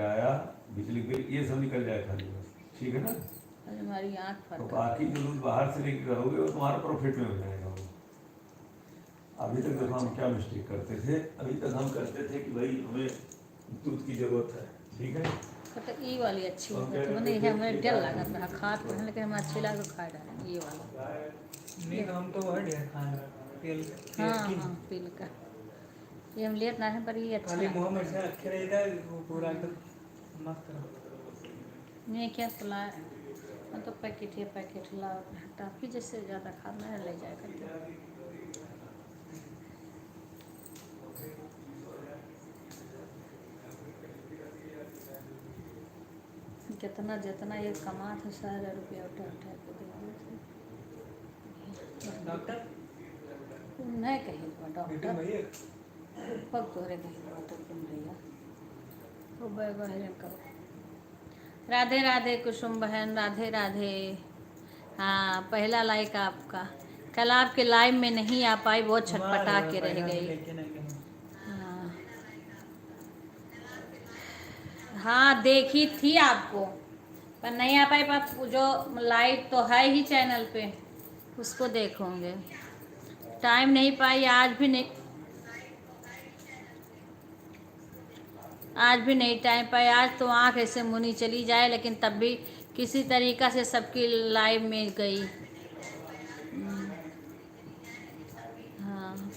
आया बिजली बिल ये सब निकल जाए खाली बस, ठीक है ना। हमारी आँख तो फट बाकी जो दूध बाहर से लेके करोगे वो तुम्हारा प्रॉफिट में हो जाएगा वो। अभी तक देखो हम क्या मिस्टेक करते थे, अभी तक हम करते थे कि भाई हमें दूध की जरूरत है, ठीक है। तो ई वाली अच्छी और है क्या तो करते मैंने थे हमें कि डर गाय लगा दूध था खाद में, लेकिन हमें अच्छी लगा तो खा डाले ये वाला। नहीं तो हम तो वह ढेर खाए तेल हाँ तेल की हाँ पील का ये हम लेट ना है पर ये अच्छा खाली लगा। मुँह में से रखे रहेगा वो पूरा एकदम मस्त रहो। मैं क्या फुला तो पैकेट या पैकेट ला टाफी जैसे ज़्यादा खाना है ले जाया करते। कितना जितना ये कमा था सारा रुपया उठा उठा के दे डॉक्टर नहीं कहीं बेटे डॉक्टर भैया पग तोरे कहीं डॉक्टर तुम भैया वो बहन करो। राधे राधे कुसुम बहन, राधे राधे। हाँ पहला लाइक आपका, कल आपके लाइव में नहीं आ पाई, बहुत छटपटा के रह गई। लेके नहीं गए। हाँ हाँ देखी थी आपको पर नहीं आ पाई, पर जो लाइव तो है ही चैनल पे उसको देखोगे। टाइम नहीं पाई, आज भी नहीं टाइम पाई। आज तो आँख ऐसे मुनी चली जाए, लेकिन तब भी किसी तरीक़ा से सबकी लाइव में गई। हाँ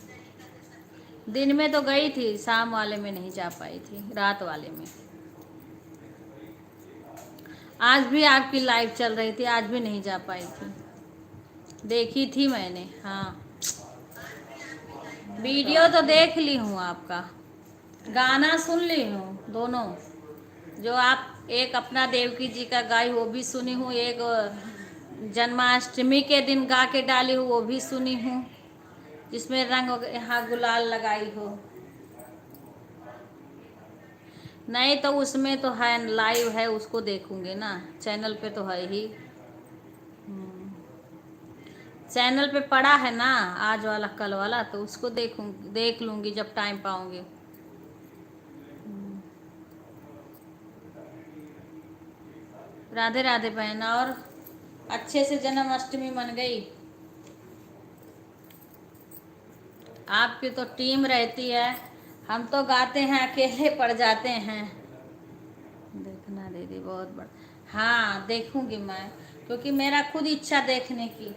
दिन में तो गई थी, शाम वाले में नहीं जा पाई थी, रात वाले में। आज भी आपकी लाइव चल रही थी, आज भी नहीं जा पाई थी, देखी थी मैंने। हाँ वीडियो तो देख ली हूँ आपका, गाना सुन ली हूँ दोनों। जो आप एक अपना देवकी जी का गाई वो भी सुनी हूँ, एक जन्माष्टमी के दिन गा के डाली हूँ वो भी सुनी हूँ, जिसमें रंग यहाँ गुलाल लगाई हो। नहीं तो उसमें तो है लाइव है, उसको देखूंगे ना, चैनल पे तो है ही। चैनल पे पड़ा है ना आज वाला कल वाला, तो उसको देख लूंगी जब टाइम पाऊंगी। राधे राधे बहन। और अच्छे से जन्माष्टमी मन गई? आपकी तो टीम रहती है, हम तो गाते हैं अकेले पड़ जाते हैं। देखना दीदी बहुत बड़ा, हाँ देखूंगी मैं, क्योंकि मेरा खुद इच्छा देखने की।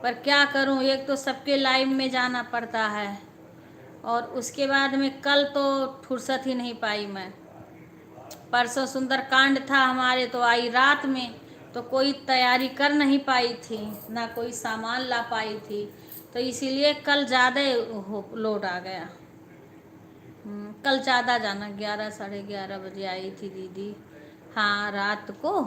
पर क्या करूं, एक तो सबके लाइव में जाना पड़ता है, और उसके बाद में कल तो फुर्सत ही नहीं पाई मैं। परसों सुंदरकांड था हमारे, तो आई रात में, तो कोई तैयारी कर नहीं पाई थी, ना कोई सामान ला पाई थी, तो इसीलिए कल ज़्यादा लोड आ गया। कल ज़्यादा जाना, 11 साढ़े 11 बजे आई थी दीदी। हाँ रात को,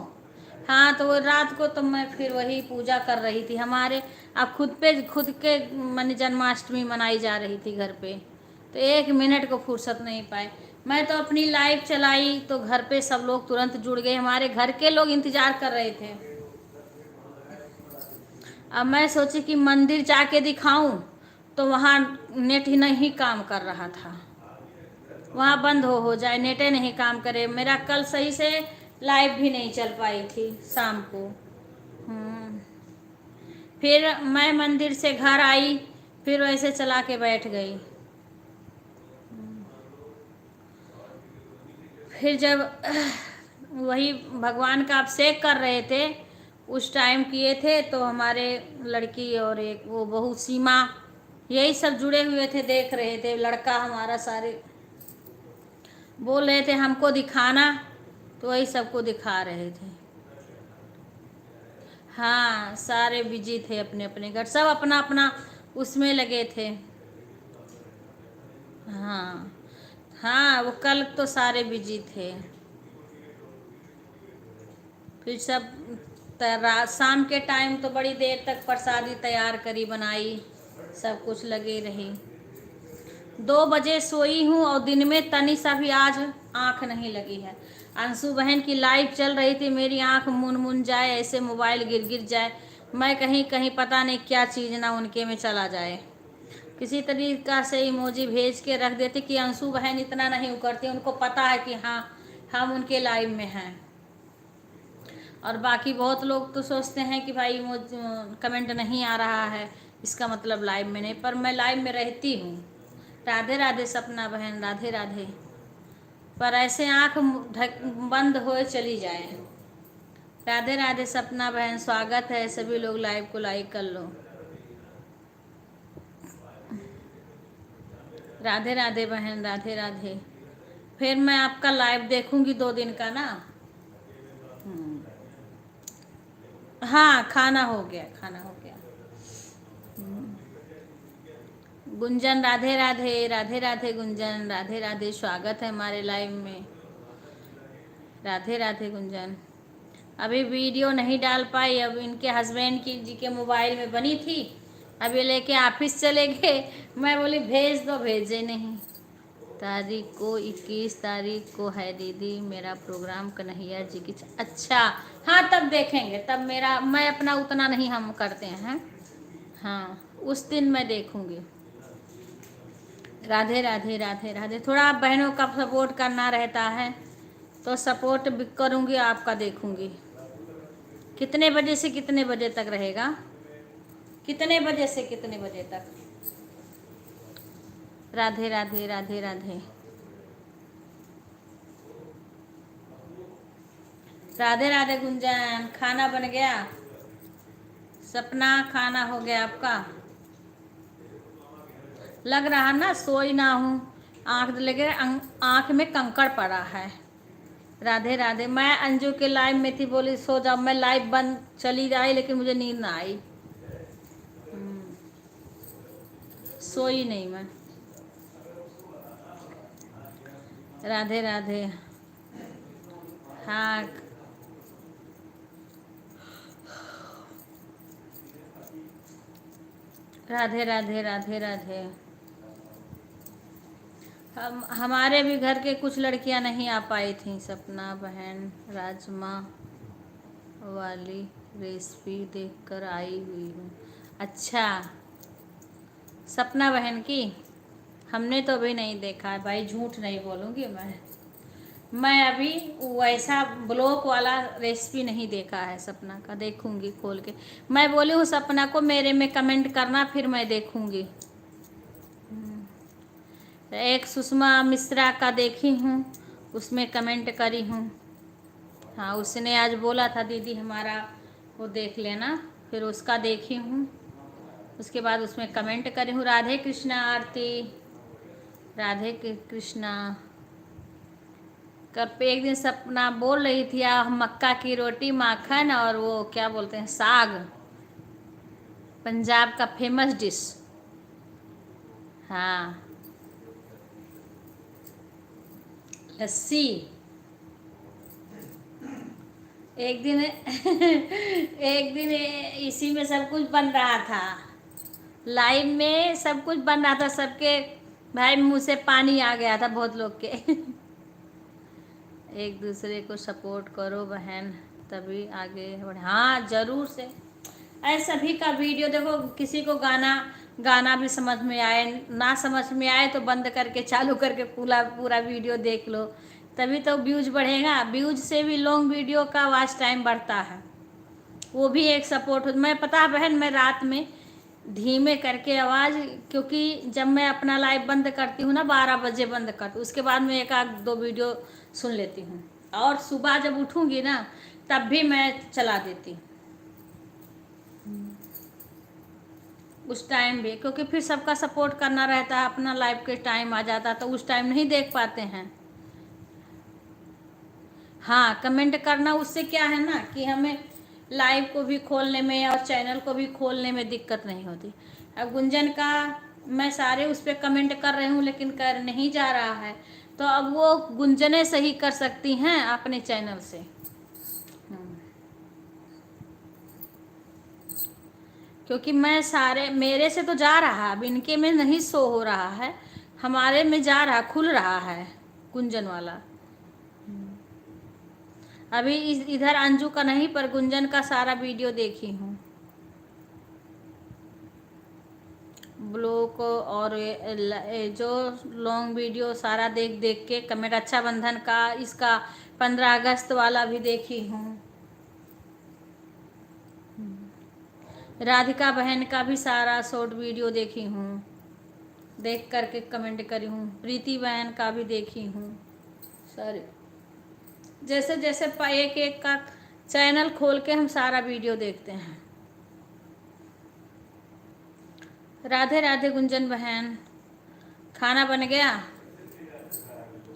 हाँ तो वो रात को तो मैं फिर वही पूजा कर रही थी हमारे। अब खुद के मन जन्माष्टमी मनाई जा रही थी घर पे, तो 1 मिनट को फुर्सत नहीं पाए। मैं तो अपनी लाइव चलाई तो घर पे सब लोग तुरंत जुड़ गए, हमारे घर के लोग इंतजार कर रहे थे। अब मैं सोची कि मंदिर जाके दिखाऊं, तो वहाँ नेट ही नहीं काम कर रहा था, वहाँ बंद हो जाए, नेटे नहीं काम करे मेरा। कल सही से लाइव भी नहीं चल पाई थी शाम को। फिर मैं मंदिर से घर आई, फिर वैसे चला के बैठ गई। फिर जब वही भगवान का अभिषेक कर रहे थे, उस टाइम किए थे, तो हमारे लड़की और एक वो बहू सीमा, यही सब जुड़े हुए थे, देख रहे थे। लड़का हमारा सारे बोल रहे थे हमको दिखाना, तो वही सबको दिखा रहे थे। हाँ सारे बिजी थे अपने अपने घर, सब अपना अपना उसमें लगे थे। हाँ हाँ वो कल तो सारे बिजी थे। फिर सब शाम के टाइम तो बड़ी देर तक प्रसादी तैयार करी, बनाई, सब कुछ लगे रही। 2 बजे सोई हूँ, और दिन में तनी सा भी आज आँख नहीं लगी है। अंशु बहन की लाइव चल रही थी, मेरी आँख मुन जाए, ऐसे मोबाइल गिर जाए, मैं कहीं कहीं पता नहीं क्या चीज़ ना उनके में चला जाए। किसी तरीका से इमोजी भेज के रख देती कि अंशु बहन इतना नहीं वो करती, उनको पता है कि हाँ हम उनके लाइव में हैं। और बाकी बहुत लोग तो सोचते हैं कि भाई कमेंट नहीं आ रहा है इसका मतलब लाइव में नहीं, पर मैं लाइव में रहती हूँ। राधे राधे सपना बहन, राधे राधे। पर ऐसे आँख बंद होए चली जाए। राधे राधे सपना बहन, स्वागत है। सभी लोग लाइव को लाइक कर लो। राधे राधे बहन, राधे राधे। फिर मैं आपका लाइव देखूंगी 2 दिन का ना। हाँ खाना हो गया, खाना हो गया। गुंजन राधे राधे, राधे राधे गुंजन, राधे राधे, स्वागत है हमारे लाइव में। राधे राधे गुंजन। अभी वीडियो नहीं डाल पाई, अब इनके हस्बैंड की जी के मोबाइल में बनी थी, अभी लेके ऑफिस चले गए। मैं बोली भेज दो, भेजे नहीं। तारीख को 21 तारीख को है दीदी मेरा प्रोग्राम कन्हैया जी की। अच्छा हाँ तब देखेंगे, तब मेरा मैं अपना उतना नहीं हम करते हैं। हाँ उस दिन मैं देखूंगी। राधे राधे, राधे राधे। थोड़ा आप बहनों का सपोर्ट करना रहता है तो सपोर्ट भी करूंगी, आपका देखूंगी। कितने बजे से कितने बजे तक रहेगा? कितने बजे से कितने बजे तक? राधे राधे, राधे राधे। राधे राधे गुंजन। खाना बन गया? सपना खाना हो गया आपका? लग रहा ना सोई ना हूँ, आँख लगे आँख में कंकड़ पड़ा है। राधे राधे। मैं अंजू के लाइव में थी, बोली सो जाओ, मैं लाइव बंद चली जाई लेकिन मुझे नींद ना आई। सोई नहीं मैं। राधे राधे। हाँ राधे राधे, राधे राधे। हमारे भी घर के कुछ लड़कियां नहीं आ पाई थी। सपना बहन राजमा वाली रेसिपी देखकर आई हुई हूँ। अच्छा सपना बहन की हमने तो अभी नहीं देखा है भाई, झूठ नहीं बोलूँगी मैं अभी वैसा ब्लॉग वाला रेसिपी नहीं देखा है सपना का, देखूंगी खोल के। मैं बोली हूँ सपना को मेरे में कमेंट करना, फिर मैं देखूंगी। एक सुषमा मिश्रा का देखी हूँ, उसमें कमेंट करी हूँ। हाँ उसने आज बोला था दीदी हमारा वो देख लेना, फिर उसका देखी हूँ, उसके बाद उसमें कमेंट करी हूँ। राधे कृष्णा आरती, राधे कृष्णा। कब एक दिन सपना बोल रही थी मक्का की रोटी माखन और वो क्या बोलते हैं साग, पंजाब का फेमस डिश। हाँ लस्सी। एक दिन एक दिन इसी में सब कुछ बन रहा था, लाइव में सब कुछ बन रहा था, सबके भाई मुंह से पानी आ गया था बहुत लोग के। एक दूसरे को सपोर्ट करो बहन तभी आगे बढ़े। हाँ जरूर से। ऐसे सभी का वीडियो देखो, किसी को गाना भी समझ में आए ना समझ में आए तो बंद करके चालू करके पूरा वीडियो देख लो, तभी तो व्यूज बढ़ेगा। व्यूज से भी लॉन्ग वीडियो का वॉच टाइम बढ़ता है, वो भी एक सपोर्ट हो। मैं पता बहन मैं रात में धीमे करके आवाज़, क्योंकि जब मैं अपना लाइव बंद करती हूँ ना 12 बजे बंद करती हूँ, उसके बाद में 1-2 वीडियो सुन लेती हूँ, और सुबह जब उठूँगी ना तब भी मैं चला देती हूँ उस टाइम भी, क्योंकि फिर सबका सपोर्ट करना रहता है। अपना लाइव के टाइम आ जाता है तो उस टाइम नहीं देख पाते हैं। हाँ कमेंट करना, उससे क्या है ना कि हमें लाइव को भी खोलने में और चैनल को भी खोलने में दिक्कत नहीं होती। अब गुंजन का मैं सारे उस पर कमेंट कर रही हूँ लेकिन कर नहीं जा रहा है, तो अब वो गुंजने सही कर सकती हैं अपने चैनल से। क्योंकि मैं सारे मेरे से तो जा रहा है, अब इनके में नहीं शो हो रहा है, हमारे में जा रहा, खुल रहा है गुंजन वाला। अभी इधर अंजू का नहीं, पर गुंजन का सारा वीडियो देखी हूँ। ब्लॉग और जो लॉन्ग वीडियो सारा देख देख के कमेंट, रक्षाबंधन का, इसका 15 अगस्त वाला भी देखी हूँ, राधिका बहन का भी सारा शॉर्ट वीडियो देखी हूँ, देख करके कमेंट करी हूँ, प्रीति बहन का भी देखी हूँ सारे। जैसे जैसे एक एक का चैनल खोल के हम सारा वीडियो देखते हैं। राधे राधे गुंजन बहन, खाना बन गया?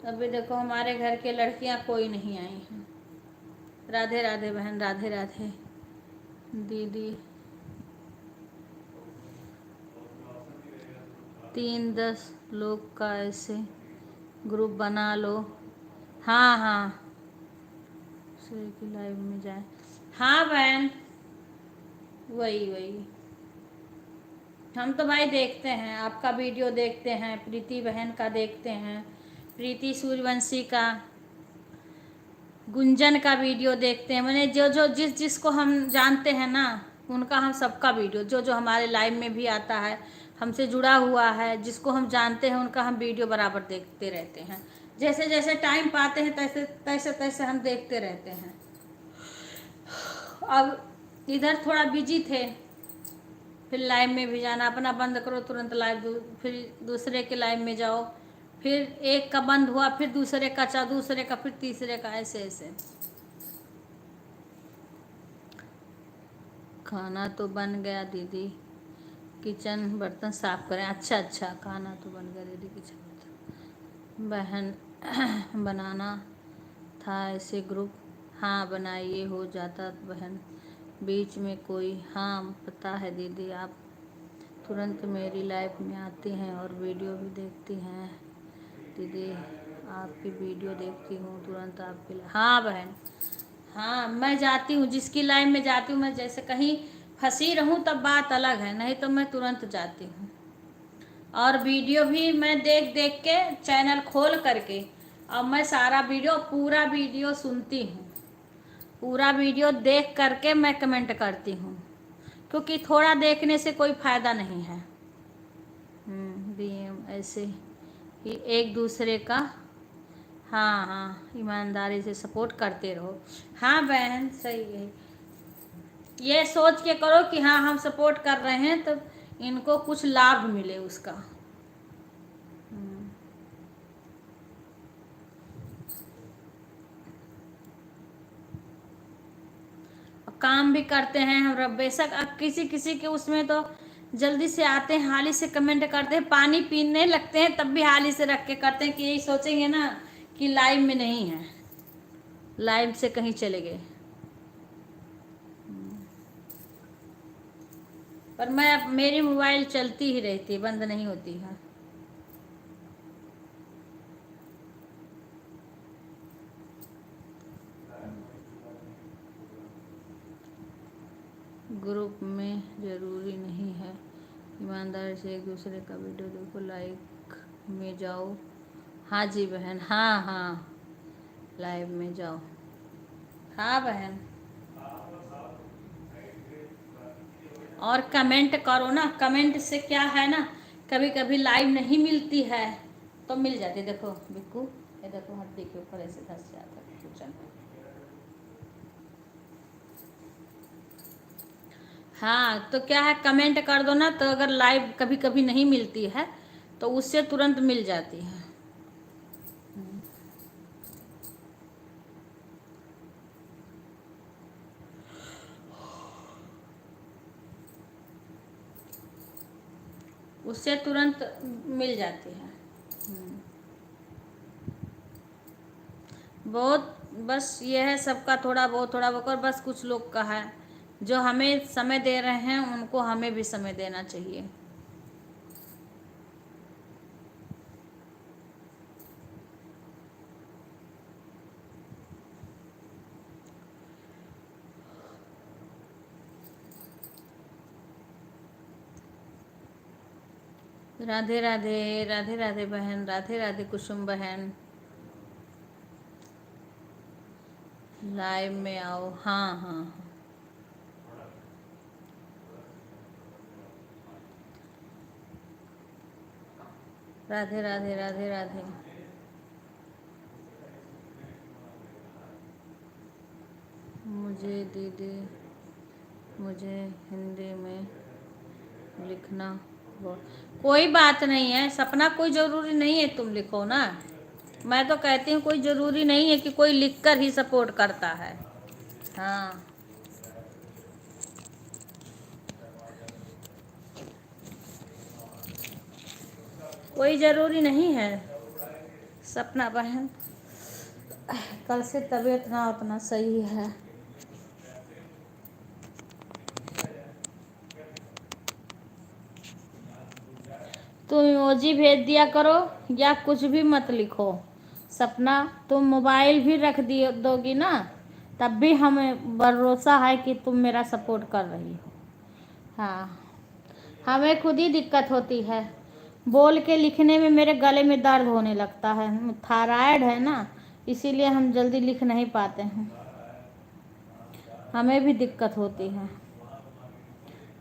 अभी देखो हमारे घर के लड़कियां कोई नहीं आई हैं। राधे राधे बहन, राधे राधे दीदी। 3-10 लोग का ऐसे ग्रुप बना लो। हाँ हाँ, की लाइव में जाए। हाँ बहन, वही वही हम तो भाई देखते हैं, आपका वीडियो देखते हैं, प्रीति बहन का देखते हैं, प्रीति सूर्यवंशी का, गुंजन का वीडियो देखते हैं। मैंने जो जो जिसको हम जानते हैं ना, उनका हम सबका वीडियो, जो जो हमारे लाइव में भी आता है, हमसे जुड़ा हुआ है, जिसको हम जानते हैं, उनका हम वीडियो बराबर देखते रहते हैं। जैसे जैसे टाइम पाते हैं तैसे तैसे तैसे हम देखते रहते हैं। अब इधर थोड़ा बिजी थे, फिर लाइव में भी जाना, अपना बंद करो तुरंत लाइव, फिर दूसरे के लाइव में जाओ, फिर एक का बंद हुआ, फिर दूसरे का, दूसरे का, फिर तीसरे का, ऐसे ऐसे। खाना तो बन गया दीदी, किचन बर्तन साफ करें। अच्छा अच्छा, खाना तो बन गया दीदी, किचन बर्तन। बहन बनाना था ऐसे ग्रुप। हाँ बनाइए, हो जाता बहन बीच में कोई। हाँ पता है दीदी, आप तुरंत मेरी लाइफ में आती हैं और वीडियो भी देखती हैं दीदी, आपकी वीडियो देखती हूँ तुरंत आपकी। हाँ बहन, हाँ मैं जाती हूँ, जिसकी लाइफ में जाती हूँ मैं, जैसे कहीं फंसी रहूँ तब बात अलग है, नहीं तो मैं तुरंत जाती हूँ। और वीडियो भी मैं देख देख के चैनल खोल करके, और मैं सारा वीडियो, पूरा वीडियो सुनती हूँ, पूरा वीडियो देख करके मैं कमेंट करती हूँ, क्योंकि थोड़ा देखने से कोई फ़ायदा नहीं है। डीएम ऐसे ही एक दूसरे का, हाँ हाँ ईमानदारी से सपोर्ट करते रहो। हाँ बहन सही है, ये सोच के करो कि हाँ हम सपोर्ट कर रहे हैं तो इनको कुछ लाभ मिले उसका। काम भी करते हैं हम, बेशक अब किसी किसी के उसमें तो जल्दी से आते हैं, हाली से कमेंट करते हैं, पानी पीने लगते हैं तब भी हाली से रख के करते हैं, कि यही सोचेंगे ना कि लाइव में नहीं है, लाइव से कहीं चले गए। पर मैं, मेरी मोबाइल चलती ही रहती है, बंद नहीं होती है। ग्रुप में ज़रूरी नहीं है, ईमानदारी से एक दूसरे का वीडियो देखो, लाइक में जाओ। हाँ जी बहन, हाँ हाँ लाइव में जाओ। हाँ बहन, और कमेंट करो ना, कमेंट से क्या है ना, कभी कभी लाइव नहीं मिलती है तो मिल जाती। देखो बिक्कू, ये देखो हड्डी के ऊपर ऐसे धंस जाता है किचन। हाँ तो क्या है, कमेंट कर दो ना, तो अगर लाइव कभी कभी नहीं मिलती है तो उससे तुरंत मिल जाती है। उससे तुरंत मिल जाती है। बहुत बस ये है, सबका थोड़ा बहुत और बस कुछ लोग का है, जो हमें समय दे रहे हैं उनको हमें भी समय देना चाहिए। राधे राधे, राधे राधे बहन, राधे राधे कुसुम बहन, लाइव में आओ। हाँ हाँ हाँ। राधे राधे राधे राधे। मुझे दीदी, मुझे हिंदी में लिखना कोई बात नहीं है सपना, कोई ज़रूरी नहीं है तुम लिखो ना। मैं तो कहती हूँ कोई ज़रूरी नहीं है कि कोई लिखकर ही सपोर्ट करता है। हाँ, कोई ज़रूरी नहीं है सपना बहन। कल से तबीयत ना उतना सही है। तुम इमोजी भेज दिया करो या कुछ भी मत लिखो। सपना तुम मोबाइल भी रख दिए दोगी ना, तब भी हमें भरोसा है कि तुम मेरा सपोर्ट कर रही हो। हाँ, हमें खुद ही दिक्कत होती है, बोल के लिखने में मेरे गले में दर्द होने लगता है। थायराइड है ना, इसीलिए हम जल्दी लिख नहीं पाते हैं, हमें भी दिक्कत होती है,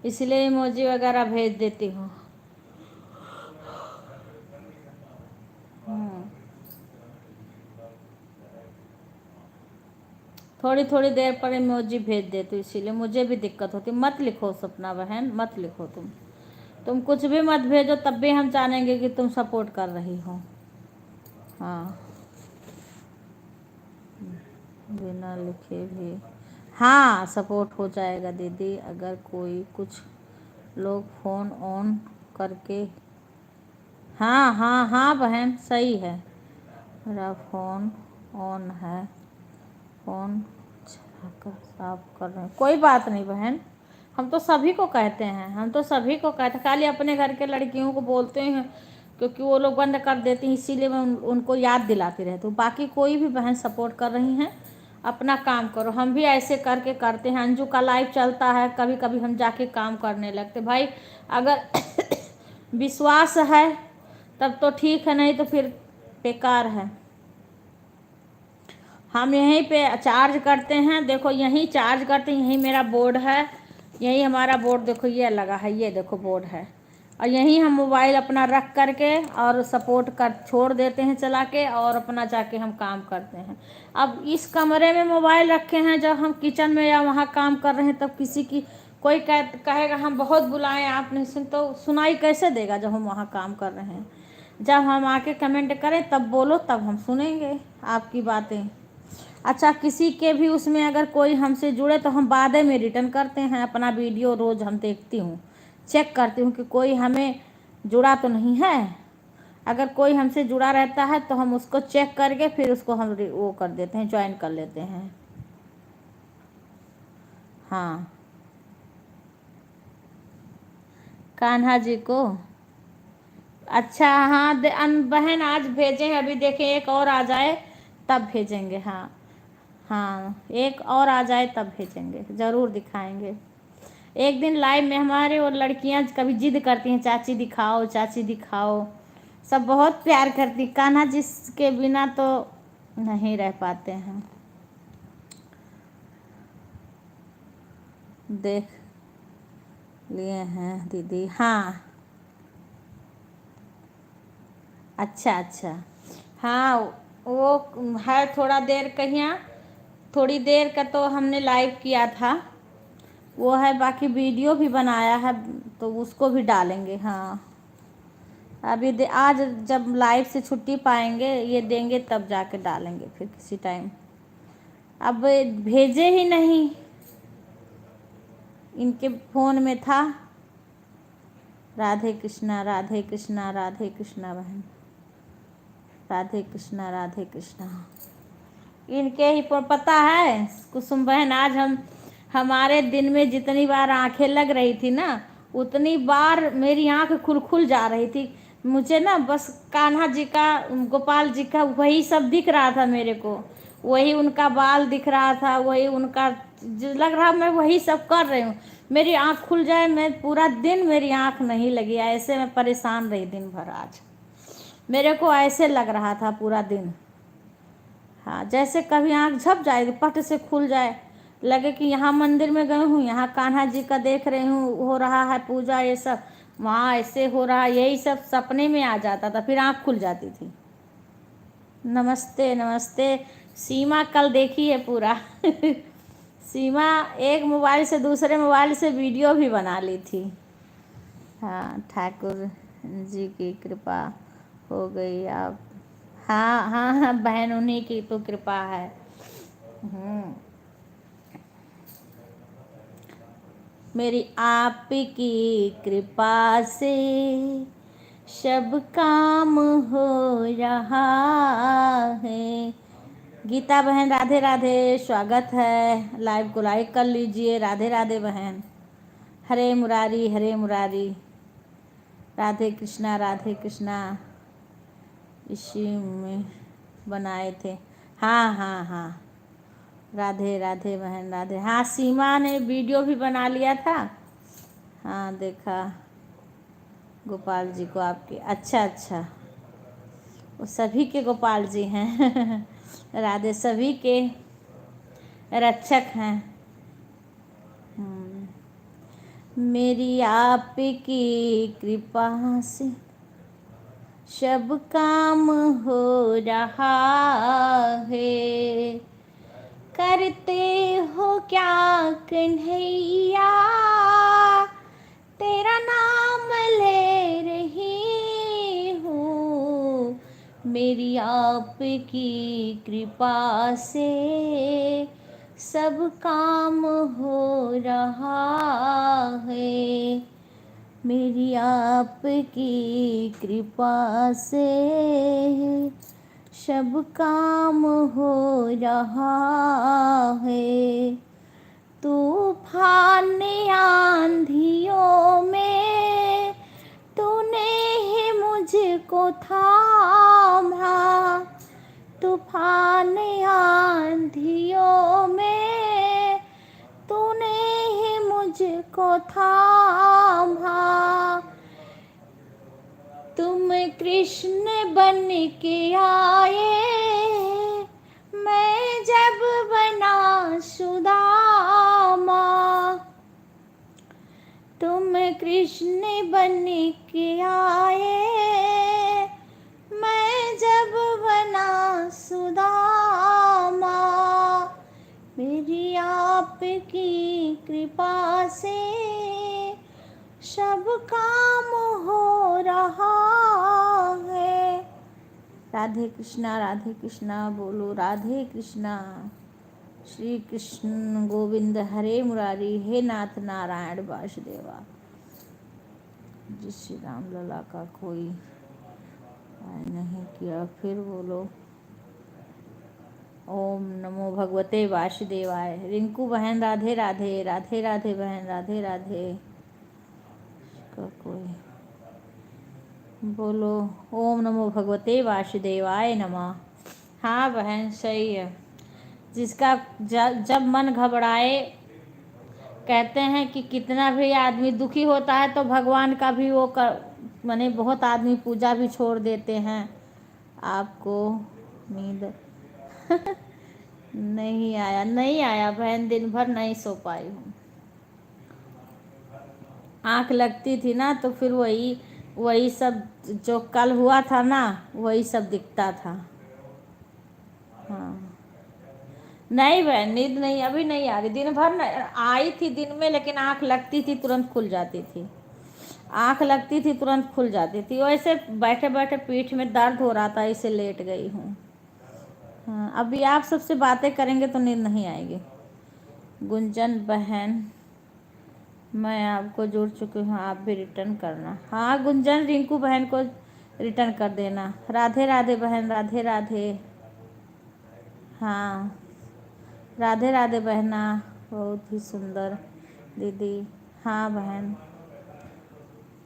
इसलिए इमोजी वगैरह भेज देती हूँ। थोड़ी थोड़ी देर पर इमोजी भेज देती हूँ, इसीलिए मुझे भी दिक्कत होती। मत लिखो सपना बहन, मत लिखो तुम कुछ भी मत भेजो, तब भी हम जानेंगे कि तुम सपोर्ट कर रही हो। हाँ, बिना लिखे भी हाँ सपोर्ट हो जाएगा दीदी। अगर कोई कुछ लोग फ़ोन ऑन करके, हाँ हाँ हाँ बहन सही है, मेरा फ़ोन ऑन है, फ़ोन चलाकर साफ कर रहे हैं। कोई बात नहीं बहन, हम तो सभी को कहते हैं, हम तो सभी को कहते हैं, खाली अपने घर के लड़कियों को बोलते हैं क्योंकि वो लोग बंद कर देती हैं, इसीलिए मैं उनको याद दिलाती रहती हूँ। बाकी कोई भी बहन सपोर्ट कर रही हैं, अपना काम करो। हम भी ऐसे करके करते हैं, अंजू का लाइव चलता है, कभी कभी हम जाके काम करने लगते। भाई अगर विश्वास है तब तो ठीक है, नहीं तो फिर बेकार है। हम यहीं पे चार्ज करते हैं, देखो यहीं चार्ज करते हैं, यहीं मेरा बोर्ड है, यहीं हमारा बोर्ड देखो ये लगा है, ये देखो बोर्ड है, और यहीं हम मोबाइल अपना रख करके और सपोर्ट कर छोड़ देते हैं चला के, और अपना जाके हम काम करते हैं। अब इस कमरे में मोबाइल रखे हैं, जब हम किचन में या वहाँ काम कर रहे हैं तब किसी की कोई कहेगा हम बहुत बुलाएं आप नहीं सुन, तो सुनाई कैसे देगा जब हम वहाँ काम कर रहे हैं। जब हम आके कमेंट करें तब बोलो, तब हम सुनेंगे आपकी बातें। अच्छा, किसी के भी उसमें अगर कोई हमसे जुड़े तो हम बाद में रिटर्न करते हैं। अपना वीडियो रोज़ हम देखती हूँ, चेक करती हूँ कि कोई हमें जुड़ा तो नहीं है। अगर कोई हमसे जुड़ा रहता है तो हम उसको चेक करके फिर उसको हम वो कर देते हैं, ज्वाइन कर लेते हैं। हाँ, कान्हा जी को अच्छा, हाँ बहन आज भेजें, अभी देखें एक और आ जाए तब भेजेंगे। हाँ हाँ, एक और आ जाए तब भेजेंगे, ज़रूर दिखाएंगे। एक दिन लाइव में हमारे और लड़कियां कभी जिद करती हैं चाची दिखाओ चाची दिखाओ, सब बहुत प्यार करती। कान्हा जिसके बिना तो नहीं रह पाते हैं। देख लिए हैं दीदी, हाँ अच्छा अच्छा, हाँ वो है थोड़ा देर कहीं, थोड़ी देर का तो हमने लाइव किया था वो है, बाकी वीडियो भी बनाया है तो उसको भी डालेंगे। हाँ, अभी आज जब लाइव से छुट्टी पाएंगे ये देंगे तब जाके डालेंगे फिर किसी टाइम। अब भेजे ही नहीं, इनके फ़ोन में था। राधे कृष्णा राधे कृष्णा राधे कृष्णा बहन, राधे कृष्णा राधे कृष्णा। इनके ही पता है कुसुम बहन, आज हमारे दिन में जितनी बार आंखें लग रही थी ना, उतनी बार मेरी आंख खुल जा रही थी। मुझे ना बस कान्हा जी का, गोपाल जी का वही सब दिख रहा था मेरे को, वही उनका बाल दिख रहा था, वही उनका लग रहा मैं वही सब कर रही हूँ। मेरी आंख खुल जाए, मैं पूरा दिन मेरी आंख नहीं लगी, ऐसे मैं परेशान रही दिन भर। आज मेरे को ऐसे लग रहा था पूरा दिन। हाँ, जैसे कभी आँख झप जाएगी पट से खुल जाए, लगे कि यहाँ मंदिर में गई हूँ, यहाँ कान्हा जी का देख रही हूँ, हो रहा है पूजा ये सब, वहाँ ऐसे हो रहा, यही सब सपने में आ जाता था, फिर आँख खुल जाती थी। नमस्ते नमस्ते। सीमा कल देखी है पूरा सीमा एक मोबाइल से दूसरे मोबाइल से वीडियो भी बना ली थी। हाँ, ठाकुर जी की कृपा हो गई आप। हाँ हाँ हाँ बहन, उन्हीं की तो कृपा है। मेरी आपकी कृपा से सब काम हो रहा है। गीता बहन राधे राधे, स्वागत है। लाइव को लाइक कर लीजिए। राधे राधे बहन। हरे मुरारी हरे मुरारी। राधे कृष्णा राधे कृष्णा। इसी में बनाए थे। हाँ हाँ हाँ, राधे राधे बहन राधे। हाँ, सीमा ने वीडियो भी बना लिया था। हाँ देखा गोपाल जी को आपके। अच्छा अच्छा, वो सभी के गोपाल जी हैं राधे सभी के रक्षक हैं। मेरी आपकी कृपा से सब काम हो रहा है। करते हो क्या कन्हैया, तेरा नाम ले रही हूँ। मेरी आपकी कृपा से सब काम हो रहा है। मेरी आपकी कृपा से सब काम हो रहा है। तूफान आंधियों में तूने ही मुझको थामा। तूफान आंधियों में तूने ही मुझको थामा। तुम कृष्ण बन के आए, मैं जब बना सुदामा। तुम कृष्ण बन के आए, मैं जब बना सुदामा। मेरी आपकी कृपा से सब काम हो रहा है। राधे कृष्णा बोलो राधे कृष्णा। श्री कृष्ण गोविंद हरे मुरारी, हे नाथ नारायण वासुदेवा। जिस श्री राम लला का कोई नहीं किया, फिर बोलो ओम नमो भगवते वासुदेवाय। रिंकू बहन राधे राधे। राधे राधे बहन राधे राधे। का कोई बोलो ओम नमो भगवते वासुदेवाय नमः। हाँ बहन सही है। जिसका जब मन घबराए, कहते हैं कि कितना भी आदमी दुखी होता है तो भगवान का भी वो माने बहुत आदमी पूजा भी छोड़ देते हैं। आपको नींद नहीं आया बहन, दिन भर नहीं सो पाई हूँ। आँख लगती थी ना तो फिर वही सब जो कल हुआ था ना, वही सब दिखता था। हाँ नहीं बहन, नींद नहीं अभी नहीं आ रही। दिन भर आई थी दिन में, लेकिन आँख लगती थी तुरंत खुल जाती थी। आँख लगती थी तुरंत खुल जाती थी। वैसे बैठे बैठे पीठ में दर्द हो रहा था, इसे लेट गई हूँ। हाँ, अभी आप सबसे बातें करेंगे तो नींद नहीं आएगी। गुंजन बहन, मैं आपको जोड़ चुकी हूँ, आप भी रिटर्न करना। हाँ गुंजन, रिंकू बहन को रिटर्न कर देना। राधे राधे बहन राधे राधे। हाँ राधे राधे बहना, बहुत ही सुंदर दीदी। हाँ बहन,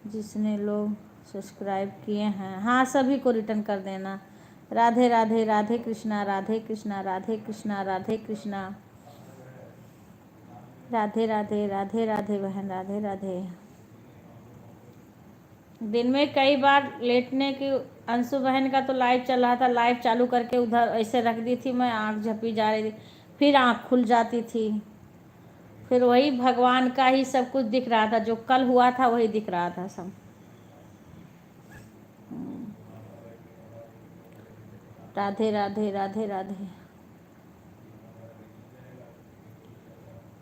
जिसने लोग सब्सक्राइब किए हैं, हाँ सभी को रिटर्न कर देना। राधे राधे। राधे कृष्णा राधे कृष्णा राधे कृष्णा राधे कृष्णा। राधे राधे राधे राधे बहन राधे राधे। दिन में कई बार लेटने की, अंशु बहन का तो लाइव चल रहा था, लाइव चालू करके उधर ऐसे रख दी थी मैं, आँख झपी जा रही थी, फिर आँख खुल जाती थी। फिर वही भगवान का ही सब कुछ दिख रहा था, जो कल हुआ था वही दिख रहा था सब। राधे राधे राधे राधे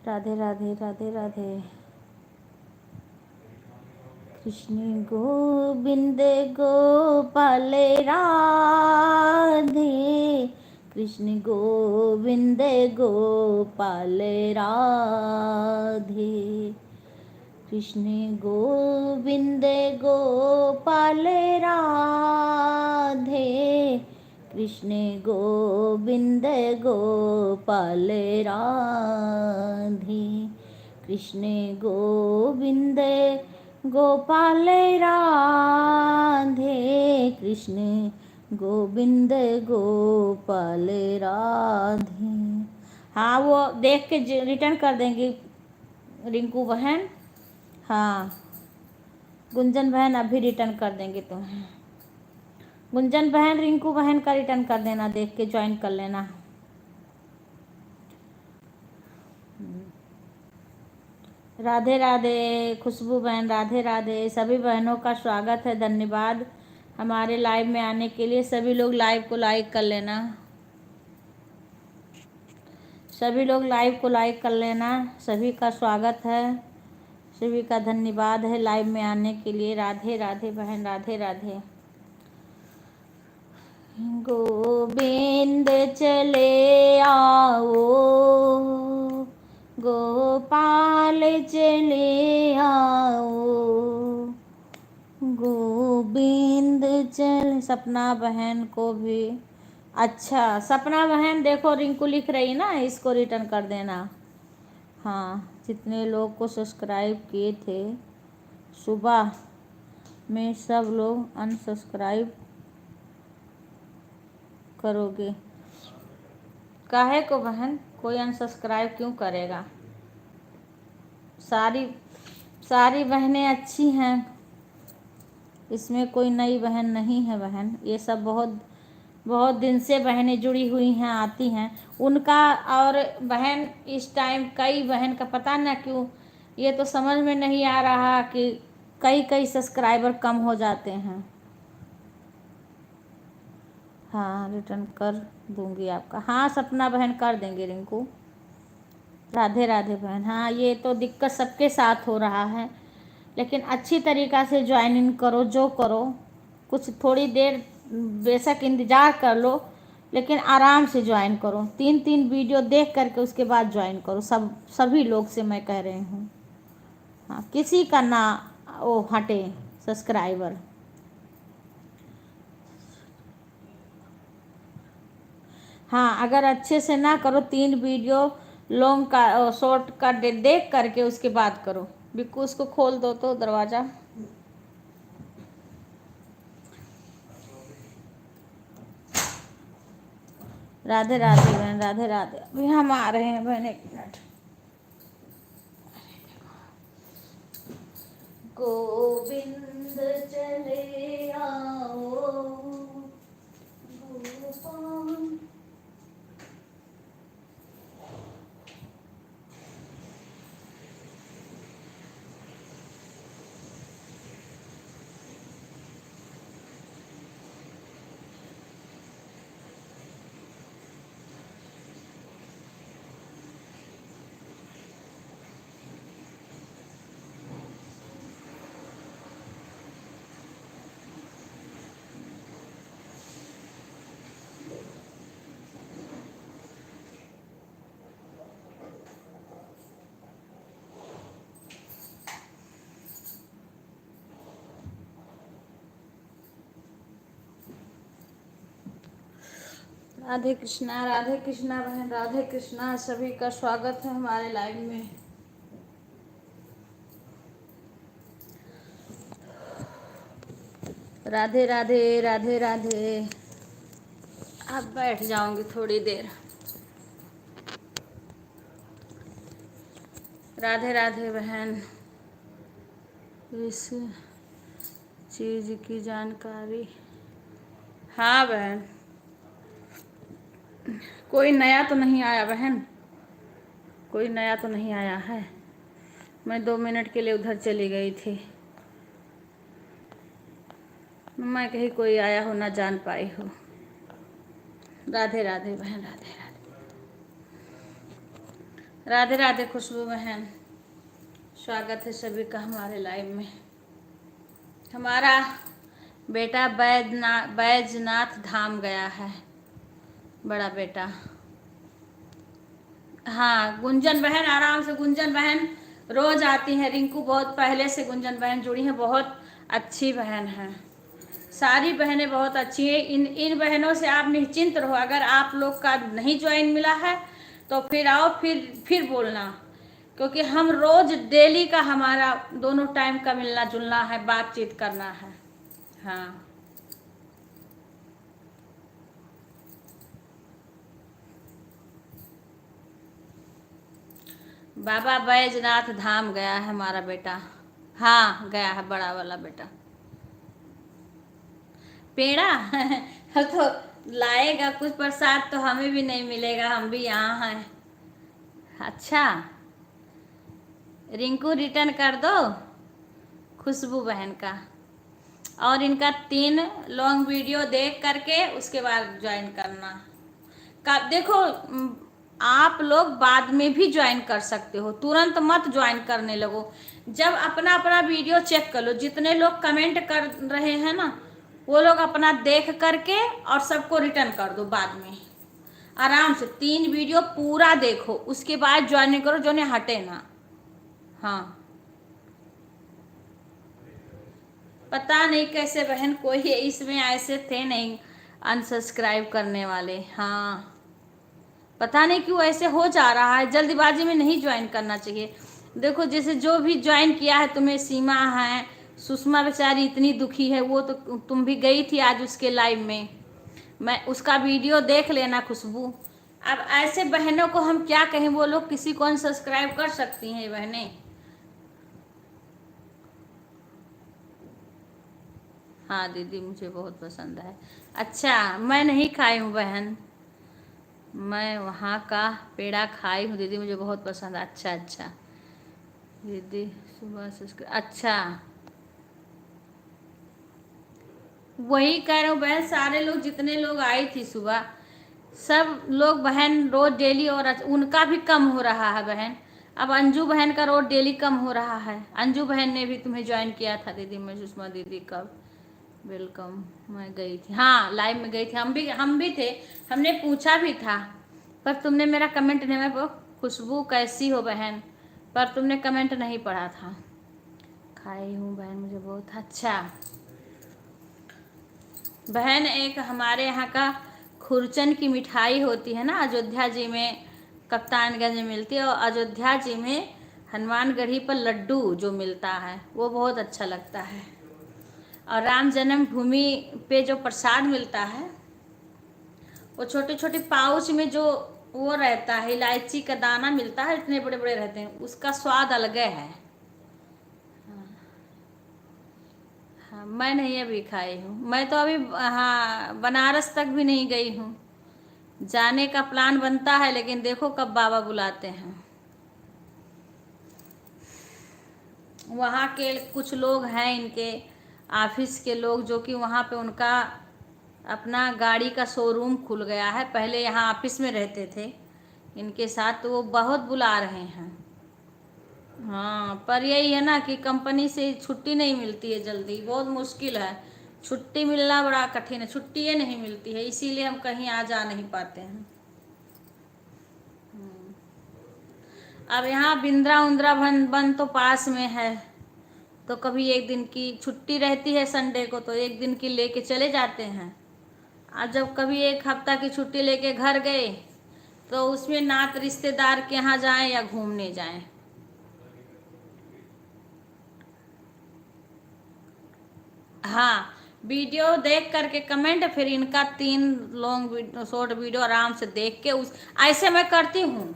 राधे राधे राधे राधे। कृष्ण गोविंद गोपाल राधे, कृष्ण गोविंद गोपाल राधे, कृष्ण गोविंद गोपाल राधे, कृष्ण गोविंद गोपाल राधे, कृष्ण गोविंद गोपाल राधे, कृष्ण गोविंद गोपाल राधे। हाँ वो देख के रिटर्न कर देंगी रिंकू बहन। हाँ गुंजन बहन अभी रिटर्न कर देंगे तुम्हें। गुंजन बहन रिंकू बहन का रिटर्न कर देना, देख के ज्वाइन कर लेना। राधे राधे खुशबू बहन, राधे राधे। सभी बहनों का स्वागत है, धन्यवाद हमारे लाइव में आने के लिए। सभी लोग लाइव को लाइक कर लेना, सभी लोग लाइव को लाइक कर लेना। सभी का स्वागत है, सभी का धन्यवाद है लाइव में आने के लिए। राधे राधे बहन, राधे राधे। गोविंद चले आओ, गोपाल चले आओ, गोविंद चल। सपना बहन को भी अच्छा, सपना बहन देखो रिंकू लिख रही ना, इसको रिटर्न कर देना। हाँ जितने लोग को सब्सक्राइब किए थे सुबह में, सब लोग अनसब्सक्राइब करोगे। काहे को बहन, कोई अनसब्सक्राइब क्यों करेगा? सारी बहनें अच्छी हैं, इसमें कोई नई बहन नहीं है बहन। ये सब बहुत दिन से बहनें जुड़ी हुई हैं, आती हैं उनका। और बहन इस टाइम कई बहन का पता ना क्यों ये तो समझ में नहीं आ रहा कि कई सब्सक्राइबर कम हो जाते हैं। हाँ रिटर्न कर दूंगी आपका। हाँ सपना बहन कर देंगे रिंकू। राधे राधे बहन। हाँ ये तो दिक्कत सबके साथ हो रहा है, लेकिन अच्छी तरीक़ा से ज्वाइन इन करो, जो करो कुछ थोड़ी देर बेशक इंतज़ार कर लो, लेकिन आराम से ज्वाइन करो। 3 वीडियो देख करके उसके बाद ज्वाइन करो। सभी लोग से मैं कह रही हूँ। हाँ किसी का ना वो हटे सब्सक्राइबर। हाँ अगर अच्छे से ना करो, 3 वीडियो लॉन्ग का शॉर्ट का देख करके उसके बाद करो। बिक्कू उसको खोल दो तो दरवाज़ा। राधे राधे बहन, राधे राधे। अभी हम आ रहे हैं बहन, 1 मिनट। गोविंद चले आओ, गोपाल। राधे कृष्णा बहन, राधे कृष्णा। सभी का स्वागत है हमारे लाइव में। राधे राधे राधे राधे। अब बैठ जाऊंगी थोड़ी देर। राधे राधे बहन। इस चीज़ की जानकारी। हाँ बहन, कोई नया तो नहीं आया बहन, कोई नया तो नहीं आया है। मैं 2 मिनट के लिए उधर चली गई थी, मैं कहीं कोई आया हो ना जान पाई हो। राधे राधे बहन, राधे राधे, राधे राधे खुशबू बहन। स्वागत है सभी का हमारे लाइव में। हमारा बेटा बैजनाथ धाम गया है, बड़ा बेटा। हाँ गुंजन बहन, आराम से। गुंजन बहन रोज आती है, रिंकू बहुत पहले से गुंजन बहन जुड़ी है, बहुत अच्छी बहन है। सारी बहनें बहुत अच्छी हैं। इन बहनों से आप निश्चिंत रहो। अगर आप लोग का नहीं ज्वाइन मिला है तो फिर आओ, फिर बोलना, क्योंकि हम रोज डेली का हमारा दोनों टाइम का मिलना जुलना है, बातचीत करना है। हाँ बाबा बैजनाथ धाम गया है हमारा बेटा। हाँ गया है, बड़ा वाला बेटा। पेड़ा अब तो लाएगा कुछ प्रसाद तो हमें भी नहीं मिलेगा, हम भी यहाँ हैं। अच्छा रिंकू रिटर्न कर दो खुशबू बहन का, और इनका 3 लॉन्ग वीडियो देख करके उसके बाद ज्वाइन करना का। देखो आप लोग बाद में भी ज्वाइन कर सकते हो, तुरंत मत ज्वाइन करने लगो। जब अपना अपना वीडियो चेक कर लो, जितने लोग कमेंट कर रहे हैं ना वो लोग अपना देख करके और सबको रिटर्न कर दो। बाद में आराम से 3 वीडियो पूरा देखो, उसके बाद ज्वाइन करो, जो नहीं हटे ना। हाँ पता नहीं कैसे बहन, कोई इसमें ऐसे थे नहीं अनसब्सक्राइब करने वाले। हाँ पता नहीं क्यों ऐसे हो जा रहा है, जल्दबाजी में नहीं ज्वाइन करना चाहिए। देखो जैसे जो भी ज्वाइन किया है, तुम्हें सीमा है, सुषमा बेचारी इतनी दुखी है, वो तो तुम भी गई थी आज उसके लाइव में, मैं उसका वीडियो देख लेना खुशबू। अब ऐसे बहनों को हम क्या कहें, वो लोग किसी को अनसब्सक्राइब कर सकती हैं बहनें। हाँ दीदी मुझे बहुत पसंद है। अच्छा मैं नहीं खाई हूँ बहन, मैं वहाँ का पेड़ा खाई हूँ दीदी, मुझे बहुत पसंद है। अच्छा अच्छा दीदी सुबह से अच्छा वही कह रहा हूँ बहन, सारे लोग जितने लोग आई थी सुबह सब लोग बहन रोज डेली, और उनका भी कम हो रहा है बहन। अब अंजू बहन का रोज डेली कम हो रहा है। अंजू बहन ने भी तुम्हें ज्वाइन किया था दीदी, मैं सुषमा दीदी कब वेलकम, मैं गई थी। हाँ लाइव में गई थी, हम भी थे, हमने पूछा भी था, पर तुमने मेरा कमेंट नहीं, मैं खुशबू कैसी हो बहन, पर तुमने कमेंट नहीं पढ़ा था। खाई हूँ बहन, मुझे बहुत अच्छा। बहन एक हमारे यहाँ का खुरचन की मिठाई होती है ना, अयोध्या जी में कप्तानगंज में मिलती है, और अयोध्या जी में हनुमानगढ़ी पर लड्डू जो मिलता है वो बहुत अच्छा लगता है। और राम जन्मभूमि पे जो प्रसाद मिलता है वो छोटे छोटे पाउच में जो वो रहता है, इलायची का दाना मिलता है, इतने बड़े बड़े रहते हैं, उसका स्वाद अलग है। हाँ मैं नहीं अभी खाई हूँ, मैं तो अभी हाँ बनारस तक भी नहीं गई हूँ। जाने का प्लान बनता है, लेकिन देखो कब बाबा बुलाते हैं। वहाँ के कुछ लोग हैं इनके ऑफिस के लोग, जो कि वहाँ पे उनका अपना गाड़ी का शोरूम खुल गया है, पहले यहाँ ऑफिस में रहते थे इनके साथ, तो वो बहुत बुला रहे हैं। हाँ पर यही है ना कि कंपनी से छुट्टी नहीं मिलती है जल्दी, बहुत मुश्किल है, छुट्टी मिलना बड़ा कठिन है, छुट्टी ही नहीं मिलती है, इसीलिए हम कहीं आ जा नहीं पाते हैं। अब यहाँ बिंद्रा उंद्रा बन तो पास में है, तो कभी एक दिन की छुट्टी रहती है संडे को, तो एक दिन की लेके चले जाते हैं। और जब कभी एक हफ्ता की छुट्टी लेके घर गए तो उसमें नात रिश्तेदार के यहाँ जाएं या घूमने जाएं। हाँ वीडियो देख करके कमेंट, फिर इनका 3 लॉन्ग शॉर्ट वीडियो आराम से देख के उस ऐसे मैं करती हूँ,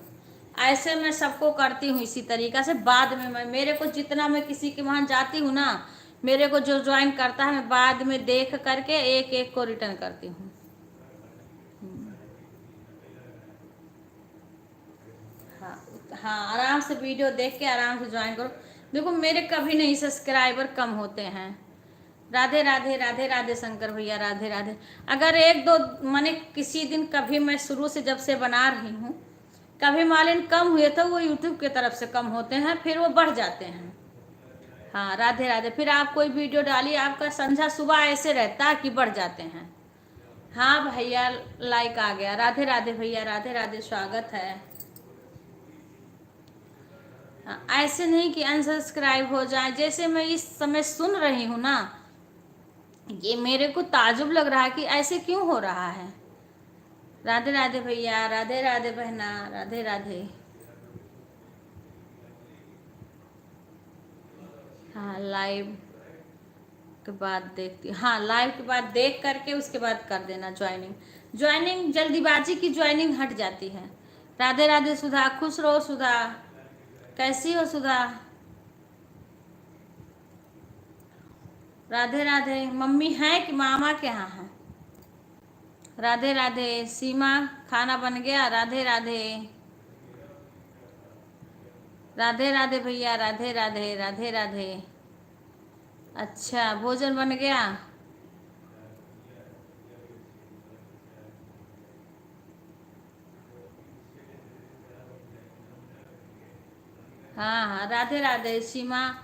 ऐसे मैं सबको करती हूँ इसी तरीका से। बाद में मैं मेरे को जितना मैं किसी के वहाँ जाती हूँ ना, मेरे को जो ज्वाइन करता है मैं बाद में देख करके एक एक को रिटर्न करती हूँ। हाँ हाँ आराम से वीडियो देख के आराम से ज्वाइन करो। देखो मेरे कभी नहीं सब्सक्राइबर कम होते हैं, राधे राधे राधे राधे शंकर भैया, राधे राधे। अगर एक दो माने किसी दिन कभी मैं शुरू से जब से बना रही हूँ, कभी मालिन कम हुए तो वो यूट्यूब की तरफ से कम होते हैं, फिर वो बढ़ जाते हैं। हाँ राधे राधे। फिर आप कोई वीडियो डालिए, आपका संध्या सुबह ऐसे रहता है कि बढ़ जाते हैं। हाँ भैया लाइक आ गया। राधे राधे भैया, राधे राधे, स्वागत है। हाँ, ऐसे नहीं कि अनसब्सक्राइब हो जाए। जैसे मैं इस समय सुन रही हूँ ना, ये मेरे को ताजुब लग रहा है कि ऐसे क्यों हो रहा है। राधे राधे भैया, राधे राधे बहना, राधे राधे। हाँ लाइव के बाद देखती, हाँ लाइव के बाद देख करके उसके बाद कर देना ज्वाइनिंग। ज्वाइनिंग जल्दीबाजी की ज्वाइनिंग हट जाती है। राधे राधे सुधा, खुश रहो सुधा। कैसी हो सुधा? राधे राधे। मम्मी है कि मामा के यहाँ है? राधे राधे। सीमा खाना बन गया? राधे राधे। राधे राधे भैया, राधे राधे, राधे राधे। अच्छा भोजन बन गया? हाँ हाँ राधे राधे। सीमा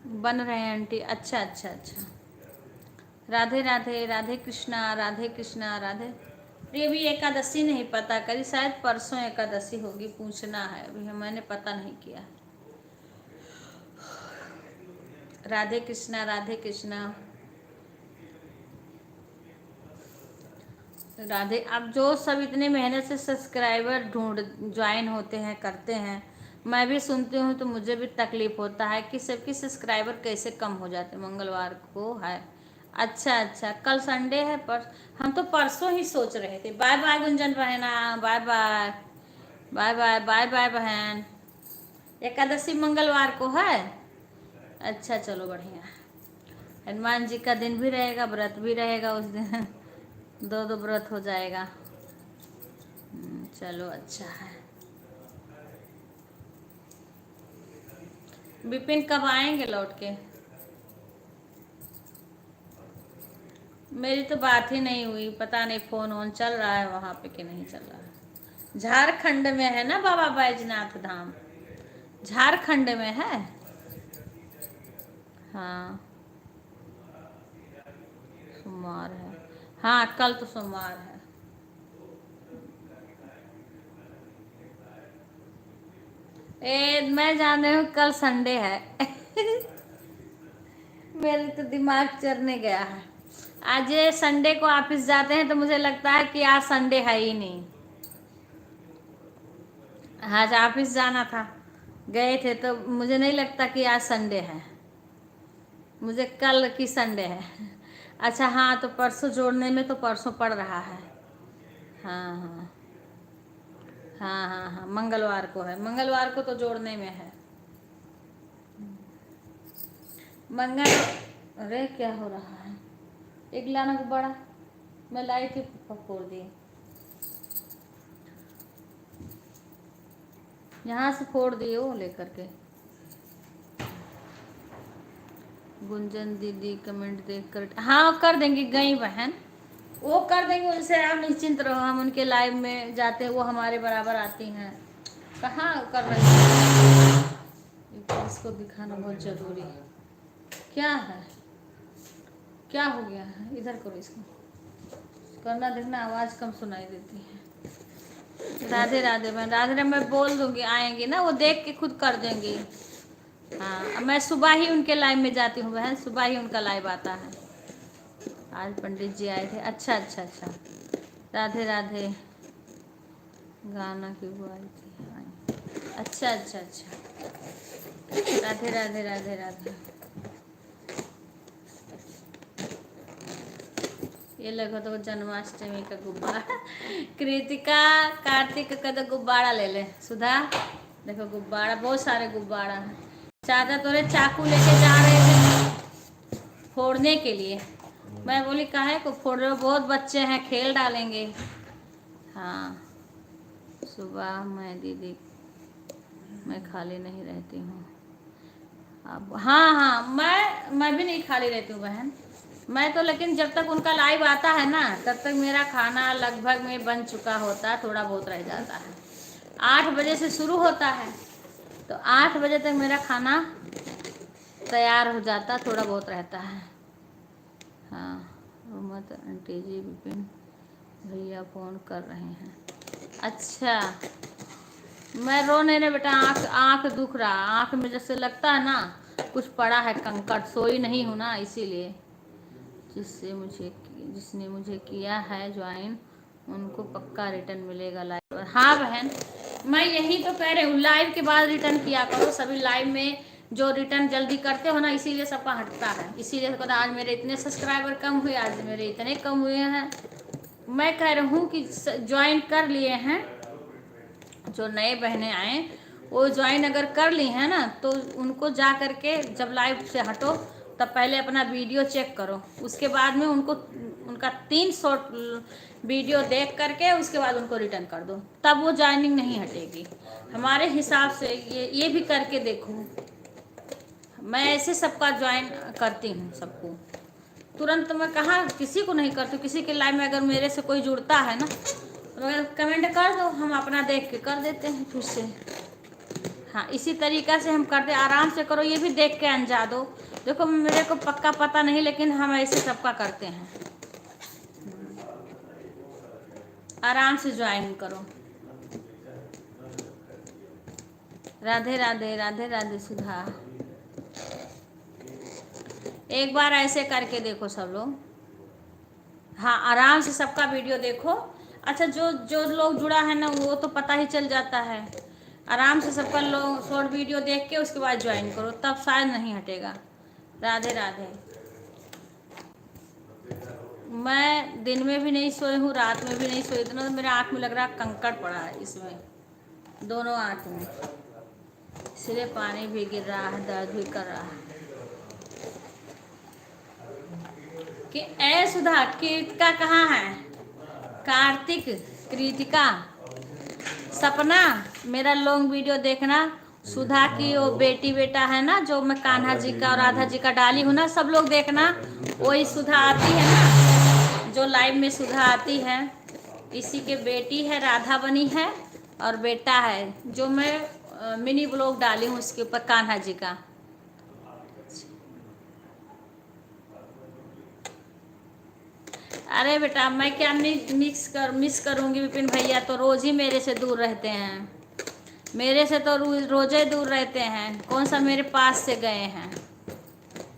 बन रहे हैं आंटी। अच्छा अच्छा अच्छा। राधे राधे, राधे कृष्णा, राधे कृष्णा, राधे। ये भी एकादशी नहीं पता करी, शायद परसों एकादशी होगी, पूछना है अभी, मैंने पता नहीं किया। राधे कृष्णा, राधे कृष्णा, राधे। अब जो सब इतने मेहनत से सब्सक्राइबर ढूंढ ज्वाइन होते हैं, करते हैं, मैं भी सुनती हूँ तो मुझे भी तकलीफ होता है कि सबकी सब्सक्राइबर कैसे कम हो जाते। मंगलवार को है? अच्छा अच्छा, कल संडे है। पर हम तो परसों ही सोच रहे थे। बाय बाय गुंजन बहना, bye bye, bye bye, bye bye बहन। एकादशी मंगलवार को है? अच्छा चलो बढ़िया। हनुमान जी का दिन भी रहेगा, व्रत भी रहेगा उस दिन। दो दो व्रत हो जाएगा। चलो अच्छा है। विपिन कब आएंगे लौट के? मेरी तो बात ही नहीं हुई, पता नहीं फोन ऑन चल रहा है वहाँ पे कि नहीं चल रहा है। झारखंड में है ना बाबा बैजनाथ धाम? झारखंड में है। हाँ सोमवार है। हाँ कल तो सोमवार है। मैं जान रही हूँ कल संडे है। मेरे तो दिमाग चरने गया है। आज ये संडे को ऑफिस जाते हैं तो मुझे लगता है कि आज संडे है ही नहीं। आज ऑफिस जाना था, गए थे, तो मुझे नहीं लगता कि आज संडे है। मुझे कल की संडे है। अच्छा हाँ, तो परसों जोड़ने में तो परसों पड़ रहा है। हाँ हाँ हाँ हाँ हाँ, मंगलवार को है। मंगलवार को तो जोड़ने में है। मंगल। अरे क्या हो रहा है? एक लाना गुब्बारा मैं लाई थी, फोड़ दी। यहाँ से फोड़ दिए वो लेकर के। गुंजन दीदी कमेंट देख कर, हाँ कर देंगे। गई बहन वो कर देंगे, उनसे आप निश्चिंत रहो। हम उनके लाइव में जाते हैं, वो हमारे बराबर आती हैं। कहाँ कर रही हैं? इसको दिखाना बहुत जरूरी है। क्या है? क्या हो गया है? इधर करो इसको, करना देखना, आवाज़ कम सुनाई देती है। राधे राधे बहन, राधे राधे। मैं बोल दूंगी आएंगी ना, वो देख के खुद कर देंगी। हाँ मैं सुबह ही उनके लाइव में जाती हूँ बहन, सुबह ही उनका लाइव आता है। आज पंडित जी आए थे। अच्छा अच्छा अच्छा। राधे राधे। गाना की बुआई थी। अच्छा अच्छा अच्छा। राधे राधे, राधे राधे। ये लगा तो जन्माष्टमी का गुब्बारा। कृतिका कार्तिक का तो गुब्बारा ले ले सुधा। देखो गुब्बारा, बहुत सारे गुब्बारा हैं। चाचा तोरे चाकू लेके जा रहे थे फोड़ने के लिए। मैं बोली काहे को फोड़ रहे हो, बहुत बच्चे हैं, खेल डालेंगे। हाँ सुबह मैं दीदी, मैं खाली नहीं रहती हूँ। अब हाँ हाँ, मैं भी नहीं खाली रहती हूँ बहन। मैं तो लेकिन जब तक उनका लाइव आता है ना तब तक मेरा खाना लगभग में बन चुका होता है, थोड़ा बहुत रह जाता है। 8 बजे से शुरू होता है तो 8 बजे तक मेरा खाना तैयार हो जाता, थोड़ा बहुत रहता है। हाँ मत आंटी जी, विपिन भैया फ़ोन कर रहे हैं। अच्छा, मैं रो नहीं रही बेटा, आँख आँख दुख रहा, आँख में जैसे लगता है ना कुछ पड़ा है कंकड़, सोई नहीं हूँ ना इसीलिए। जिसने मुझे किया है ज्वाइन उनको पक्का रिटर्न मिलेगा लाइव पर। हाँ बहन, मैं यही तो कह रही हूँ, लाइव के बाद रिटर्न किया करो। सभी लाइव में जो रिटर्न जल्दी करते हो ना इसीलिए सबका हटता है। इसीलिए तो आज मेरे इतने सब्सक्राइबर कम हुए, आज मेरे इतने कम हुए हैं। मैं कह रही हूँ कि ज्वाइन कर लिए हैं, जो नए बहनें आए वो ज्वाइन अगर कर ली हैं ना तो उनको जा करके जब लाइव से हटो तब पहले अपना वीडियो चेक करो, उसके बाद में उनको उनका 3 शॉर्ट वीडियो देख करके उसके बाद उनको रिटर्न कर दो, तब वो ज्वाइनिंग नहीं हटेगी हमारे हिसाब से। ये भी करके देखो, मैं ऐसे सबका ज्वाइन करती हूँ सबको। तुरंत मैं कहाँ किसी को नहीं करती, किसी के लाइव में अगर मेरे से कोई जुड़ता है ना तो कमेंट कर दो, हम अपना देख के कर देते हैं फिर से। हाँ इसी तरीक़ा से हम करते, आराम से करो, ये भी देख के अंजा दो। देखो मेरे को पक्का पता नहीं लेकिन हम ऐसे सबका करते हैं। आराम से ज्वाइन करो। राधे राधे, राधे राधे सुधा। एक बार ऐसे करके देखो सब लोग। हाँ आराम से सबका वीडियो देखो। अच्छा, जो जो लोग जुड़ा है ना वो तो पता ही चल जाता है। आराम से सबका लोग शॉर्ट वीडियो देख के उसके बाद ज्वाइन करो, तब शायद नहीं हटेगा। राधे राधे। मैं दिन में भी नहीं सोई हूँ, रात में भी नहीं सोई, इतना तो मेरे आँख में लग रहा कंकड़ पड़ा है इसमें, दोनों आँख में। सिरे पानी भी गिर रहा है, दर्द भी कर रहा है। कि ए सुधा, कृतिका कहाँ है? कार्तिक, कृतिका, सपना, मेरा लॉन्ग वीडियो देखना। सुधा की वो बेटी बेटा है ना जो मैं कान्हा जी का और राधा जी का डाली हूँ ना, सब लोग देखना। वही सुधा आती है ना, जो लाइव में सुधा आती है, इसी के बेटी है, राधा बनी है, और बेटा है जो मैं मिनी ब्लॉग डाली हूँ उसके ऊपर कान्हा जी का। अरे बेटा मैं क्या मिस करूँगी, विपिन भैया तो रोज़ ही मेरे से दूर रहते हैं, मेरे से तो रोज़े दूर रहते हैं, कौन सा मेरे पास से गए हैं,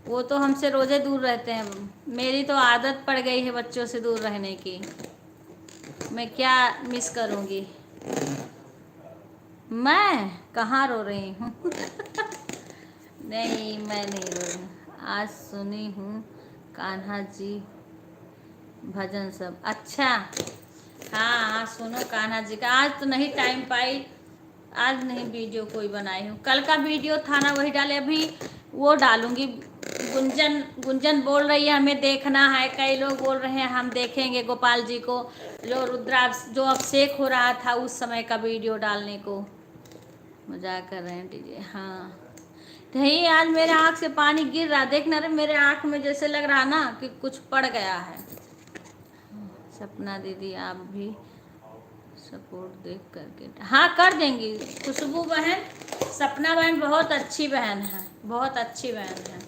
वो तो हमसे रोज़े दूर रहते हैं। मेरी तो आदत पड़ गई है बच्चों से दूर रहने की, मैं क्या मिस करूँगी। मैं कहाँ रो रही हूँ नहीं मैं नहीं रो रही हूँ, आज सुनी हूँ कान्हा जी भजन सब। अच्छा हाँ सुनो कान्हा जी का। आज तो नहीं टाइम पाई, आज नहीं वीडियो कोई बनाई हूँ, कल का वीडियो था ना वही डाले, अभी वो डालूंगी। गुंजन बोल रही है हमें देखना है, कई लोग बोल रहे हैं हम देखेंगे गोपाल जी को, जो जो अभिषेक हो रहा था उस समय का वीडियो डालने को। मजाक कर रहे हैं डीजे। हाँ नहीं, आज मेरे आँख से पानी गिर रहा, देखना रे मेरे आँख में जैसे लग रहा ना कि कुछ पड़ गया है। सपना दीदी आप भी सपोर्ट देख करके। हाँ कर देंगी खुशबू बहन, सपना बहन बहुत अच्छी बहन है, बहुत अच्छी बहन है,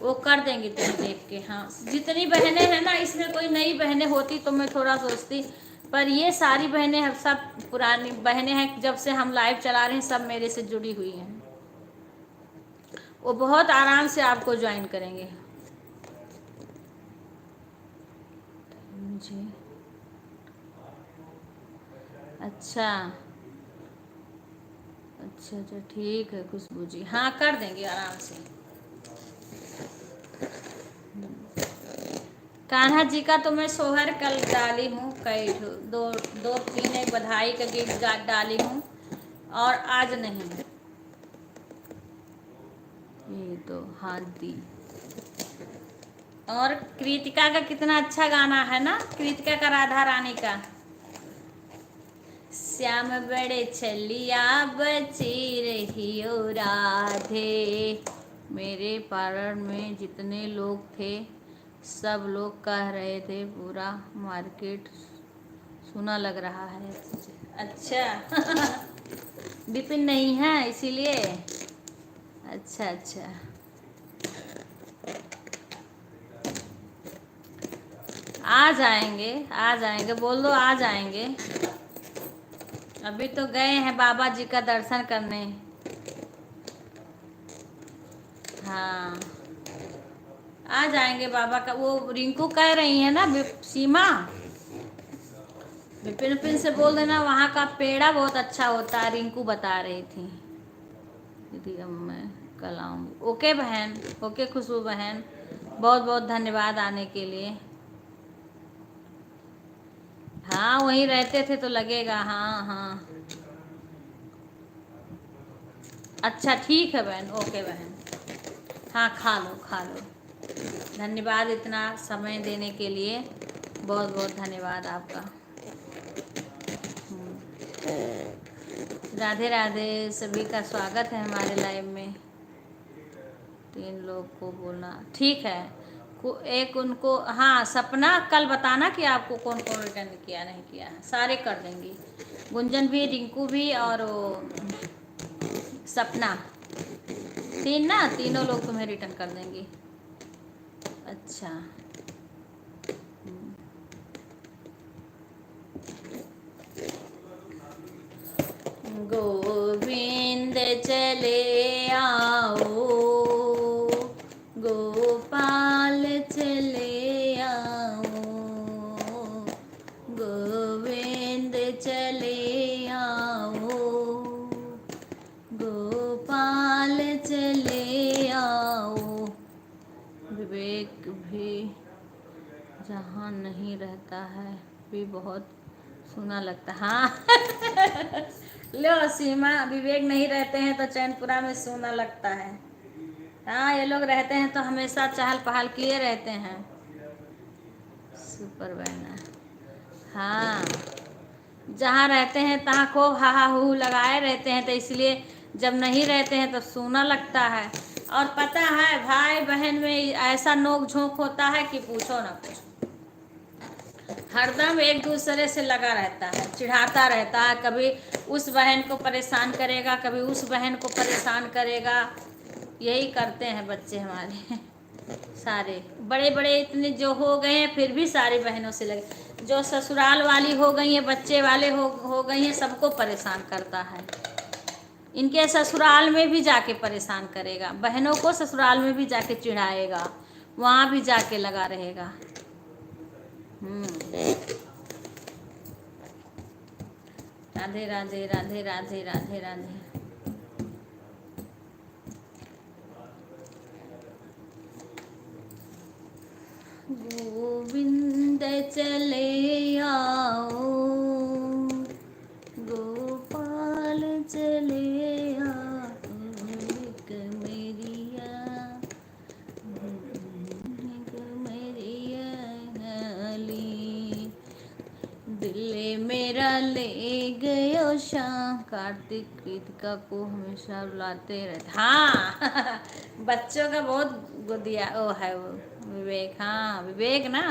वो कर देंगी तुम देख के। हाँ जितनी बहनें हैं ना, इसमें कोई नई बहनें होती तो मैं थोड़ा सोचती, पर ये सारी बहनें हैं, सब पुरानी बहनें हैं, जब से हम लाइव चला रहे हैं सब मेरे से जुड़ी हुई हैं। वो बहुत आराम से आपको ज्वाइन करेंगे। जी अच्छा अच्छा अच्छा ठीक है खुशबू जी, हाँ कर देंगे आराम से। कान्हा जी का तो मैं सोहर कल डाली हूँ, कई दो तीन एक बधाई का गीत डाली हूँ, और आज नहीं। ये तो हाथ दी। और कृतिका का कितना अच्छा गाना है ना, कृतिका का राधा रानी का। श्याम बड़े छलिया बची रही ओ राधे, मेरे पार्लर में जितने लोग थे सब लोग कह रहे थे पूरा मार्केट सुना लग रहा है। अच्छा विपिन नहीं है इसीलिए। अच्छा अच्छा, आ जाएंगे, बोल दो आ जाएंगे। अभी तो गए हैं बाबा जी का दर्शन करने। हाँ आ जाएंगे बाबा का। वो रिंकू कह रही है ना सीमा, विपिन विपिन से बोल देना वहाँ का पेड़ा बहुत अच्छा होता है, रिंकू बता रही थी। दीदी अब मैं कल आऊँगी। ओके बहन, ओके खुशबू बहन, बहुत बहुत धन्यवाद आने के लिए। हाँ वहीं रहते थे तो लगेगा। हाँ हाँ अच्छा ठीक है बहन, ओके बहन। हाँ खा लो खा लो। धन्यवाद इतना समय देने के लिए, बहुत बहुत धन्यवाद आपका। राधे राधे, सभी का स्वागत है हमारे लाइव में। 3 लोग को बोलना ठीक है। एक उनको, हाँ सपना कल बताना कि आपको कौन कौन रिटर्न किया नहीं किया है, सारे कर देंगी। गुंजन भी, रिंकू भी और वो सपना, 3 ना, तीनों लोग तुम्हें रिटर्न कर देंगी। अच्छा गोविंद चले आओ, गोपाल चले आओ, गोविंद चले आओ, गोपाल चले आओ। विवेक भी जहाँ नहीं रहता है भी बहुत सुना लगता है। हाँ लो सीमा, विवेक नहीं रहते हैं तो चैनपुरा में सुना लगता है। हाँ ये लोग रहते हैं तो हमेशा चहल पहल किए रहते हैं। सुपर बहना, हाँ जहाँ रहते हैं तहाँ खूब हा हा हू लगाए रहते हैं, तो इसलिए जब नहीं रहते हैं तो सुना लगता है। और पता है भाई बहन में ऐसा नोक झोंक होता है कि पूछो ना कुछ। हरदम एक दूसरे से लगा रहता है, चिढ़ाता रहता है, कभी उस बहन को परेशान करेगा, कभी उस बहन को परेशान करेगा। यही करते हैं बच्चे हमारे। सारे बड़े बड़े इतने जो हो गए हैं फिर भी सारी बहनों से लगे। जो ससुराल वाली हो गई हैं, बच्चे वाले हो गई हैं, सबको परेशान करता है। इनके ससुराल में भी जाके परेशान करेगा, बहनों को ससुराल में भी जाके चिढ़ाएगा, वहाँ भी जाके लगा रहेगा। राधे राधे राधे राधे राधे राधे। गोविंद चले आओ, गोपाल चले आओ, एक मेरिया दिल मेरा ले गयो शाम। कार्तिक कृतिका को हमेशा बुलाते रहते। हाँ बच्चों का बहुत गुदिया ओ है वो विवेक। हाँ विवेक ना,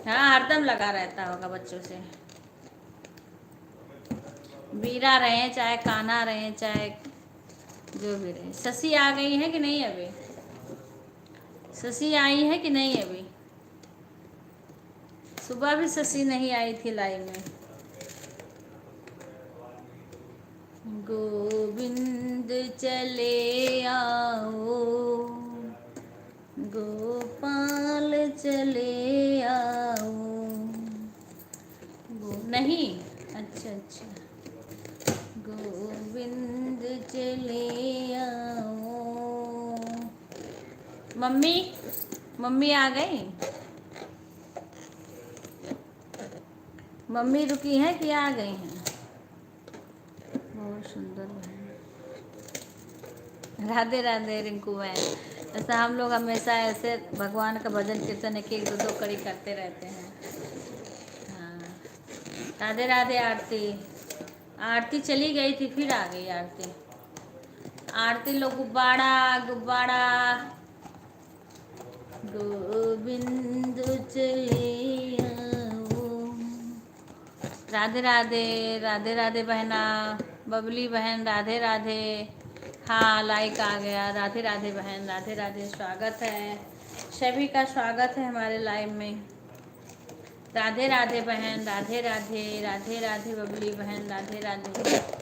हाँ हरदम लगा रहता होगा बच्चों से। बीरा रहे चाहे कान्हा रहे चाहे जो भी रहे। शशि आ गई है कि नहीं अभी? शशि आई है कि नहीं अभी? सुबह भी शशि नहीं आई थी लाइव में। गोविंद चले आओ, गोपाल चले आओ। नहीं, अच्छा अच्छा, गोविंद चले आओ। मम्मी, मम्मी आ गई? मम्मी रुकी हैं कि आ गई हैं? बहुत सुंदर बहन। राधे राधे रिंकू बहन। ऐसा हम लोग हमेशा ऐसे भगवान का भजन कीर्तन एक एक दो दो कड़ी करते रहते हैं। हाँ राधे राधे। आरती, आरती चली गई थी फिर आ गई आरती। आरती लो, गुब्बारा गुब्बारा। गोविंद चले आओ। राधे राधे, राधे राधे बहना, बबली बहन राधे राधे। हाँ लाइक आ गया। राधे राधे बहन, राधे राधे, स्वागत है सभी का, स्वागत है हमारे लाइव में। राधे राधे बहन, राधे राधे, राधे राधे बबली बहन, राधे राधे।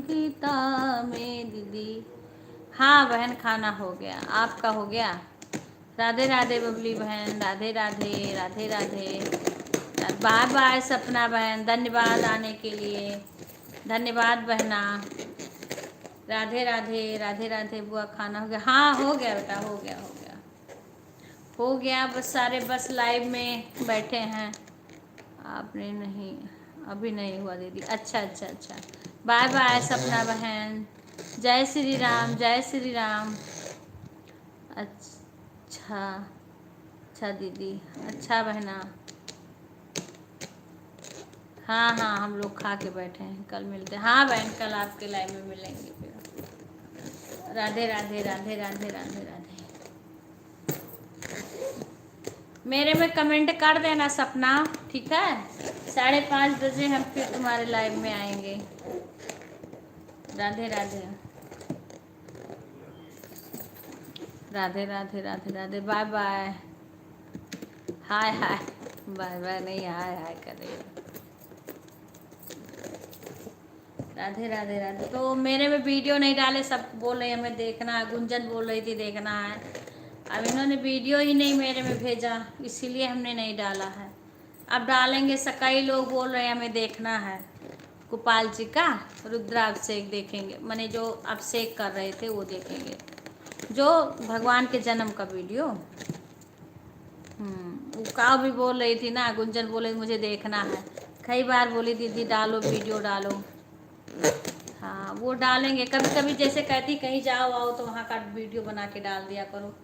गीता में दीदी। हाँ बहन, खाना हो गया, आपका हो गया? राधे राधे बबली बहन, राधे राधे, राधे राधे। बाय बाय सपना बहन, धन्यवाद आने के लिए, धन्यवाद बहना। राधे राधे, राधे राधे। बुआ खाना हो गया? हाँ हो गया बेटा, हो गया हो गया हो गया। बस सारे बस लाइव में बैठे हैं। आपने नहीं, अभी नहीं हुआ दीदी। अच्छा अच्छा अच्छा। बाय बाय सपना बहन। जय श्री राम, जय श्री राम। अच्छा अच्छा दीदी, अच्छा बहना। हाँ हाँ हम लोग खा के बैठे हैं, कल मिलते हैं। हाँ बहन, कल आपके लाइव में मिलेंगे फिर। राधे राधे, राधे राधे, राधे राधे। मेरे में कमेंट कर देना सपना, ठीक है? 5:30 बजे हम फिर तुम्हारे लाइव में आएंगे। Radhe Radhe, Radhe Radhe, Radhe Radhe. Bye bye. Hi hi, bye bye नहीं, हाय हाय करे। राधे राधे, राधे। तो मेरे में वीडियो नहीं डाले, सब बोल रहे हैं हमें देखना है। गुंजन बोल रही थी देखना है। अब इन्होंने वीडियो ही नहीं मेरे में भेजा, इसीलिए हमने नहीं डाला है। अब डालेंगे। कई लोग बोल रहे हैं हमें देखना है। गोपाल जी का रुद्राभिषेक देखेंगे, माने जो अभिषेक कर रहे थे वो देखेंगे, जो भगवान के जन्म का वीडियो। वो का भी बोल रही थी ना, गुंजन बोले मुझे देखना है। कई बार बोली दीदी डालो वीडियो डालो। हाँ वो डालेंगे कभी कभी, जैसे कहती कहीं जाओ आओ तो वहाँ का वीडियो बना के डाल दिया करो।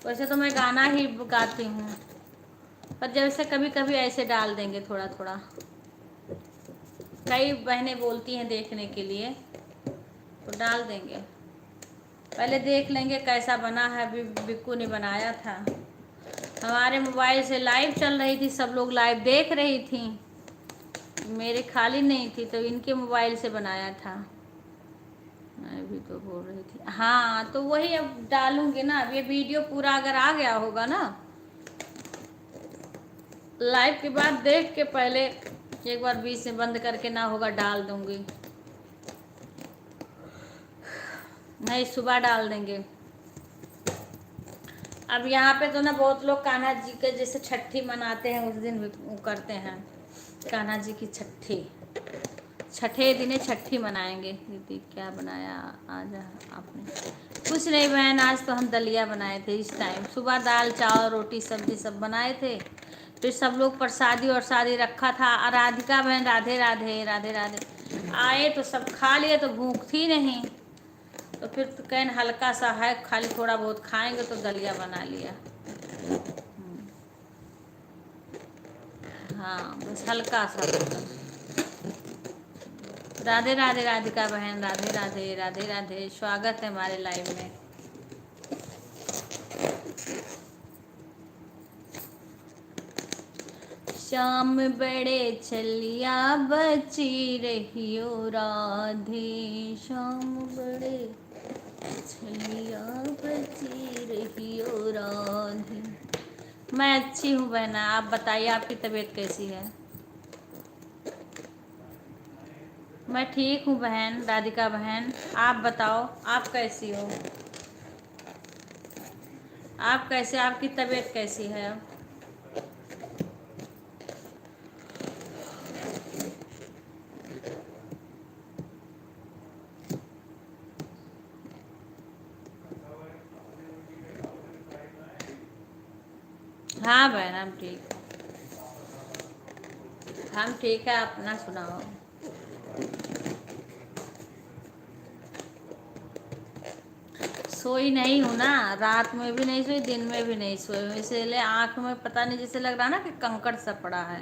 वैसे तो मैं गाना ही गाती हूँ, पर जैसे कभी कभी ऐसे डाल देंगे थोड़ा थोड़ा। कई बहनें बोलती हैं देखने के लिए, तो डाल देंगे। पहले देख लेंगे कैसा बना है। अभी बिक्कू ने बनाया था, हमारे मोबाइल से लाइव चल रही थी, सब लोग लाइव देख रही थी, मेरे खाली नहीं थी, तो इनके मोबाइल से बनाया था। मैं भी तो बोल रही थी। हाँ तो वही अब डालूंगी ना। अब ये वीडियो पूरा अगर आ गया होगा ना, लाइव के बाद देख के पहले एक बार बीच से बंद करके ना होगा डाल दूंगी, नहीं सुबह डाल देंगे। अब यहाँ पे तो ना बहुत लोग कान्हा जी के जैसे छठी मनाते हैं, उस दिन वो करते हैं कान्हा जी की छठी। छठे दिन छठी मनाएंगे। दीदी क्या बनाया आज आपने? कुछ नहीं बहन, आज तो हम दलिया बनाए थे इस टाइम। सुबह दाल चावल रोटी सब्जी सब बनाए थे, फिर सब लोग प्रसादी और शादी रखा था। राधिका बहन राधे राधे, राधे राधे। आए तो सब खा लिए, तो भूख थी नहीं, तो फिर तो कहन हल्का सा है, खाली थोड़ा बहुत खाएंगे, तो दलिया बना लिया। हाँ बस हल्का सा। राधे राधे राधिका बहन, राधे राधे, राधे राधे, स्वागत है हमारे लाइव में। श्याम बड़े चलिया बची रहियो राधे, श्याम बड़े चलिया बची रहियो राधे। मैं अच्छी हूँ बहना, आप बताइए आपकी तबीयत कैसी है? मैं ठीक हूँ बहन, राधिका बहन। आप बताओ आप कैसी हो? आप कैसे, आपकी तबीयत कैसी है अब? हाँ बहन हम ठीक, हम ठीक है। अपना सुनाओ। सोई नहीं हूँ ना, रात में भी नहीं सोई, दिन में भी नहीं सोई हूँ, इसीलिए आँख में पता नहीं, जैसे लग रहा ना कि कंकड़ सा पड़ा है।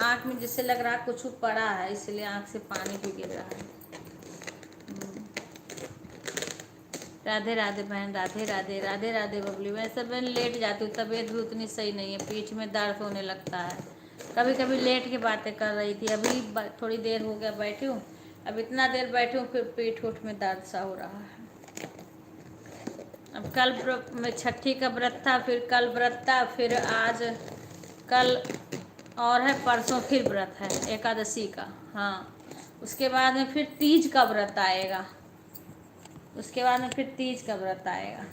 आँख में जैसे लग रहा कुछ पड़ा है, इसलिए आँख से पानी भी गिर रहा है। राधे राधे बहन, राधे राधे, राधे राधे बबली। वैसे बहन लेट जाती हूँ, तबीयत भी उतनी सही नहीं है, पीठ में दर्द होने लगता है, कभी कभी लेट के बातें कर रही थी। अभी थोड़ी देर हो गया बैठी हूँ, अब इतना देर बैठी हूँ, फिर पीठ उठ में दर्द सा हो रहा है। अब कल में छठी का व्रत था, फिर कल व्रत था, फिर आज कल और है, परसों फिर व्रत है एकादशी का। हाँ, उसके बाद में फिर तीज का व्रत आएगा, उसके बाद में फिर तीज का व्रत आएगा।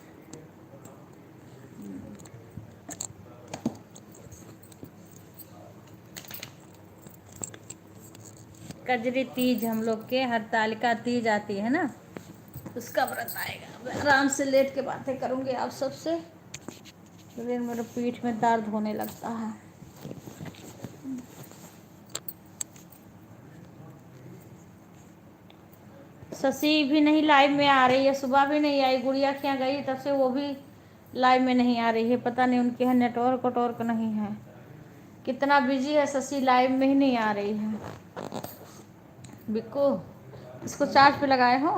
कजरी तीज हम लोग के, हरतालिका तीज आती है ना, उसका व्रत आएगा। आराम से लेट के बातें करूंगी आप सबसे, फिर मेरे पीठ में दर्द होने लगता है। शशि भी नहीं लाइव में आ रही है, सुबह भी नहीं आई, गुड़िया क्या गई तब से वो भी लाइव में नहीं आ रही है, पता नहीं उनके यहाँ नेटवर्क वटवर्क नहीं है, कितना बिजी है शशि, लाइव में ही नहीं आ रही है। बिक्कू, इसको चार्ज पे लगाए हो,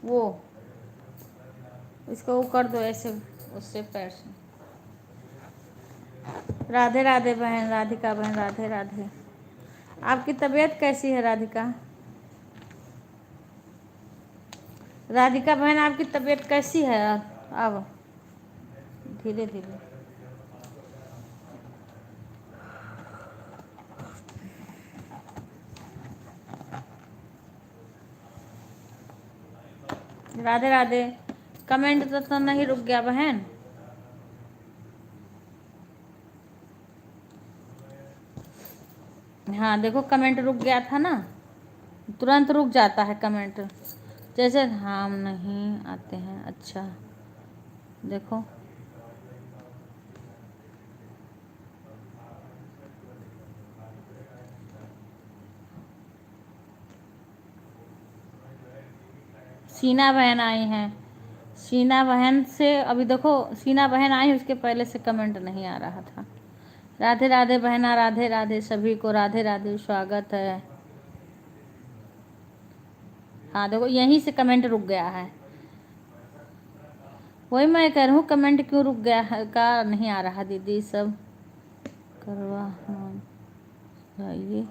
वो इसको वो कर दो ऐसे, उससे पैर से। राधे राधे बहन, राधिका बहन, राधे राधे। आपकी तबीयत कैसी है राधिका? राधिका बहन, आपकी तबीयत कैसी है? अब धीरे धीरे। राधे राधे। कमेंट तो नहीं रुक गया बहन? हाँ देखो, कमेंट रुक गया था ना, तुरंत रुक जाता है कमेंट, जैसे हम नहीं आते हैं। अच्छा देखो, सीना बहन आई हैं, सीना बहन से अभी देखो, सीना बहन आई, उसके पहले से कमेंट नहीं आ रहा था। राधे राधे बहना, राधे राधे सभी को, राधे राधे, स्वागत है। हाँ देखो, यहीं से कमेंट रुक गया है, वही मैं कह रही हूँ, कमेंट क्यों रुक गया है का नहीं आ रहा। दीदी सब करवा जाइए।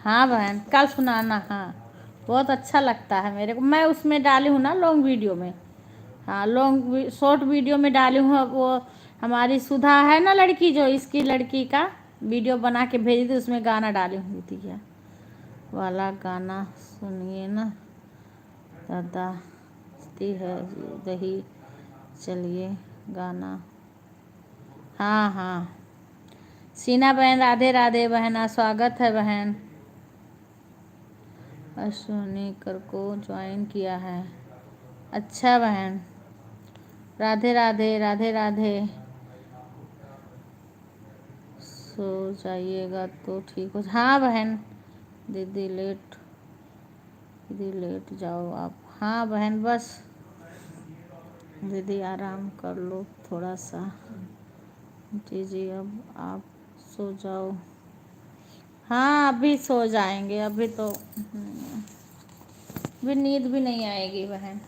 हाँ बहन, कल सुनाना। हाँ बहुत अच्छा लगता है मेरे को, मैं उसमें डाली हूँ ना लॉन्ग वीडियो में। हाँ लॉन्ग शॉर्ट वीडियो में डाली हूँ। वो हमारी सुधा है ना लड़की, जो इसकी लड़की का वीडियो बना के भेजी थी, उसमें गाना डाली हुई थी, क्या वाला गाना सुनिए ना दादा, है दही चलिए गाना। हाँ हाँ, सीना बहन, राधे राधे बहना, स्वागत है बहन। अश्विनी कर को ज्वाइन किया है, अच्छा बहन, राधे राधे, राधे राधे। सो जाइएगा तो ठीक हो। हाँ बहन, दीदी लेट जाओ आप। हाँ बहन, बस दीदी आराम कर लो थोड़ा सा। जी अब आप सो जाओ। हाँ अभी सो जाएंगे, अभी तो अभी नींद भी नहीं आएगी बहन।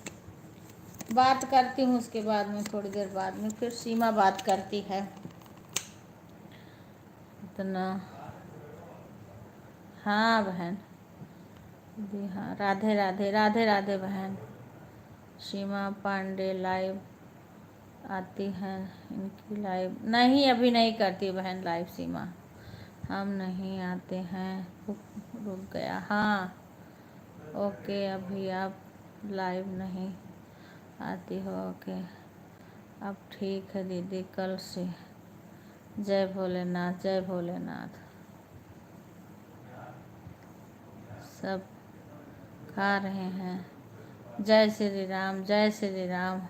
बात करती हूँ उसके बाद में, थोड़ी देर बाद में फिर सीमा बात करती है इतना। हाँ बहन जी, हाँ राधे राधे, राधे राधे बहन। सीमा पांडे लाइव आती हैं, इनकी लाइव नहीं, अभी नहीं करती बहन लाइव सीमा, हम नहीं आते हैं, रुक गया। हाँ ओके, अभी आप लाइव नहीं आती हो, ओके अब ठीक है दीदी, कल से। जय भोलेनाथ, जय भोलेनाथ। सब खा रहे हैं, जय श्री राम, जय श्री राम।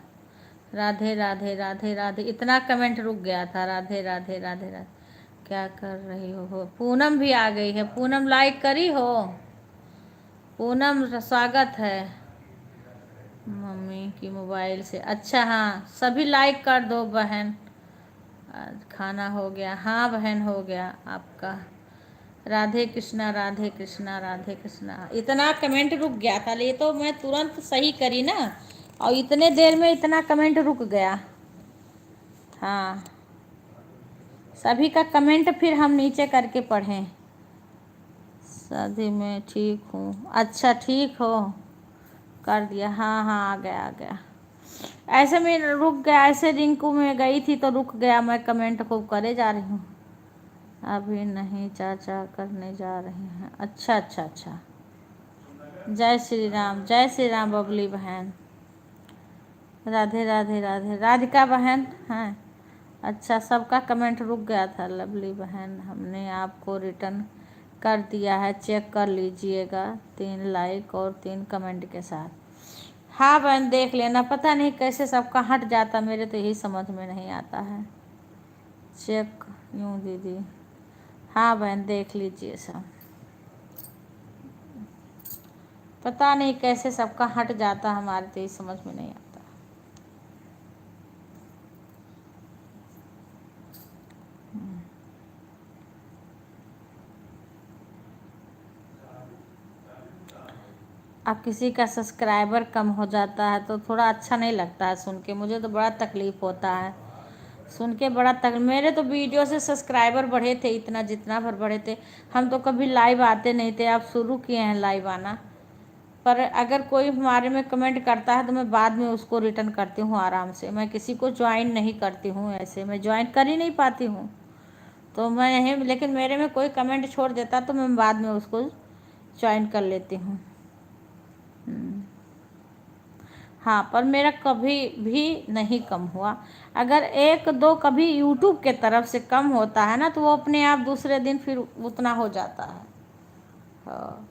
राधे राधे, राधे राधे। इतना कमेंट रुक गया था, राधे राधे, राधे राधे। क्या कर रही हो? पूनम भी आ गई है। पूनम लाइक करी हो? पूनम स्वागत है मम्मी की मोबाइल से। अच्छा हाँ, सभी लाइक कर दो बहन। आज खाना हो गया? हाँ बहन हो गया आपका। राधे कृष्णा राधे कृष्णा राधे कृष्णा। इतना कमेंट रुक गया था, ये तो मैं तुरंत सही करी ना, और इतने देर में इतना कमेंट रुक गया। हाँ, सभी का कमेंट फिर हम नीचे करके पढ़ें। शादी में ठीक हूँ। अच्छा ठीक हो, कर दिया। हाँ हाँ आ गया आ गया। ऐसे में रुक गया, ऐसे रिंकू में गई थी तो रुक गया। मैं कमेंट खूब करे जा रही हूँ। अभी नहीं, चाचा करने जा रहे हैं। अच्छा अच्छा अच्छा। जय श्री राम बबली बहन। राधे राधे राधे। राधिका बहन हैं। अच्छा, सबका कमेंट रुक गया था। लवली बहन, हमने आपको रिटर्न कर दिया है, चेक कर लीजिएगा। 3 लाइक और 3 कमेंट के साथ। हाँ बहन देख लेना। पता नहीं कैसे सबका हट जाता, मेरे तो यही समझ में नहीं आता है। चेक यूँ दीदी। हाँ बहन देख लीजिए सब। पता नहीं कैसे सबका हट जाता, हमारे तो यही समझ में नहीं आता। अब किसी का सब्सक्राइबर कम हो जाता है तो थोड़ा अच्छा नहीं लगता है सुन के। मुझे तो बड़ा तकलीफ़ होता है सुन के, बड़ा मेरे तो वीडियो से सब्सक्राइबर बढ़े थे इतना जितना भर बढ़े थे। हम तो कभी लाइव आते नहीं थे, आप शुरू किए हैं लाइव आना। पर अगर कोई हमारे में कमेंट करता है तो मैं बाद में उसको रिटर्न करती हूँ आराम से। मैं किसी को ज्वाइन नहीं करती हूँ, ऐसे मैं ज्वाइन कर ही नहीं पाती हूँ तो मैं नहीं। लेकिन मेरे में कोई कमेंट छोड़ देता तो मैं बाद में उसको ज्वाइन कर लेती हूँ। हाँ, पर मेरा कभी भी नहीं कम हुआ। अगर 1-2 कभी यूट्यूब के तरफ से कम होता है ना तो वो अपने आप दूसरे दिन फिर उतना हो जाता है। हाँ,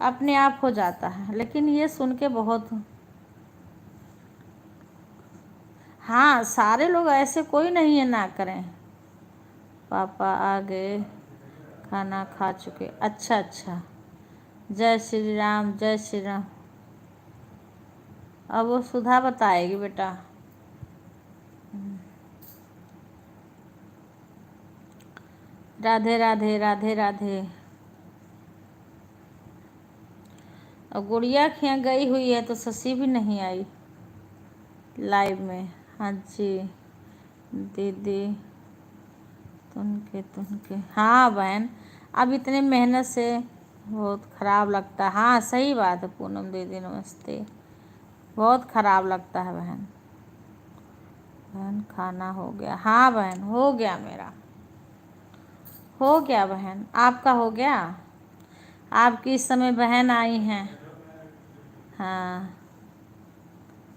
अपने आप हो जाता है। लेकिन ये सुन के बहुत, हाँ सारे लोग ऐसे कोई नहीं है ना करें। पापा आ गए, खाना खा चुके। अच्छा अच्छा। जय श्री राम जय श्री राम। अब वो सुधा बताएगी बेटा। राधे राधे राधे राधे। और गुड़िया के यहाँ गई हुई है तो शशि भी नहीं आई लाइव में। हाँ जी दीदी, तुनके हाँ बहन, अब इतने मेहनत से बहुत ख़राब लगता है। हाँ सही बात है पूनम दीदी, नमस्ते। बहुत ख़राब लगता है बहन। बहन खाना हो गया? हाँ बहन हो गया, मेरा हो गया बहन। आपका हो गया? आपकी इस समय बहन आई हैं। हाँ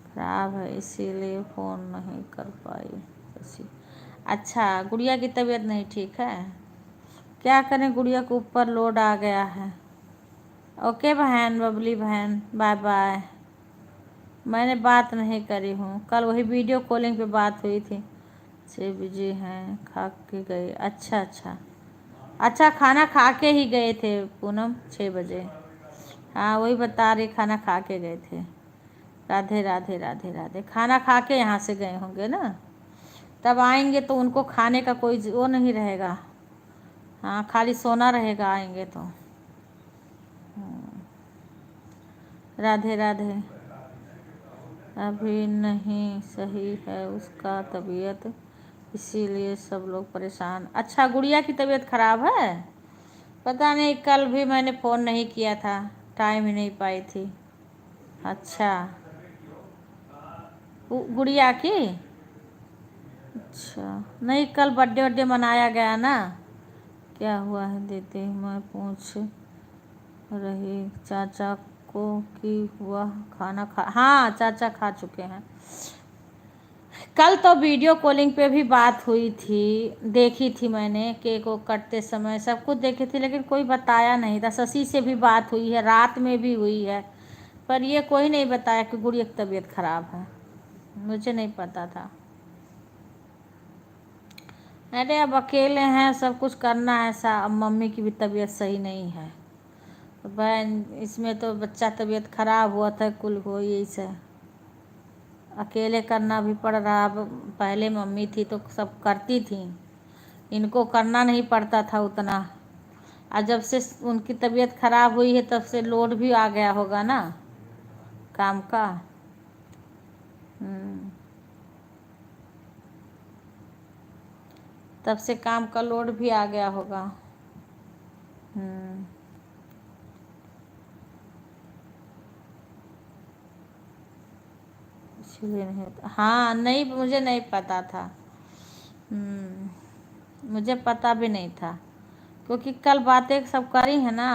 खराब है इसीलिए फ़ोन नहीं कर पाई शशि। अच्छा, गुड़िया की तबीयत नहीं ठीक है? क्या करें, गुड़िया के ऊपर लोड आ गया है। ओके बहन, बबली बहन बाय बाय। मैंने बात नहीं करी हूँ, कल वही वीडियो कॉलिंग पे बात हुई थी। 6 बजे हैं, खा के गए। अच्छा अच्छा अच्छा, खाना खा के ही गए थे पूनम, 6 बजे। हाँ वही बता रही, खाना खा के गए थे। राधे राधे राधे राधे। खाना खा के यहाँ से गए होंगे ना, तब आएंगे तो उनको खाने का कोई वो नहीं रहेगा। हाँ खाली सोना रहेगा आएंगे तो। राधे राधे। अभी नहीं सही है उसका तबीयत, इसीलिए सब लोग परेशान। अच्छा, गुड़िया की तबीयत खराब है? पता नहीं, कल भी मैंने फ़ोन नहीं किया था, टाइम ही नहीं पाई थी। अच्छा, गुड़िया की? अच्छा, नहीं कल बर्थडे वड्डे मनाया गया ना। क्या हुआ है दीदी? मैं पूछ रही चाचा को कि हुआ खाना खा। हाँ चाचा खा चुके हैं। कल तो वीडियो कॉलिंग पे भी बात हुई थी, देखी थी मैंने, केक को कटते समय सब कुछ देखी थी, लेकिन कोई बताया नहीं था। शशि से भी बात हुई है, रात में भी हुई है, पर ये कोई नहीं बताया कि गुड़िया की तबीयत खराब है। मुझे नहीं पता था। अरे अब अकेले हैं, सब कुछ करना है। अब मम्मी की भी तबीयत सही नहीं है, तो बहन इसमें तो बच्चा तबीयत खराब हुआ था, कुल हो यही से अकेले करना भी पड़ रहा। अब पहले मम्मी थी तो सब करती थी, इनको करना नहीं पड़ता था उतना। और जब से उनकी तबीयत खराब हुई है तब से लोड भी आ गया होगा ना काम का। तब से काम का लोड भी आ गया होगा। इसलिए नहीं होता। हाँ नहीं, मुझे नहीं पता था। मुझे पता भी नहीं था, क्योंकि कल बातें सब करी है ना,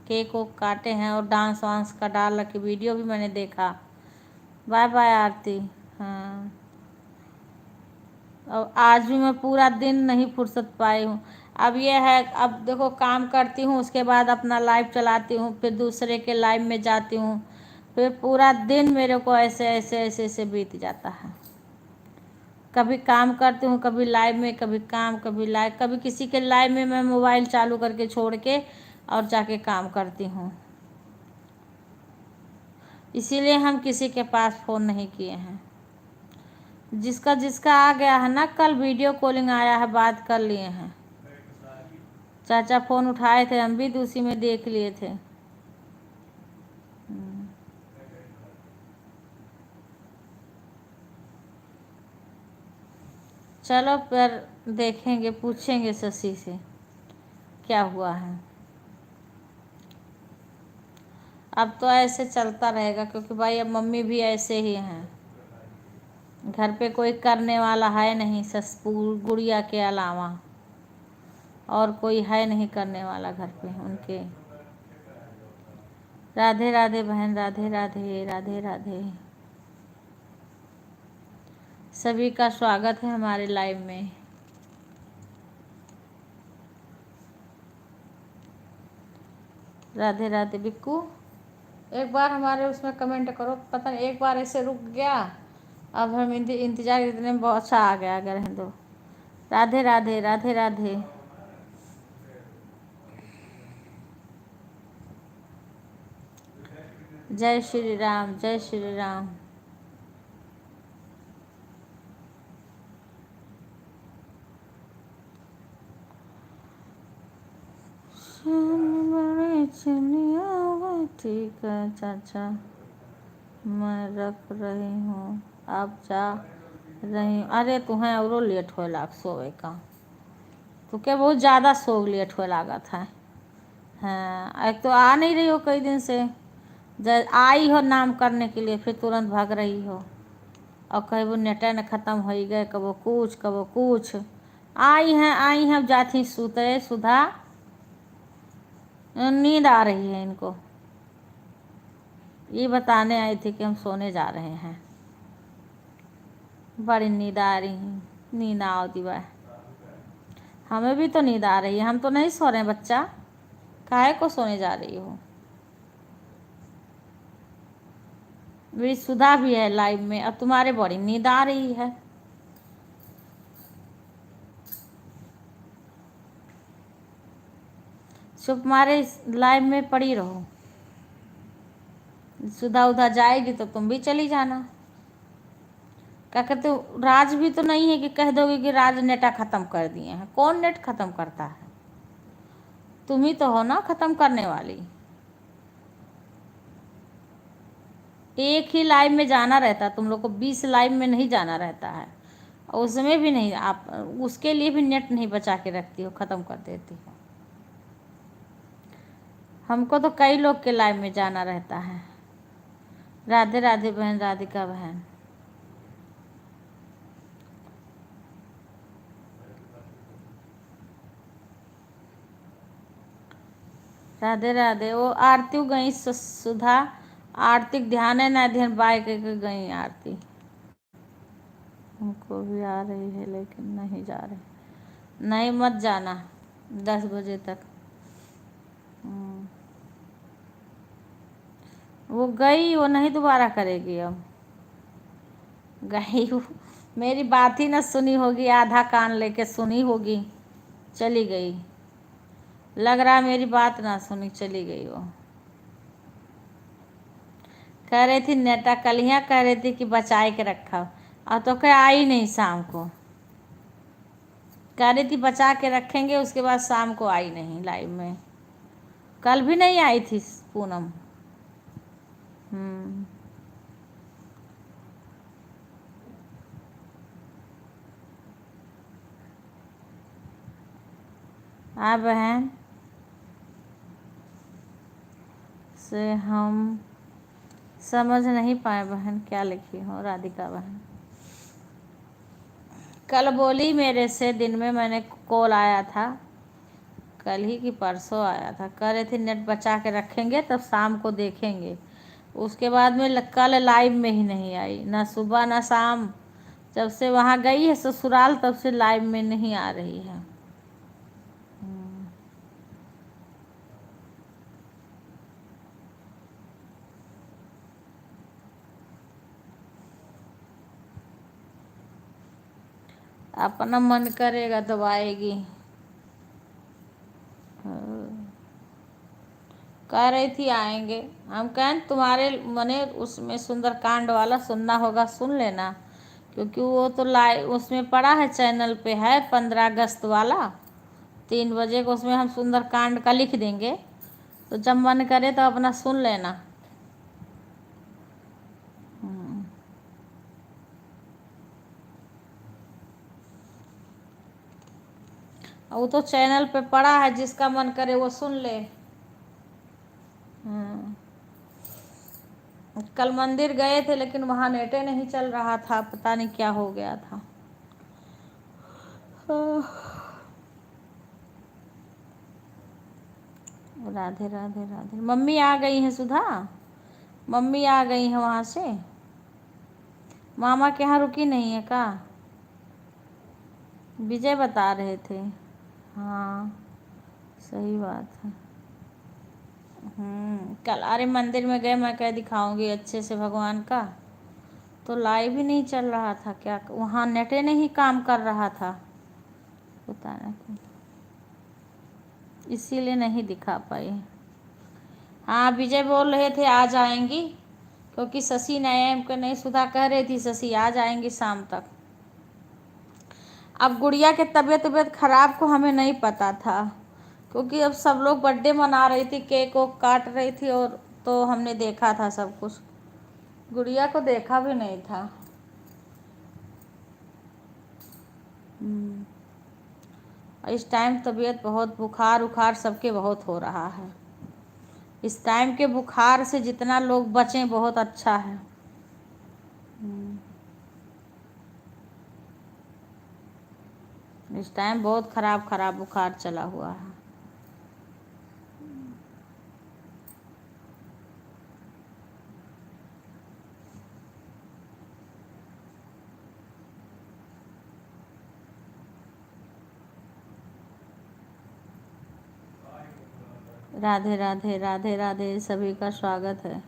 केक को काटे हैं और डांस वांस का डाल के वीडियो भी मैंने देखा। बाय बाय आरती। हाँ, और आज भी मैं पूरा दिन नहीं फुर्सत पाई हूँ। अब ये है, अब देखो काम करती हूँ, उसके बाद अपना लाइव चलाती हूँ, फिर दूसरे के लाइव में जाती हूँ, फिर पूरा दिन मेरे को ऐसे ऐसे ऐसे ऐसे बीत जाता है। कभी काम करती हूँ, कभी लाइव में, कभी काम, कभी लाइव, कभी किसी के लाइव में मैं मोबाइल चालू करके छोड़ के और जाके काम करती हूँ। इसीलिए हम किसी के पास फ़ोन नहीं किए हैं। जिसका जिसका आ गया है ना, कल वीडियो कॉलिंग आया है, बात कर लिए हैं। चाचा फ़ोन उठाए थे, हम भी उसी में देख लिए थे। चलो फिर देखेंगे, पूछेंगे शशि से क्या हुआ है। अब तो ऐसे चलता रहेगा, क्योंकि भाई अब मम्मी भी ऐसे ही हैं, घर पे कोई करने वाला है नहीं, ससुर गुड़िया के अलावा और कोई है नहीं करने वाला घर पे उनके। राधे राधे बहन, राधे राधे, राधे राधे। सभी का स्वागत है हमारे लाइव में। राधे राधे। बिक्कू एक बार हमारे उसमें कमेंट करो, पता नहीं एक बार ऐसे रुक गया, अब हम इंतजार इतने में बहुत सा आ गया। अगर हैं तो राधे राधे, राधे राधे। जय श्री राम, जय श्री राम। ठीक है चाचा, मैं रख रही हूँ, आप जा रही। अरे तुम्हें और लेट हो लाग सोए का, तो क्या बहुत ज़्यादा सो लेट हो लागत है। हाँ, एक तो आ नहीं रही हो कई दिन से, जब आई हो नाम करने के लिए फिर तुरंत भाग रही हो, और कहीं वो नेटा न ख़त्म हो गए, कबो कुछ कबो कुछ। आई हैं अब जाती सुते। सुधा नींद आ रही है इनको, ये बताने आई थी कि हम सोने जा रहे हैं। बड़ी नींद आ रही है, नींद आओ दिवा। हमें भी तो नींद आ रही है, हम तो नहीं सो रहे हैं बच्चा, काहे को सोने जा रही हो। मेरी सुधा भी है लाइव में, अब तुम्हारे बड़ी नींद आ रही है। चुप मारे लाइव में पड़ी रहो। सुधा उधा जाएगी तो तुम भी चली जाना। क्या कहते हो, राज भी तो नहीं है कि कह दोगे कि राज नेटा ख़त्म कर दिए हैं। कौन नेट ख़त्म करता है, तुम ही तो हो ना ख़त्म करने वाली। एक ही लाइव में जाना रहता, तुम लोग को 20 लाइव में नहीं जाना रहता है, और उसमें भी नहीं, आप उसके लिए भी नेट नहीं बचा के रखती हो, ख़त्म कर देती हो। हमको तो कई लोग के लाइव में जाना रहता है। राधे राधे बहन, राधिका बहन। राधे राधे। वो आरती गई सुधा, आरती ध्यान है ना, ध्यान बाइक गई आरती। हमको भी आ रही है लेकिन नहीं जा रहे। नहीं मत जाना 10 बजे तक। वो गई, वो नहीं दोबारा करेगी। अब गई मेरी बात ही ना सुनी होगी, आधा कान लेके सुनी होगी, चली गई। लग रहा मेरी बात ना सुनी, चली गई वो। कह रही थी नेटा कलियाँ कह रही थी कि बचाए के रखा, और तो क्या आई नहीं शाम को। कह रही थी बचा के रखेंगे, उसके बाद शाम को आई नहीं लाइव में। कल भी नहीं आई थी पूनम। हाँ बहन, से हम समझ नहीं पाए बहन क्या लिखी हो राधिका बहन। कल बोली मेरे से, दिन में मैंने कॉल आया था, कल ही कि परसों आया था, कह रहे थे नेट बचा के रखेंगे तब शाम को देखेंगे। उसके बाद में कल लाइव में ही नहीं आई, ना सुबह ना शाम। जब से वहाँ गई है ससुराल तब से लाइव में नहीं आ रही है। अपना मन करेगा तो आएगी। कह रही थी आएंगे, हम कहें तुम्हारे मने उसमें सुंदरकांड वाला सुनना होगा, सुन लेना, क्योंकि वो तो लाइव उसमें पड़ा है, चैनल पे है 15 अगस्त वाला 3 बजे को, उसमें हम सुंदरकांड का लिख देंगे, तो जब मन करे तो अपना सुन लेना। वो तो चैनल पे पड़ा है, जिसका मन करे वो सुन ले। कल मंदिर गए थे लेकिन वहाँ नेटे नहीं चल रहा था, पता नहीं क्या हो गया था। राधे राधे राधे। मम्मी आ गई हैं सुधा, मम्मी आ गई हैं वहाँ से। मामा के यहाँ रुकी नहीं है का? विजय बता रहे थे। हाँ सही बात है। कल अरे मंदिर में गए, मैं क्या दिखाऊंगी अच्छे से भगवान का, तो लाइव ही नहीं चल रहा था, क्या वहाँ नेटे नहीं काम कर रहा था, पता नहीं, इसीलिए नहीं दिखा पाई। हाँ विजय बोल रहे थे आ जाएंगी, क्योंकि शशि नहीं सुधा कह रही थी शशि आ जाएंगी शाम तक। अब गुड़िया के तबीयत खराब को हमें नहीं पता था, क्योंकि अब सब लोग बर्थडे मना रही थी, केक वो काट रही थी, और तो हमने देखा था सब कुछ, गुड़िया को देखा भी नहीं था। इस टाइम तबीयत बहुत, बुखार उखार सबके बहुत हो रहा है। इस टाइम के बुखार से जितना लोग बचें बहुत अच्छा है। इस टाइम बहुत खराब बुखार चला हुआ है। राधे राधे राधे राधे, सभी का स्वागत है।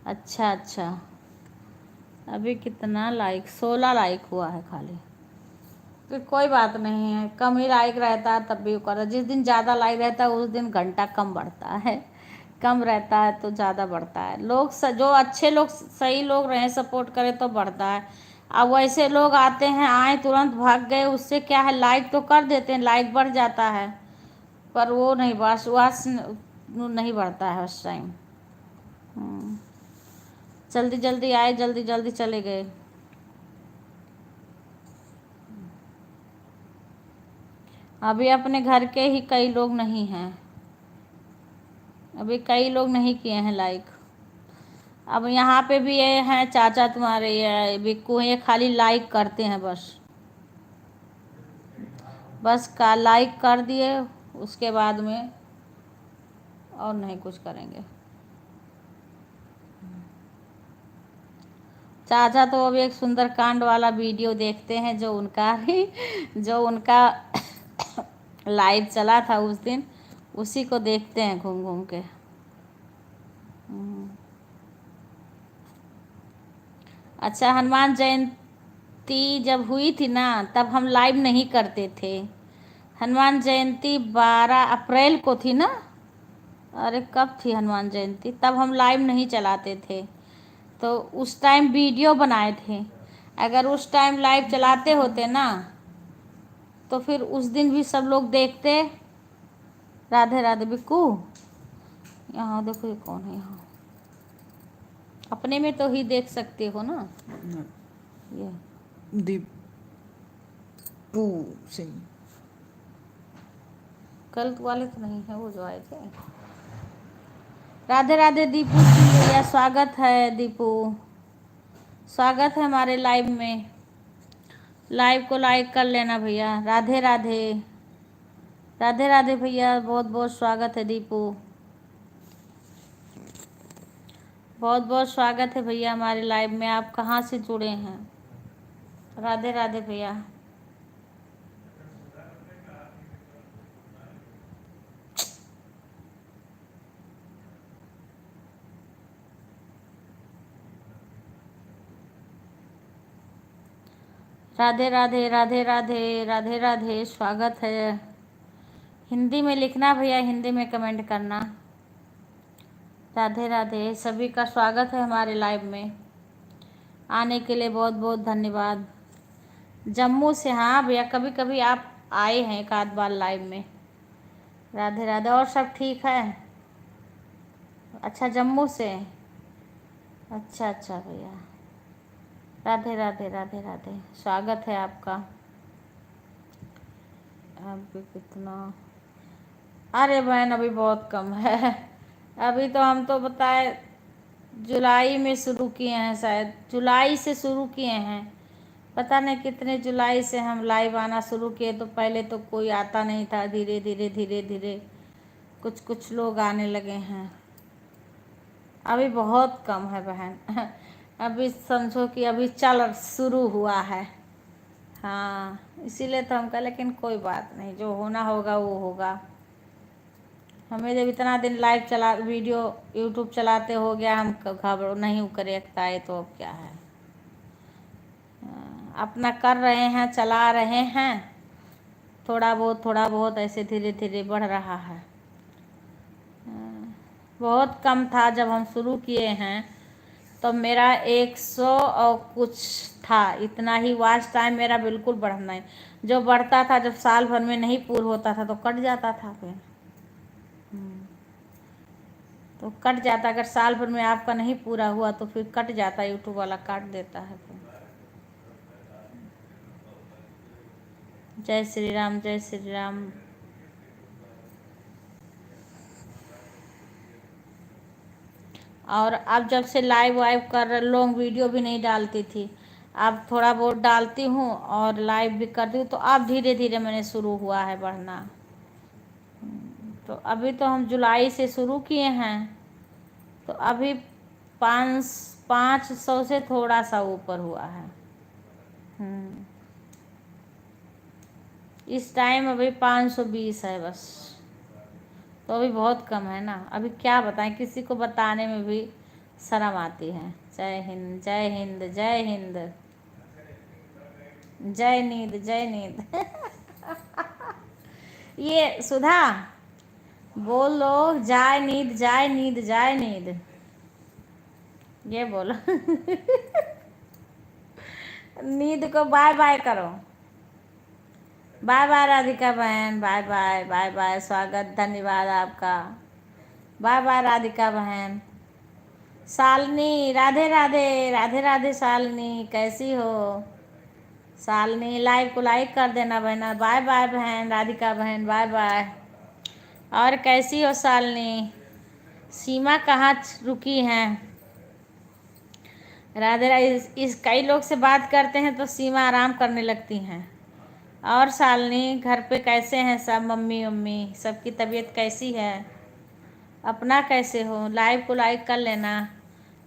अच्छा अच्छा, अभी कितना लाइक, 16 लाइक हुआ है खाली, तो कोई बात नहीं है, कम ही लाइक रहता है तब भी कर, जिस दिन ज़्यादा लाइक रहता है उस दिन घंटा कम बढ़ता है, कम रहता है तो ज़्यादा बढ़ता है। लोग जो अच्छे लोग सही लोग रहें सपोर्ट करें तो बढ़ता है। अब वैसे लोग आते हैं, आए तुरंत भाग गए, उससे क्या है, लाइक तो कर देते हैं, लाइक बढ़ जाता है, पर वो नहीं वास नहीं बढ़ता है उस टाइम। जल्दी जल्दी आए, जल्दी जल्दी चले गए। अभी अपने घर के ही कई लोग नहीं हैं, अभी कई लोग नहीं किए हैं लाइक। अब यहाँ पे भी ये हैं चाचा तुम्हारे, ये बिक्कू हैं, ये खाली लाइक करते हैं बस का लाइक कर दिए, उसके बाद में और नहीं कुछ करेंगे। चाचा तो अभी एक सुंदरकांड वाला वीडियो देखते हैं, जो उनका लाइव चला था उस दिन, उसी को देखते हैं घूम घूम के। अच्छा, हनुमान जयंती जयंती जब हुई थी ना, तब हम लाइव नहीं करते थे। हनुमान जयंती 12 अप्रैल को थी ना। अरे कब थी हनुमान जयंती? तब हम लाइव नहीं चलाते थे, तो उस टाइम वीडियो बनाए थे। अगर उस टाइम लाइव चलाते होते ना, तो फिर उस दिन भी सब लोग देखते। राधे राधे बिक्कू, यहाँ देखो ये कौन है। यहाँ अपने में तो ही देख सकते हो ना। ये दीपू सिंह। कल वाले तो नहीं है वो जो आए थे। राधे राधे दीपू सिंह भैया, स्वागत है दीपू, स्वागत है हमारे लाइव में। लाइव को लाइक कर लेना भैया। राधे राधे, राधे राधे भैया, बहुत बहुत स्वागत है दीपू, बहुत बहुत स्वागत है भैया हमारे लाइव में। आप कहाँ से जुड़े हैं? राधे राधे भैया। राधे राधे, राधे राधे, राधे राधे, स्वागत है। हिंदी में लिखना भैया, हिंदी में कमेंट करना। राधे राधे, सभी का स्वागत है हमारे लाइव में। आने के लिए बहुत बहुत धन्यवाद। जम्मू से, हाँ भैया, कभी कभी आप आए हैं एक आध बार लाइव में। राधे राधे, और सब ठीक है? अच्छा, जम्मू से, अच्छा अच्छा भैया। राधे राधे, राधे राधे, स्वागत है आपका। अभी कितना? अरे बहन अभी बहुत कम है। अभी तो हम तो बताए जुलाई में शुरू किए हैं, शायद जुलाई से शुरू किए हैं। पता नहीं कितने जुलाई से हम लाइव आना शुरू किए, तो पहले तो कोई आता नहीं था। धीरे धीरे धीरे धीरे कुछ कुछ लोग आने लगे हैं। अभी बहुत कम है बहन। अभी समझो कि अभी चल शुरू हुआ है। हाँ, इसीलिए तो हम कहा, लेकिन कोई बात नहीं, जो होना होगा वो होगा। हमें जब इतना दिन लाइव चला, वीडियो यूट्यूब चलाते हो गया, हम घबराओ नहीं करेक्ट आए तो अब क्या है। अपना कर रहे हैं, चला रहे हैं, थोड़ा बहुत ऐसे धीरे धीरे बढ़ रहा है। बहुत कम था जब हम शुरू किए हैं, तो मेरा 100 और कुछ था, इतना ही वॉच टाइम मेरा बिल्कुल बढ़ना है। जो बढ़ता था, जब साल भर में नहीं पूरा होता था तो कट जाता था फिर। तो कट जाता, अगर साल भर में आपका नहीं पूरा हुआ तो फिर कट जाता, यूट्यूब वाला काट देता है फिर। जय श्री राम, जय श्री राम। और अब जब से लाइव वाइव कर, लॉन्ग वीडियो भी नहीं डालती थी, अब थोड़ा बहुत डालती हूँ और लाइव भी करती हूँ, तो अब धीरे धीरे मैंने शुरू हुआ है बढ़ना। तो अभी तो हम जुलाई से शुरू किए हैं, तो अभी 500 से थोड़ा सा ऊपर हुआ है। इस टाइम अभी 520 है बस, तो अभी बहुत कम है ना। अभी क्या बताएं, किसी को बताने में भी शर्म आती है। जय हिंद, जय हिंद, जय हिंद, जय नींद, जय नींद। ये सुधा बोलो, जय नींद, जय नींद, जय नींद, ये बोलो। नींद को बाय बाय करो। बाय बाय राधिका बहन, बाय बाय, बाय बाय, स्वागत, धन्यवाद आपका। बाय बाय राधिका बहन। शालिनी, राधे राधे, राधे राधे शालिनी, कैसी हो शालिनी? लाइव को लाइक कर देना बहना। बाय बाय बहन, राधिका बहन, बाय बाय। और कैसी हो शालिनी? सीमा कहाँ रुकी हैं? राधे राधे। इस कई लोग से बात करते हैं तो सीमा आराम करने लगती हैं। और शालिनी, घर पे कैसे हैं सब? मम्मी मम्मी सबकी तबीयत कैसी है? अपना कैसे हो? लाइव को लाइक कर लेना।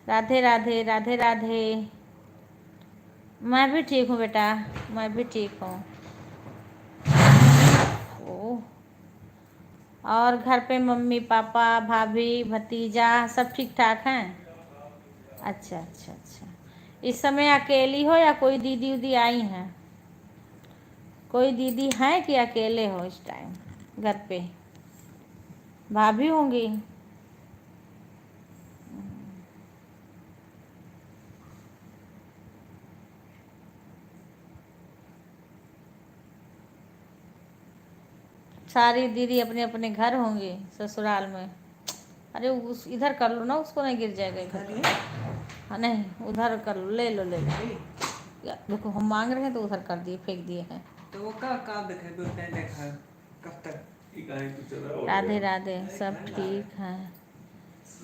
राधे राधे, राधे राधे। मैं भी ठीक हूँ बेटा, मैं भी ठीक हूँ। और घर पे मम्मी पापा भाभी भतीजा सब ठीक ठाक हैं? अच्छा अच्छा अच्छा। इस समय अकेली हो या कोई दीदी उदी आई हैं? कोई दीदी हैं कि अकेले हो इस टाइम घर पे? भाभी होंगी। सारी दीदी अपने अपने घर होंगे ससुराल में। अरे उस इधर कर लो ना, उसको नहीं गिर जाएगा इधर। हाँ नहीं, उधर कर लो, ले लो ले लो। या देखो हम मांग रहे हैं तो उधर कर दिए, फेंक दिए हैं। तो वो कब देखा है? नहीं देखा कब तक? राधे राधे, सब ठीक है?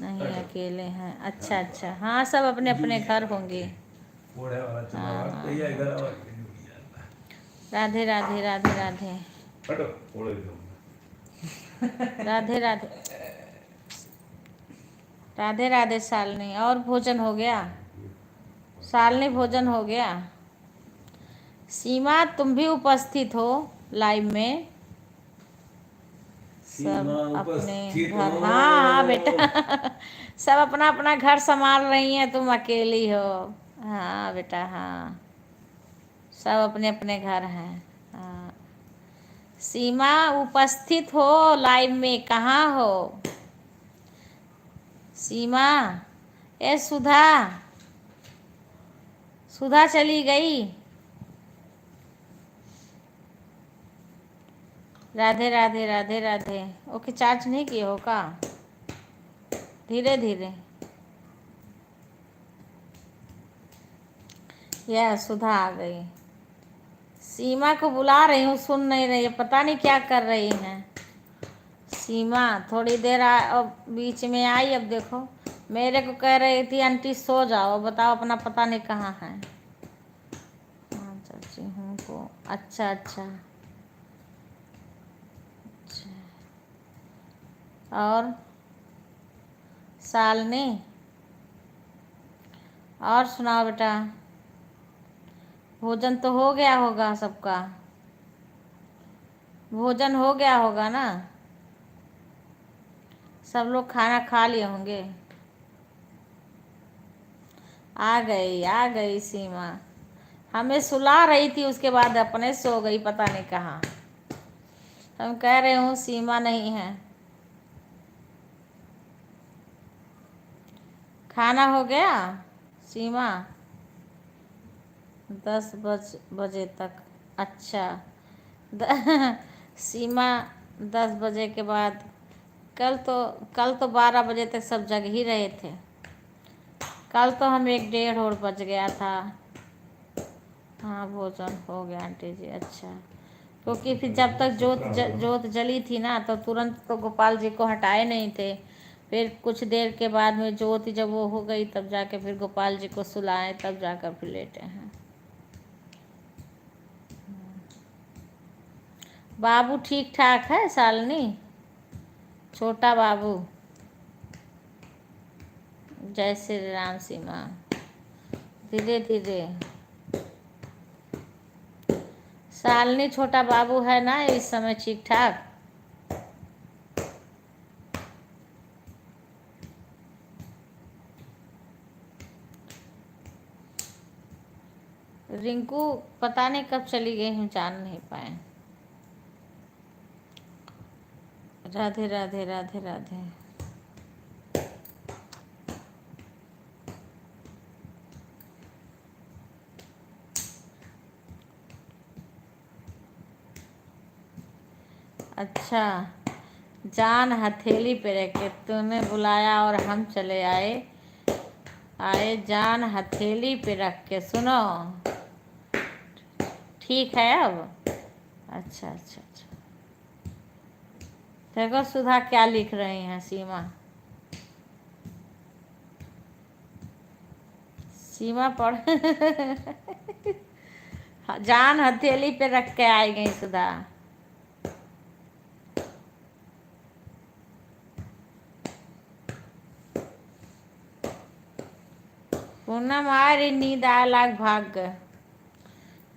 नहीं अकेले हैं। अच्छा अच्छा, हाँ सब अपने अपने घर होंगे। हाँ। राधे राधे राधे राधे राधे राधे राधे राधे शालिनी। और भोजन हो गया? शालिनी भोजन हो गया? सीमा तुम भी उपस्थित हो लाइव में? सब अपने घर, हाँ हाँ बेटा सब अपना अपना घर संभाल रही हैं, तुम अकेली हो। हाँ बेटा हाँ, सब अपने अपने घर हैं। हाँ सीमा उपस्थित हो लाइव में, कहाँ हो सीमा? ए सुधा, सुधा चली गई। राधे राधे राधे राधे। ओके, चार्ज नहीं किए हो का? धीरे धीरे। यह सुधा आ गई। सीमा को बुला रही हूँ, सुन नहीं रही है, पता नहीं क्या कर रही हैं। सीमा थोड़ी देर अब बीच में आई, अब देखो मेरे को कह रही थी आंटी सो जाओ, बताओ अपना पता नहीं कहाँ है। हाँ चाची हूँ को, अच्छा अच्छा अच्छा। और शालिनी, और सुनाओ बेटा। भोजन तो हो गया होगा सबका? भोजन हो गया होगा ना? सब लोग खाना खा लिए होंगे। आ गई सीमा। हमें सुला रही थी, उसके बाद अपने सो गई, पता नहीं कहाँ। हम कह रहे हूँ सीमा नहीं है। खाना हो गया सीमा? 10 बजे तक। अच्छा सीमा 10 बजे के बाद, कल तो 12 बजे तक सब जग ही रहे थे। कल तो हम 1 डेढ़ और बज गया था। हाँ भोजन हो गया आंटी जी। अच्छा, क्योंकि फिर जब तक जोत जली थी ना, तो तुरंत तो गोपाल जी को हटाए नहीं थे। फिर कुछ देर के बाद में जोत जब वो हो गई, तब जाके फिर गोपाल जी को सुलाए, तब जाकर फिर लेटे हैं। बाबू ठीक ठाक है शालिनी? छोटा बाबू? जय श्री राम सीमा। धीरे धीरे। शालिनी छोटा बाबू है ना इस समय ठीक ठाक? रिंकू पता नहीं कब चली गई हूँ, जान नहीं पाए। राधे राधे राधे राधे। अच्छा, जान हथेली पे रख के तूने बुलाया और हम चले आए जान हथेली पे रख के। सुनो, ठीक है अब? अच्छा अच्छा अच्छा। देखो सुधा क्या लिख रही हैं सीमा। सीमा पढ़ जान हथेली पे रख के आई गई सुधा। पूनम आ रही, नींद आए लाग भाग गए।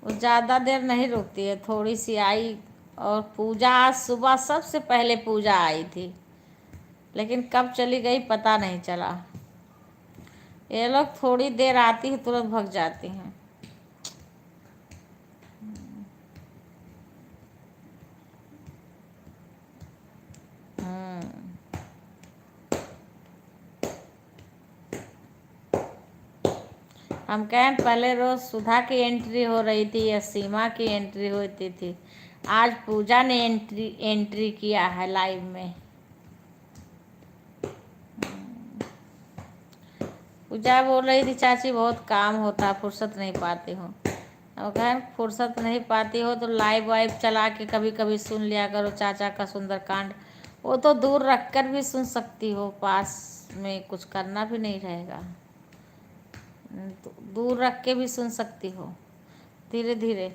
वो ज़्यादा देर नहीं रुकती है, थोड़ी सी आई। और पूजा आज सुबह सबसे पहले पूजा आई थी, लेकिन कब चली गई पता नहीं चला। ये लोग थोड़ी देर आती है तुरंत भाग जाती हैं। हम कहें पहले रोज सुधा की एंट्री हो रही थी या सीमा की एंट्री होती थी, आज पूजा ने एंट्री किया है लाइव में। पूजा बोल रही थी चाची बहुत काम होता, फुर्सत नहीं पाती हूँ। अब कहें फुर्सत नहीं पाती हो तो लाइव वाइव चला के कभी कभी सुन लिया करो चाचा का सुंदरकांड। वो तो दूर रख कर भी सुन सकती हो, पास में कुछ करना भी नहीं रहेगा, तो दूर रख के भी सुन सकती हो धीरे धीरे।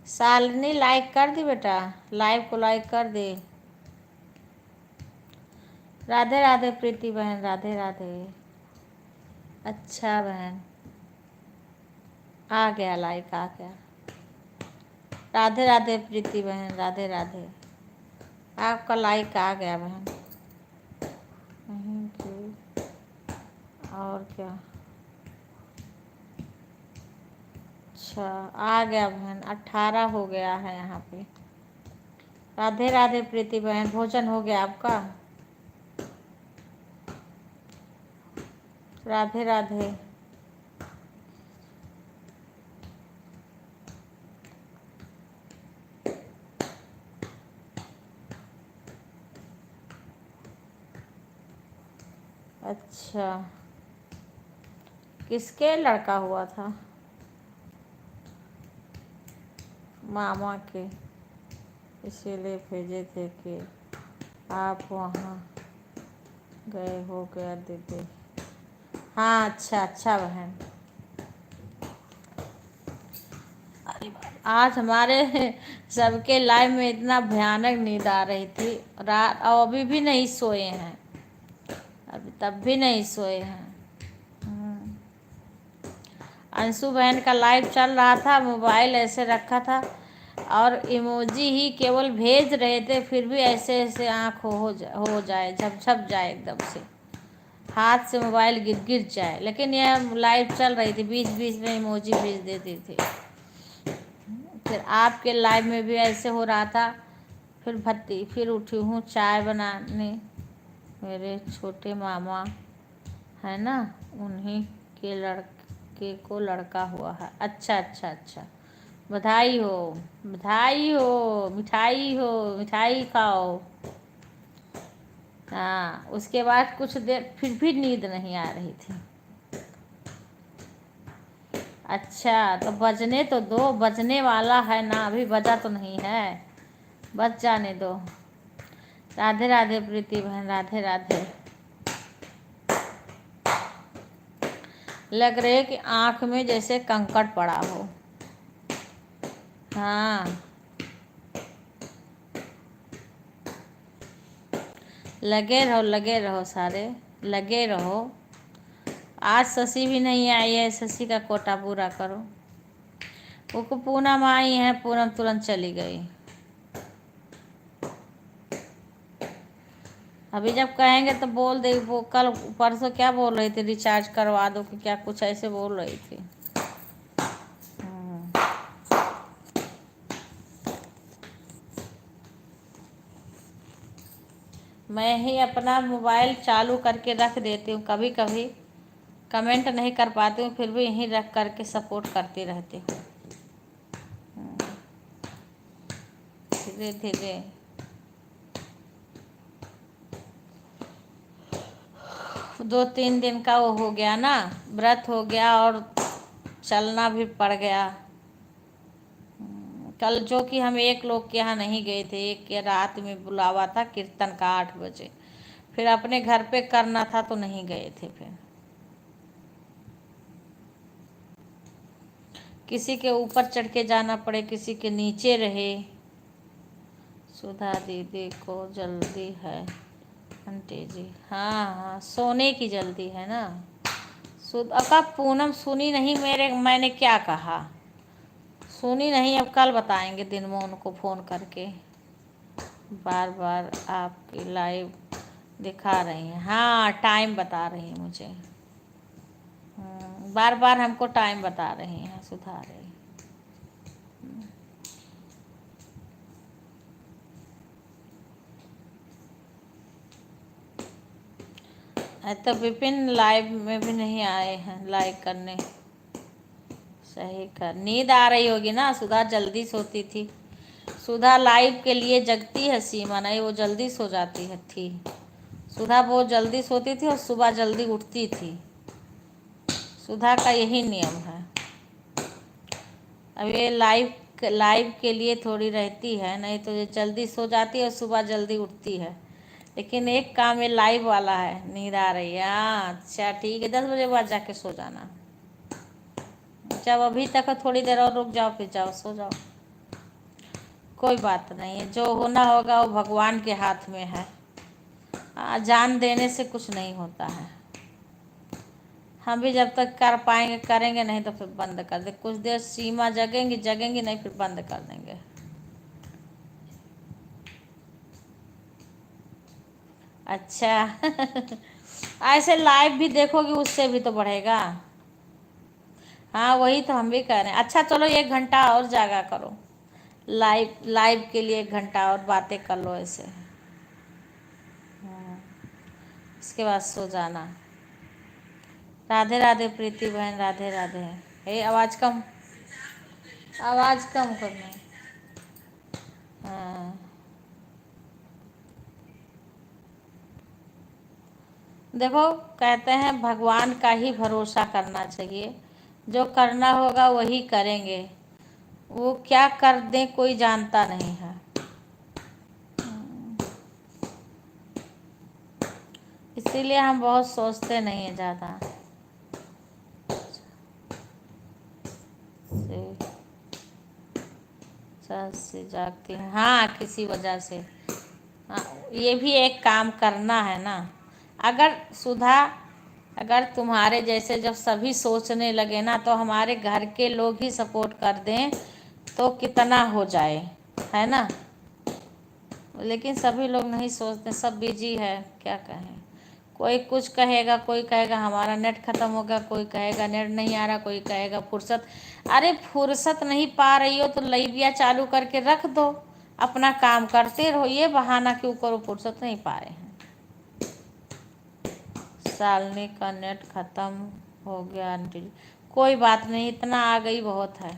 शालिनी लाइक कर दी बेटा, लाइव को लाइक कर दे। राधे राधे प्रीति बहन, राधे राधे। अच्छा बहन, आ गया लाइक, आ गया। राधे राधे प्रीति बहन, राधे राधे। आपका लाइक आ गया बहन। Thank you. और क्या, अच्छा आ गया बहन, 18 हो गया है यहाँ पे। राधे राधे प्रीति बहन, भोजन हो गया आपका? राधे राधे। अच्छा, किसके लड़का हुआ था? मामा के, इसीलिए भेजे थे कि आप वहाँ गए हो गया दीदी। हाँ अच्छा अच्छा बहन। अरे आज हमारे सबके लाइव में इतना भयानक नींद आ रही थी रात, और अभी भी नहीं सोए हैं, अभी तब भी नहीं सोए हैं। अंशु बहन का लाइव चल रहा था, मोबाइल ऐसे रखा था और इमोजी ही केवल भेज रहे थे, फिर भी ऐसे ऐसे आँख हो जाए, झपझप जाए एकदम से, हाथ से मोबाइल गिर जाए। लेकिन यह लाइव चल रही थी, बीच बीच में इमोजी भेज देती थी। फिर आपके लाइव में भी ऐसे हो रहा था। फिर उठी हूँ चाय बनाने, मेरे छोटे मामा है ना, उन्हीं के लड़के को लड़का हुआ है। अच्छा अच्छा अच्छा, बधाई हो बधाई हो, मिठाई हो, मिठाई खाओ। हाँ, उसके बाद कुछ देर फिर भी नींद नहीं आ रही थी। अच्छा तो बजने तो दो, बजने वाला है ना, अभी बजा तो नहीं है, बज जाने दो। राधे राधे प्रीति बहन, राधे राधे। लग रहे कि आँख में जैसे कंकड़ पड़ा हो। हाँ लगे रहो सारे, लगे रहो। आज शशि भी नहीं आई है, शशि का कोटा पूरा करो। वो पूनम आई है, पूनम तुरंत चली गई। अभी जब कहेंगे तो बोल दे, वो कल परसों क्या बोल रही थी, रिचार्ज करवा दो कि क्या, कुछ ऐसे बोल रही थी। मैं ही अपना मोबाइल चालू करके रख देती हूँ, कभी कभी कमेंट नहीं कर पाती हूँ, फिर भी यहीं रख करके सपोर्ट करती रहती हूँ धीरे धीरे। दो तीन दिन का वो हो गया ना, व्रत हो गया और चलना भी पड़ गया। कल जो कि हम एक लोग के यहाँ नहीं गए थे, एक के रात में बुलावा था कीर्तन का 8 बजे, फिर अपने घर पे करना था तो नहीं गए थे। फिर किसी के ऊपर चढ़ के जाना पड़े, किसी के नीचे रहे। सुधा दीदी को जल्दी है आंटी जी, हाँ हाँ, सोने की जल्दी है ना। अका पूनम सुनी नहीं मैंने क्या कहा, सुनी नहीं। अब कल बताएंगे दिन में उनको फ़ोन करके। बार बार आपकी लाइव दिखा रही हैं, हाँ टाइम बता रही हैं मुझे। बार बार हमको टाइम बता रही हैं, सुधार रही। तो विपिन लाइव में भी नहीं आए हैं लाइक करने। सही कर, नींद आ रही होगी ना, सुधा जल्दी सोती थी। सुधा लाइव के लिए जगती है, सीमा नहीं, वो जल्दी सो जाती है थी। सुधा बहुत जल्दी सोती थी और सुबह जल्दी उठती थी। सुधा का यही नियम है। अब ये लाइव के लिए थोड़ी रहती है, नहीं तो ये जल्दी सो जाती है और सुबह जल्दी उठती है। लेकिन एक काम ये लाइव वाला है, नींद आ रही है, हाँ अच्छा ठीक है, 10 बजे बाद जाके सो जाना। जब अभी तक थोड़ी देर और रुक जाओ, फिर जाओ सो जाओ, कोई बात नहीं है। जो होना होगा वो भगवान के हाथ में है। जान देने से कुछ नहीं होता है। हम भी जब तक कर पाएंगे करेंगे, नहीं तो फिर बंद कर दे। कुछ देर सीमा जगेंगी नहीं, फिर बंद कर देंगे। अच्छा ऐसे लाइव भी देखोगी उससे भी तो बढ़ेगा। हाँ वही तो हम भी कह रहे हैं। अच्छा चलो 1 घंटा और जागा करो, लाइव के लिए 1 घंटा और बातें कर लो ऐसे। इसके बाद सो जाना। राधे राधे प्रीति बहन, राधे राधे। आवाज़ कम, आवाज़ कम करना। हाँ देखो, कहते हैं भगवान का ही भरोसा करना चाहिए। जो करना होगा वही करेंगे, वो क्या कर दें कोई जानता नहीं है। इसीलिए हम बहुत सोचते नहीं हैं ज़्यादा। से जागती हैं, हाँ किसी वजह से। हाँ ये भी एक काम करना है ना। अगर सुधा, अगर तुम्हारे जैसे जब सभी सोचने लगे ना, तो हमारे घर के लोग ही सपोर्ट कर दें तो कितना हो जाए, है ना। लेकिन सभी लोग नहीं सोचते, सब बिजी है, क्या कहें। कोई कुछ कहेगा, कोई कहेगा हमारा नेट ख़त्म हो गया, कोई कहेगा नेट नहीं आ रहा, कोई कहेगा फुर्सत। अरे फुर्सत नहीं पा रही हो तो लाइविया चालू करके रख दो, अपना काम करते रहो। ये बहाना क्यों करो फुर्सत नहीं पा रहे हैं। सालनी का नेट ख़त्म हो गया आंटी जी, कोई बात नहीं, इतना आ गई बहुत है।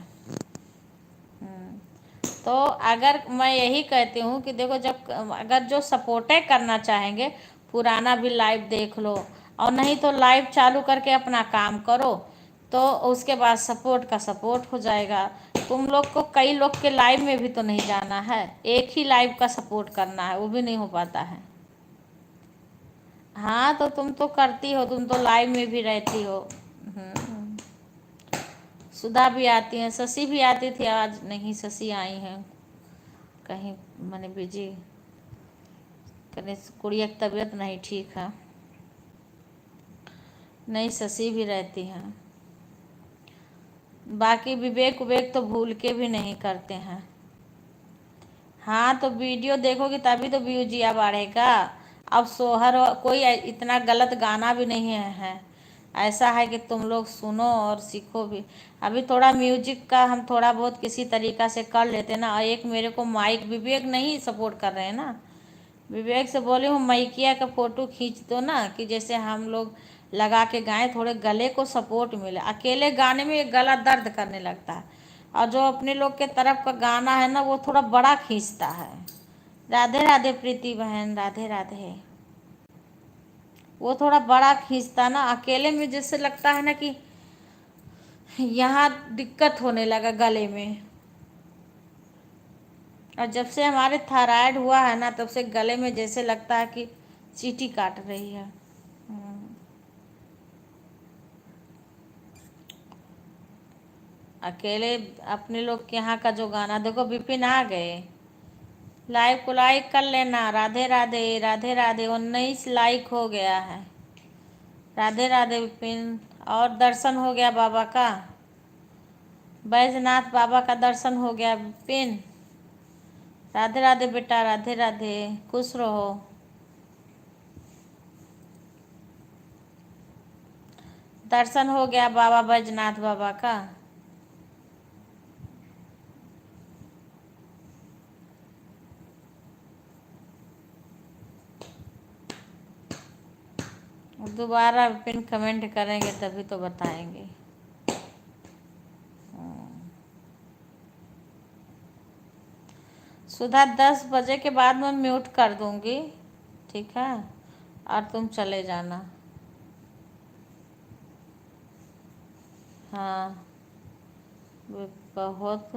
तो अगर मैं यही कहती हूँ कि देखो, जब अगर जो सपोर्टे करना चाहेंगे पुराना भी लाइव देख लो, और नहीं तो लाइव चालू करके अपना काम करो, तो उसके बाद सपोर्ट का सपोर्ट हो जाएगा। तुम लोग को कई लोग के लाइव में भी तो नहीं जाना है, एक ही लाइव का सपोर्ट करना है, वो भी नहीं हो पाता है। हाँ तो तुम तो करती हो, तुम तो लाइव में भी रहती हो। सुधा भी आती हैं, शशि भी आती थी, आज नहीं शशि आई हैं कहीं, मैंने बिजी, कहीं कुड़िया की तबीयत नहीं ठीक है। नहीं शशि भी रहती हैं। बाकी विवेक तो भूल के भी नहीं करते हैं। हाँ तो वीडियो देखोगे तभी तो व्यूजिया बढ़ेगा। अब सोहर कोई इतना गलत गाना भी नहीं है, ऐसा है कि तुम लोग सुनो और सीखो भी। अभी थोड़ा म्यूजिक का हम थोड़ा बहुत किसी तरीक़ा से कर लेते ना। और एक मेरे को माइक, विवेक नहीं सपोर्ट कर रहे हैं ना, विवेक से बोली हूँ माइकिया का फ़ोटो खींच दो ना, कि जैसे हम लोग लगा के गाएं, थोड़े गले को सपोर्ट मिले। अकेले गाने में गला दर्द करने लगता है, और जो अपने लोग के तरफ का गाना है ना वो थोड़ा बड़ा खींचता है। राधे राधे प्रीति बहन, राधे राधे। वो थोड़ा बड़ा खींचता ना, अकेले में जैसे लगता है ना कि यहाँ दिक्कत होने लगा गले में। और जब से हमारे थायराइड हुआ है ना, तब से गले में जैसे लगता है कि चींटी काट रही है। अकेले अपने लोग के यहाँ का जो गाना देखो, विपिन आ गए, लाइव को लाइक कर लेना। राधे राधे, राधे राधे। 19 लाइक हो गया है। राधे राधे विपिन। और दर्शन हो गया बाबा का, बैजनाथ बाबा का दर्शन हो गया विपिन। राधे राधे बेटा, राधे राधे, खुश रहो। दर्शन हो गया बाबा बैजनाथ बाबा का। दोबारा पिन कमेंट करेंगे तभी तो बताएंगे। सुधा 10 बजे के बाद मैं म्यूट कर दूंगी, ठीक है, और तुम चले जाना। हाँ बहुत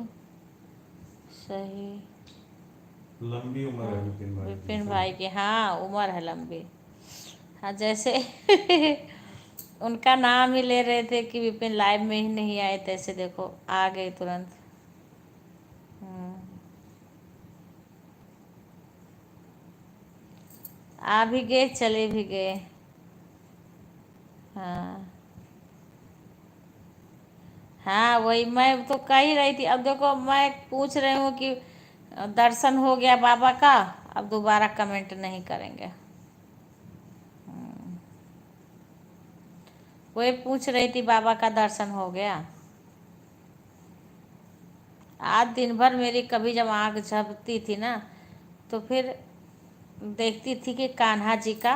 सही। लंबी उम्र है विपिन भाई की, हाँ उम्र है लंबी। हाँ जैसे उनका नाम ही ले रहे थे कि विपिन लाइव में ही नहीं आए, तैसे देखो आ गए तुरंत। आ भी गए, चले भी गए। हाँ हाँ वही मैं तो कह ही रही थी। अब देखो मैं पूछ रही हूँ कि दर्शन हो गया बाबा का, अब दोबारा कमेंट नहीं करेंगे। वही पूछ रही थी बाबा का दर्शन हो गया। आज दिन भर मेरी कभी जब आँख झपकती थी ना तो फिर देखती थी कि कान्हा जी का,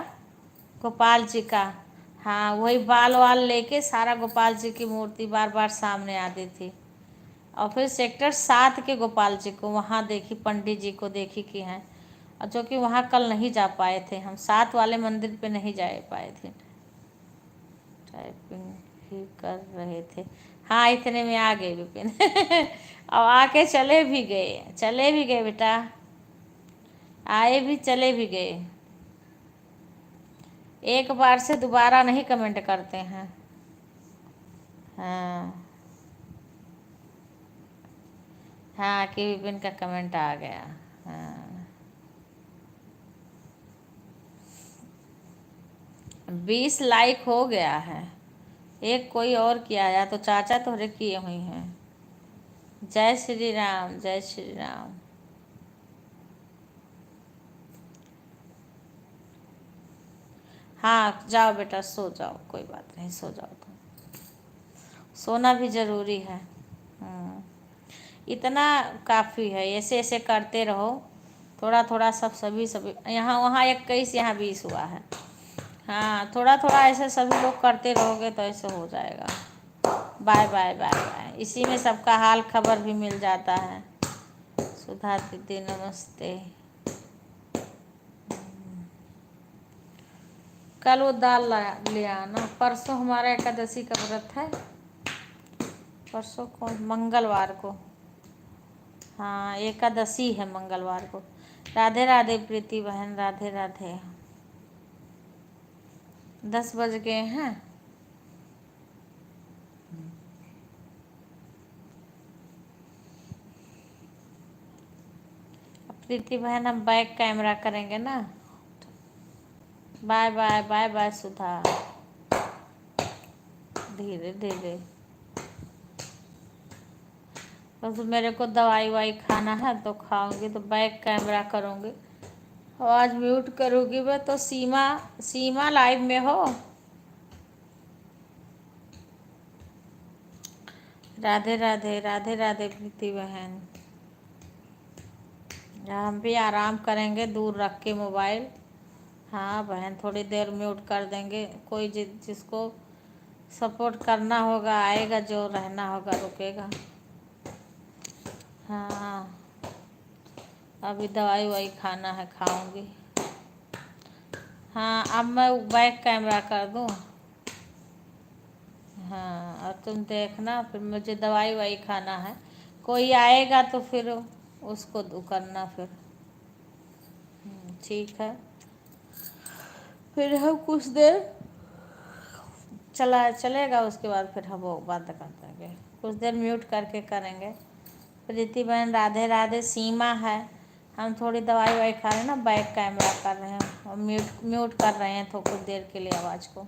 गोपाल जी का, हाँ वही बाल वाल लेके सारा गोपाल जी की मूर्ति बार बार सामने आती थी। और फिर सेक्टर 7 के गोपाल जी को वहाँ देखी, पंडित जी को देखी कि हैं, और जो कि वहाँ कल नहीं जा पाए थे हम, 7 वाले मंदिर पे नहीं जा पाए थे। टाइपिंग ही कर रहे थे। हाँ इतने में आ गए विपिन और आके चले भी गए, चले भी गए बेटा, आए भी चले भी गए। एक बार से दोबारा नहीं कमेंट करते हैं। हाँ हाँ कि विपिन का कमेंट आ गया। हाँ 20 लाइक हो गया है। एक कोई और किया या तो चाचा तोहरे किए हुई हैं। जय श्री राम, जय श्री राम। हाँ जाओ बेटा सो जाओ, कोई बात नहीं, सो जाओ तुम, सोना भी जरूरी है। इतना काफ़ी है, ऐसे ऐसे करते रहो, थोड़ा थोड़ा सब सभी यहाँ वहाँ 21 यहाँ 20 हुआ है। हाँ थोड़ा थोड़ा ऐसे सभी लोग करते रहोगे तो ऐसे हो जाएगा। Bye bye bye bye. इसी में सबका हाल खबर भी मिल जाता है। सुधा दीदी नमस्ते। कल वो दाल ले आना। परसों हमारा एकादशी का व्रत है, परसों को मंगलवार को, हाँ एकादशी है मंगलवार को। राधे राधे प्रीति बहन, राधे राधे। 10 बज गए हैं। प्रीति बहन हम बैक कैमरा करेंगे ना। बाय बाय बाय बाय सुधा, धीरे धीरे। बस मेरे को दवाई वाई खाना है तो खाऊंगी, तो बैक कैमरा करूँगी, आवाज़ म्यूट करूँगी मैं। तो सीमा लाइव में हो। राधे राधे, राधे राधे प्रीति बहन। हम भी आराम करेंगे दूर रख के मोबाइल। हाँ बहन थोड़ी देर म्यूट कर देंगे, कोई जिसको सपोर्ट करना होगा आएगा, जो रहना होगा रुकेगा। हाँ अभी दवाई वाई खाना है, खाऊंगी। हाँ अब मैं बैक कैमरा कर दूँ। हाँ और तुम देखना, फिर मुझे दवाई वाई खाना है, कोई आएगा तो फिर उसको करना फिर। ठीक है, फिर हम कुछ देर चलेगा, उसके बाद फिर हम वो बात कर देंगे, कुछ देर म्यूट करके करेंगे। प्रीति बहन राधे राधे। सीमा है, हम थोड़ी दवाई ववाई खा रहे हैं ना, बैक कैमरा कर रहे हैं और म्यूट म्यूट कर रहे हैं तो कुछ देर के लिए आवाज़ को।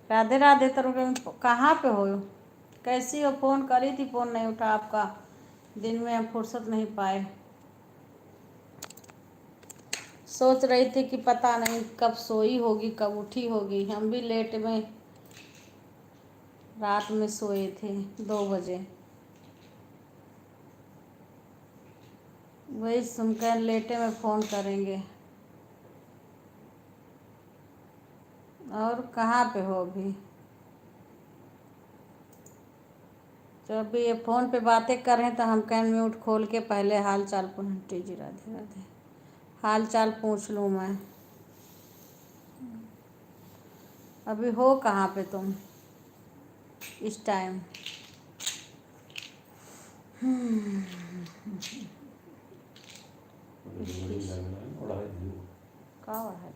राधे राधे। तो कहाँ पे हो? कैसी हो? फ़ोन करी थी, फ़ोन नहीं उठा आपका। दिन में हम फुर्सत नहीं पाए। सोच रही थी कि पता नहीं कब सोई होगी, कब उठी होगी। हम भी लेट में रात में सोए थे 2 बजे। वही सुनकर लेटे में फ़ोन करेंगे। और कहाँ पे हो अभी? तो अभी ये फ़ोन पे बातें कर रहे हैं तो हम कहें म्यूट खोल के पहले हाल चाल पूछती जी। राधे राधे। हाल चाल पूछ लूँ मैं। अभी हो कहाँ पे तुम इस टाइम? का है?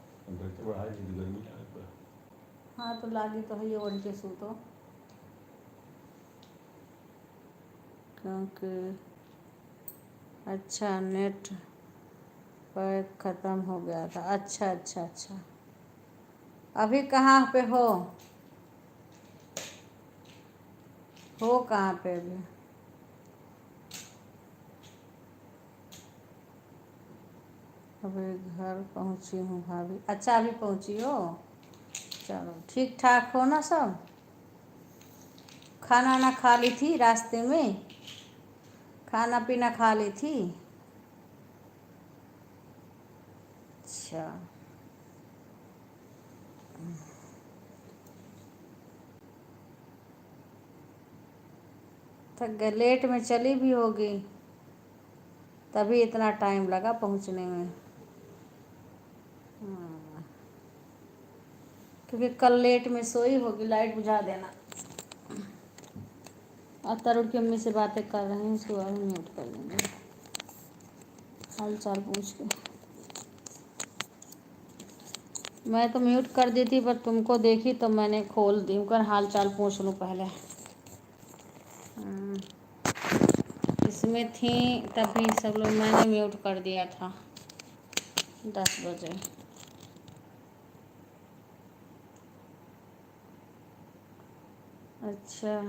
हाँ तो लागी तो है ये ओढ़ के सूतो, क्योंकि अच्छा नेट पैक ख़त्म हो गया था। अच्छा अच्छा अच्छा। अभी कहाँ पे हो? कहाँ पे अभी? अभी घर पहुँची हूँ भाभी। अच्छा अभी पहुँची हो? चलो ठीक ठाक हो ना सब? खाना ना खा ली थी रास्ते में? खाना पीना खा ली थी? अच्छा। थक गए, लेट में चली भी होगी तभी इतना टाइम लगा पहुंचने में। हाँ, क्योंकि कल लेट में सोई होगी। लाइट बुझा देना। और तरुण की अम्मी से बातें कर रहे हैं, उसके बाद हम म्यूट कर देंगे हाल चाल पूछ के। मैं तो म्यूट कर दी थी पर तुमको देखी तो मैंने खोल दी। कर हाल चाल पूछ लूँ पहले। इसमें थी तभी सब लोग, मैंने म्यूट कर दिया था 10 बजे। अच्छा।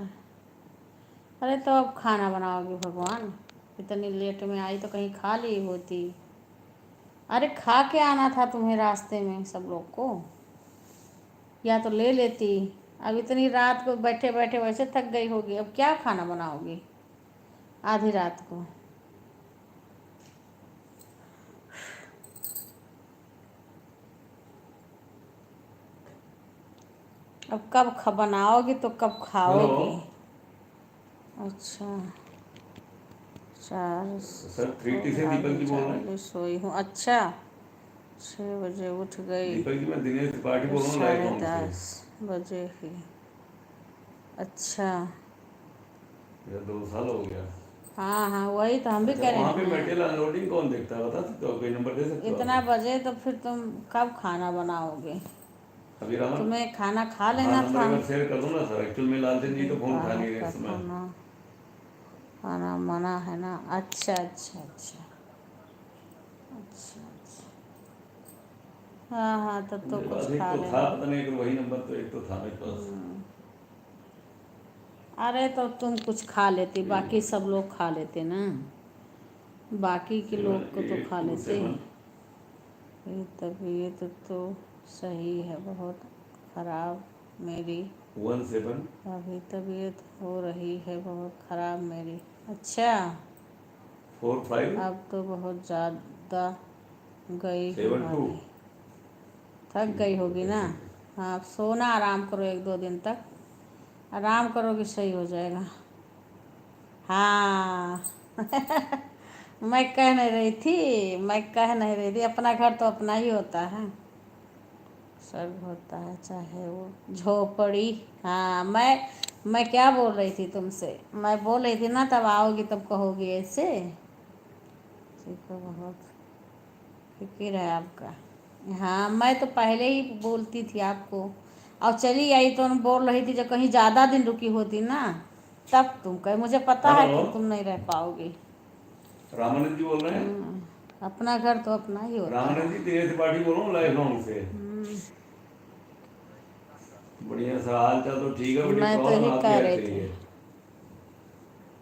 अरे तो अब खाना बनाओगी भगवान? इतनी लेट में आई तो कहीं खा ली होती। अरे खा के आना था तुम्हें रास्ते में सब लोग को, या तो ले लेती। अब इतनी रात को बैठे बैठे वैसे थक गई होगी, अब क्या खाना बनाओगी आधी रात को? अब कब बनाओगी तो कब खाओगी? अच्छा। 4 सर 3T से दीपक जी बोल रहे हैं। सोई हूँ। अच्छा 6 बजे उठ गई। दीपक जी मैं दिनेश त्रिपाठी बोल रहा हूँ लाइफ होम से। 10:30 बजे ही। अच्छा। मेरा 2 साल हो गया। हाँ हाँ वही तो हम भी अच्छा कह रहे वहाँ पे हैं। मेटेरियल अनलोडिंग कौन देखता है बता सकते हो? कोई नंबर दे सकते हो इतना आप? बजे तो फिर तुम कब खाना बनाओगे? अभी रामन तुम्हें खाना खा हाँ लेना नंबर था। एक बार शेयर कर दो ना सर। एक्चुअल में लालचंद जी तो फोन उठा नहीं रहे का इस समय। खाना खाना मना है ना? अच्छा अच्छा अच्छा अच्छा अच्छा। हाँ हाँ तब तो मेरे कुछ पास एक खा तो था, लेना। पता नहीं अगर वही नंबर तो एक तो था मेरे पास। अरे तो तुम कुछ खा लेती, बाकी सब लोग खा लेते ना। बाकी के लोग को तो खा लेते। 7827 मेरी तबीयत तो सही है, बहुत ख़राब मेरी। 17 अभी तबीयत हो रही है बहुत ख़राब मेरी। अच्छा 45 अब तो बहुत ज़्यादा गई हूँ 72। भाभी, थक गई होगी ना। हाँ अब सोना, आराम करो 1-2 दिन तक। आराम करोगी सही हो जाएगा। हाँ मैं कह नहीं रही थी, मैं कह नहीं रही थी। अपना घर तो अपना ही होता है, स्वर्ग होता है चाहे वो झोपड़ी। हाँ मैं क्या बोल रही थी तुमसे? मैं बोल रही थी ना तब आओगी तब कहोगी ऐसे। देखो बहुत फिक्र है आपका। हाँ मैं तो पहले ही बोलती थी आपको। और चली आई तो बोल रही थी जब कहीं ज़्यादा दिन रुकी होती ना तब तुम कहे, मुझे पता है हेलो कि तुम नहीं रह पाओगी। रामानंद जी बोल रहे हैं। अपना घर तो अपना ही होता है। रामानंद जी दिनेश त्रिपाठी बोल रहा हूँ लाइफ होम से। बढ़िया सा हाल चाल तो ठीक है, बड़ी मैं तो प्रॉब्लम ही आपकी कह आ रही रही थी। है।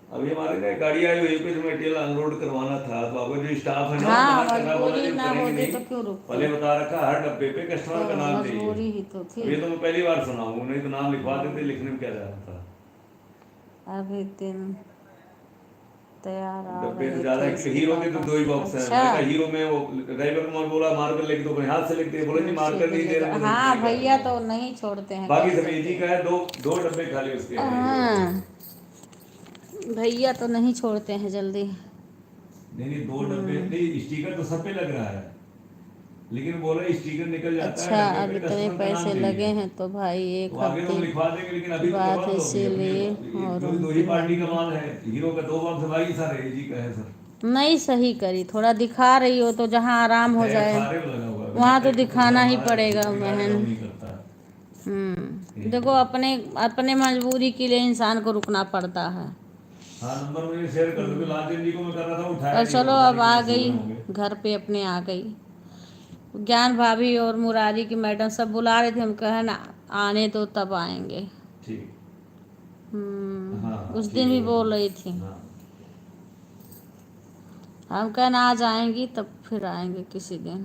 अभी हमारे ना गाड़ी आई हुई है, कुछ मटेरियल अनलोड करवाना था, तो आपका जो स्टाफ है ना वो हाँ, मना कर रहा, बोला जी मजबूरी हम ना करेंगे होती नहीं। तो क्यों रुकते। पहले बता रखा हर डब्बे पे कस्टमर का तो नाम चाहिए। मजबूरी ही तो अब ये थी। तो मैं पहली बार सुना हूँ, नहीं तो नाम लिखवा देते, लिखने में क्या जा रहा था। अभी दिन तैयार आ डब्बे तो रहे ज्यादा थे है, इसके हीरो के तो पापा। 2 ही बॉक्स हैं। अच्छा, मैं कहा हीरो में वो ड्राइवर को बोला मार्कर लिख दो, अपने हाथ से लिख दे, बोले जी उसी मार्कर की नहीं दे रहे, जगह मैंने हाँ, नहीं कर भैया दूंगा। तो नहीं छोड़ते हैं बाकी कभी सब एजी जल्दी। का है, दो डब्बे खाली उसके हैं हीरो के। हाँ, भैया तो नहीं छोड़ते हैं जल्दी। नहीं 2 डब्बे नहीं, स्टिकर तो सब पे लग रहा है, लेकिन बोल रहे स्टिकर निकल जाता है अच्छा, डब्बे अब पे, इतने कस्टमर का नाम पैसे लगे चाहिए। हैं तो भाई तो एक आगे तो हम हफ्ते लिखवा देंगे, लेकिन की अभी तो करवा बात है, दो। अपनी अपनी इसीलिए और जो दो ही उनकी पार्टी का वाली माल है, हीरो का 2 बॉक्स भाई सर एजी का है सर। नहीं सही करी। थोड़ा दिखा रही हो तो जहाँ आराम हो टैग जाए सारे में लगा हुआ है, बिना वहाँ तो टैग के तो फिर दिखाना ही हमारा पड़ेगा सिक्योरिटी गार्ड बहन। अलाउ नहीं करता है कहीं देखो, पे। अपने अपने मजबूरी के लिए इंसान को रुकना पड़ता है। हाँ, नंबर मुझे शेयर कर दो, लाल जी को मैं कर रहा था, उठाया और नहीं, चलो, पता अब नहीं आ कहीं सो गई गए होंगे। घर पे, अपने आ गई। ज्ञान भाभी और मुरारी की मैडम सब बुला रहे थे, हम कहे ना आने दो तब आएंगे। ठीक। हाँ हाँ उस ठीक दिन है भी बोल बहन। रही थी। हाँ हम कहना आज आएंगी तब फिर आएंगे किसी दिन।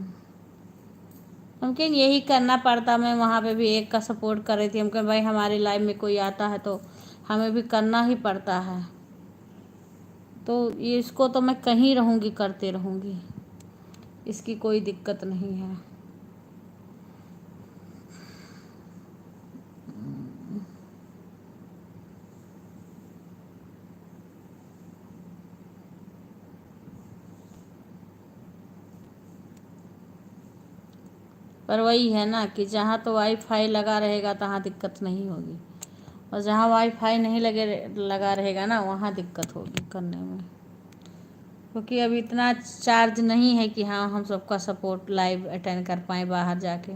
मुमकिन यही करना पड़ता। मैं वहाँ पे भी एक का सपोर्ट कर रही थी। हम कह भाई हमारी लाइफ में कोई आता है तो हमें भी करना ही पड़ता है। तो ये इसको तो मैं कहीं रहूँगी, करते रहूँगी, इसकी कोई दिक्कत नहीं है। पर वही है ना कि जहाँ तो वाईफाई लगा रहेगा तहाँ दिक्कत नहीं होगी, और जहाँ वाईफाई नहीं लगा रहेगा ना वहाँ दिक्कत होगी करने में। क्योंकि अभी इतना चार्ज नहीं है कि हाँ हम सबका सपोर्ट लाइव अटेंड कर पाएँ बाहर जाके।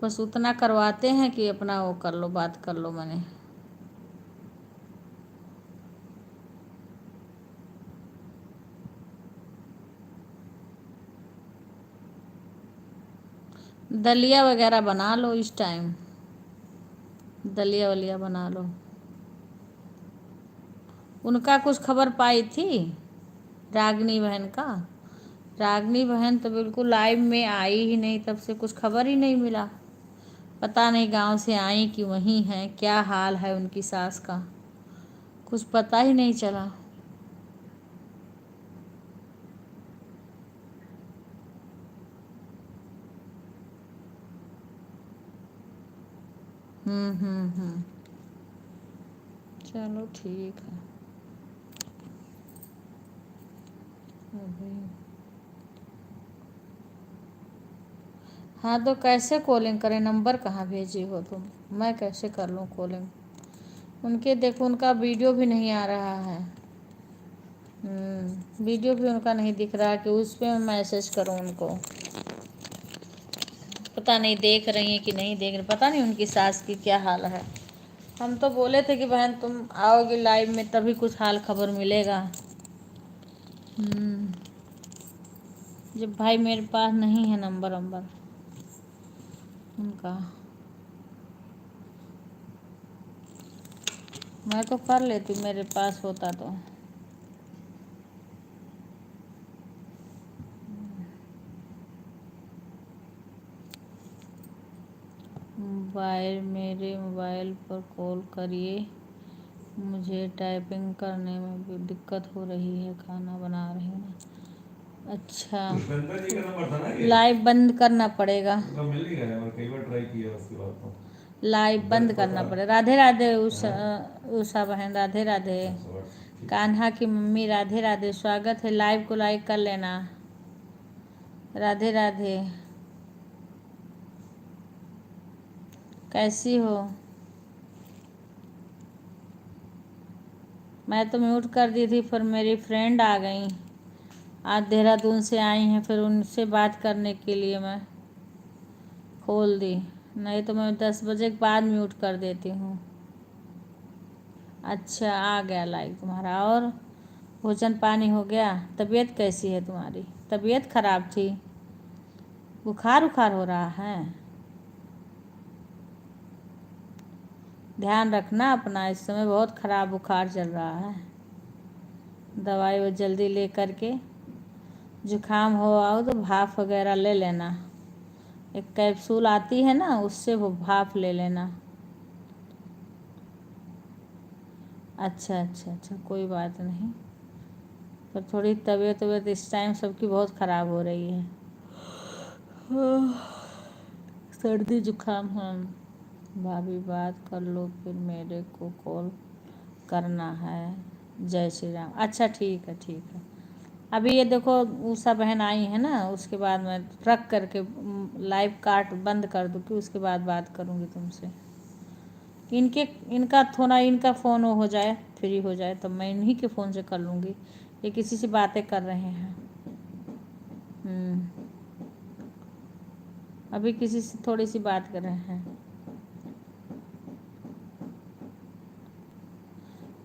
बस उतना करवाते हैं कि अपना वो कर लो, बात कर लो। मैंने दलिया वगैरह बना लो इस टाइम, दलिया वलिया बना लो। उनका कुछ खबर पाई थी रागनी बहन का? रागनी बहन तो बिल्कुल लाइव में आई ही नहीं, तब से कुछ खबर ही नहीं मिला। पता नहीं गांव से आई कि वहीं हैं, क्या हाल है उनकी सास का, कुछ पता ही नहीं चला। हम्म। चलो ठीक है। अभी हाँ, तो कैसे कॉलिंग करें? नंबर कहाँ भेजी हो तुम? मैं कैसे कर लूँ कॉलिंग? उनके देखो, उनका वीडियो भी नहीं आ रहा है। वीडियो भी उनका नहीं दिख रहा कि उस पर मैं मैसेज करूँ उनको। पता नहीं देख रही हैं कि नहीं देख रही, पता नहीं उनकी सास की क्या हाल है। हम तो बोले थे कि बहन तुम आओगे लाइव में तभी कुछ हाल खबर मिलेगा। जब भाई मेरे पास नहीं है नंबर उनका, मैं तो कर लेती मेरे पास होता तो। मेरे मोबाइल पर कॉल करिए, मुझे टाइपिंग करने में भी दिक्कत हो रही है, खाना बना रही हूँ। अच्छा, पुष्पेंद्र जी का नंबर था ना ये? लाइव बंद करना पड़ेगा। उनका मिल नहीं रहा है, मैं कई बार ट्राई किया उसके बाद तो। लाइव बंद करना पड़ेगा। राधे राधे उषा बहन, राधे राधे। कान्हा की मम्मी राधे राधे, स्वागत है। लाइव को लाइक कर लेना। राधे राधे, कैसी हो? मैं तो म्यूट कर दी थी, फिर मेरी फ्रेंड आ गई, आज देहरादून से आई हैं, फिर उनसे बात करने के लिए मैं खोल दी, नहीं तो मैं 10 बजे के बाद म्यूट कर देती हूँ। अच्छा, आ गया लाइक तुम्हारा। और भोजन पानी हो गया? तबीयत कैसी है तुम्हारी? तबीयत खराब थी, बुखार उखार हो रहा है? ध्यान रखना अपना, इस समय बहुत ख़राब बुखार चल रहा है। दवाई वो जल्दी ले करके, जुकाम हो आओ तो भाप वगैरह ले लेना। एक कैप्सूल आती है ना, उससे वो भाप ले लेना। अच्छा अच्छा अच्छा, कोई बात नहीं। पर थोड़ी तबीयत इस टाइम सबकी बहुत ख़राब हो रही है। सर्दी जुकाम है। भाभी बात कर लो, फिर मेरे को कॉल करना है। जय श्री राम। अच्छा ठीक है ठीक है। अभी ये देखो उषा बहन आई है ना, उसके बाद मैं रख करके लाइव काट बंद कर दूँ कि उसके बाद बात करूँगी तुमसे। इनका थोड़ा इनका फ़ोन हो जाए, फ्री हो जाए, तब मैं इन्हीं के फ़ोन से कर लूँगी। ये किसी से बातें कर रहे हैं। अभी किसी से थोड़ी सी बात कर रहे हैं।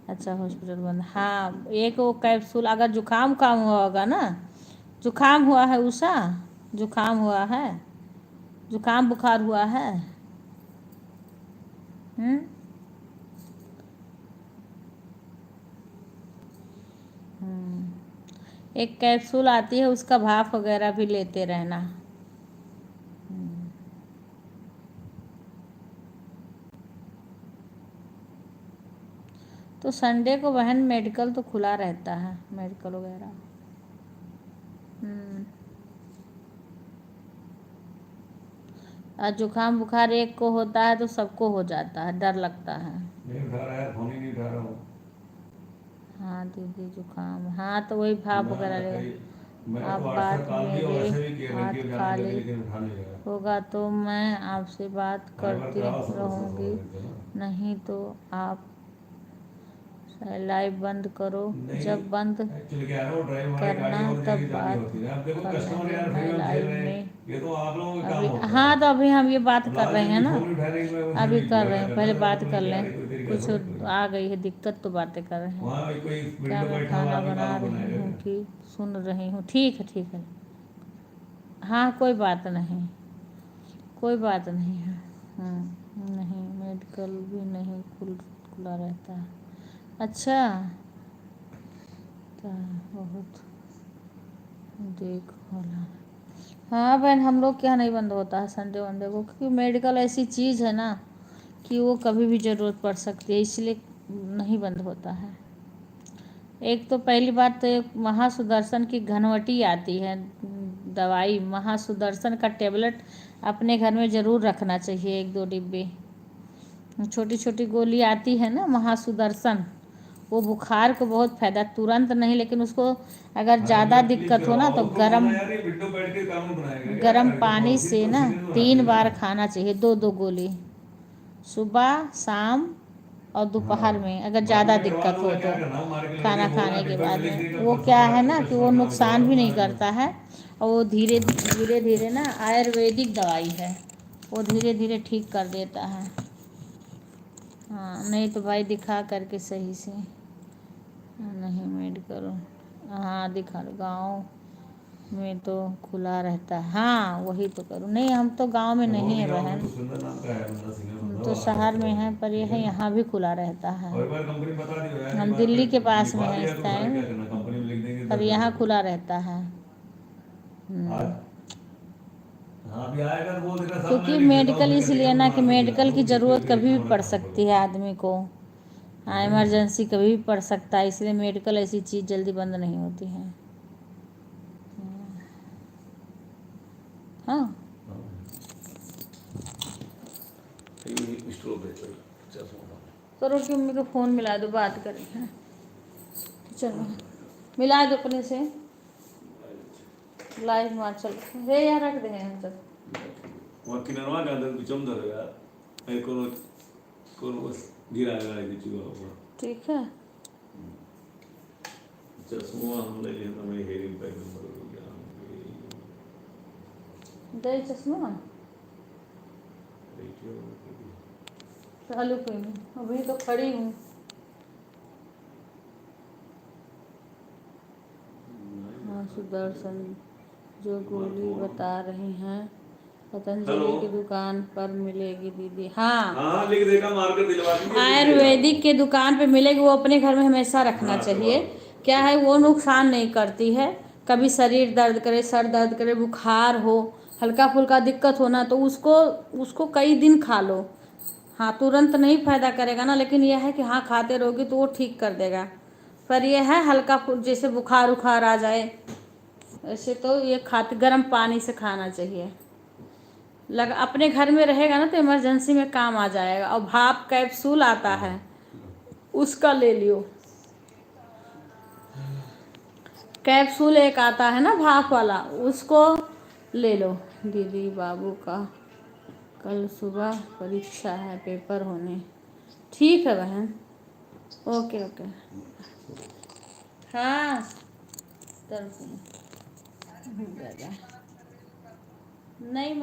अच्छा हॉस्पिटल बंद, हाँ। एक वो कैप्सूल, अगर जुकाम काम हुआ होगा ना, जुकाम हुआ है उषा, जुकाम हुआ है, जुकाम बुखार हुआ है। एक कैप्सूल आती है, उसका भाप वगैरह भी लेते रहना। तो संडे को बहन मेडिकल तो खुला रहता है, मेडिकल वगैरह। और जुकाम बुखार एक को होता है तो सबको हो जाता है, डर लगता है। नहीं उठा रहा है, फोन ही नहीं उठा रहा हूँ। हाँ दीदी जुकाम, हाँ तो वही भाप वगैरह ले। मैं आप तो बात व्हाट्सएप कॉल भी और मेरे वैसे भी किए हाथ लड़की जाने खाली लगी लेकिन उठा नहीं लगा। होगा तो मैं आपसे बात करती रहूँगी, ना नहीं तो आप लाइव बंद करो। नहीं, जब बंद एक्चुअली क्या है ना, वो ड्राइव हमारी करना गाड़ी और तब जानी बात होती है। अब देखो कर कस्टमर लेंगे। यार फ्री मैं में लाइव झेल रहे में हैं, ये तो आप लोगों का काम अभी, होता है। हाँ तो अभी हम ये बात कर लाल रहे हैं जी ना, फोन उठा रही है, मैं अभी भी कर रहे लगा हैं, करता पहले था, बात तो कर बोले यार लें। ये कोई तरीका कुछ थोड़ी कोई। आ गई है दिक्कत तो बातें कर रहे हैं। वहाँ कोई क्या विंडो मैं बैठा हुआ खाना आदमी बना कानून रही हूँ बनाएगा। कि सुन रही हूँ? ठीक है ठीक है, हाँ कोई बात नहीं, कोई बात नहीं है। नहीं मेडिकल भी नहीं खुला रहता है। अच्छा तो बहुत देख होला। हाँ बहन, हम लोग क्या नहीं बंद होता है संडे वनडे को, क्योंकि मेडिकल ऐसी चीज़ है ना कि वो कभी भी ज़रूरत पड़ सकती है, इसलिए नहीं बंद होता है। एक तो पहली बात तो एक महासुदर्शन की घनवटी आती है दवाई, महासुदर्शन का टेबलेट अपने घर में ज़रूर रखना चाहिए, 1-2 डिब्बे। छोटी छोटी गोली आती है ना महासुदर्शन, वो बुखार को बहुत फायदा, तुरंत नहीं लेकिन उसको अगर ज़्यादा दिक्कत हो ना तो गरम पानी से ना 3 बार खाना चाहिए, 2-2 गोली, सुबह शाम और दोपहर में, अगर ज़्यादा दिक्कत हो तो खाना खाने के बाद में। वो क्या है ना कि वो नुकसान भी नहीं करता है, और वो धीरे धीरे ना आयुर्वेदिक दवाई है, वो धीरे धीरे ठीक कर देता है। हाँ नहीं तो भाई दिखा करके सही से। नहीं मेडिकल, हाँ दिखा लो, गाँव में तो खुला रहता है। हाँ वही तो करूँ, नहीं हम तो गांव में नहीं है बहन, हम तो शहर में हैं, पर यह है यहाँ भी खुला रहता है। हम दिल्ली के पास में है इस टाइम, पर यहाँ खुला रहता है। क्योंकि मेडिकल इसलिए ना कि मेडिकल की ज़रूरत कभी भी पड़ सकती है आदमी को, हाँ इमरजेंसी कभी भी पड़ सकता है, इसलिए मेडिकल ऐसी चीज़ जल्दी बंद नहीं होती है। हाँ करो कि मम्मी को फ़ोन मिला दो, बात करें हैं। चलो मिला दो अपने से, लाइव में चल रे यार, रख दे हम सब वहाँ किनरवा के अंदर बिचम धरेगा, ऐ कोनो बस गिरा लगा के चुका होगा। ठीक है। चश्मा हम ले लेना, मैं हेरिंग पैक नंबर हो गया दे चश्मा चालू कोई नहीं, अभी तो खड़ी हूँ। हाँ सुदर्शन जो गोली बता रही हैं पतंजलि की दुकान पर मिलेगी दीदी। हाँ, हाँ लिख देगा, मार्कर दिलवा देंगे। आयुर्वेदिक के दुकान पे मिलेगी, वो अपने घर में हमेशा रखना हाँ, चाहिए। दवा। क्या है, वो नुकसान नहीं करती है। कभी शरीर दर्द करे, सर दर्द करे, बुखार हो, हल्का फुल्का दिक्कत हो ना, तो उसको उसको कई दिन खा लो। हाँ, तुरंत नहीं फायदा करेगा ना, लेकिन यह है कि हाँ खाते रहोगे तो वो ठीक कर देगा। पर यह है हल्का जैसे बुखार उखार आ जाए, ऐसे तो ये खाते गर्म पानी से खाना चाहिए। अपने घर में रहेगा ना तो इमरजेंसी में काम आ जाएगा। और भाप कैप्सूल आता है, उसका ले लियो। कैप्सूल एक आता है ना भाप वाला, उसको ले लो। दीदी बाबू का कल सुबह परीक्षा है, पेपर होने। ठीक है बहन, ओके ओके। हाँ नहीं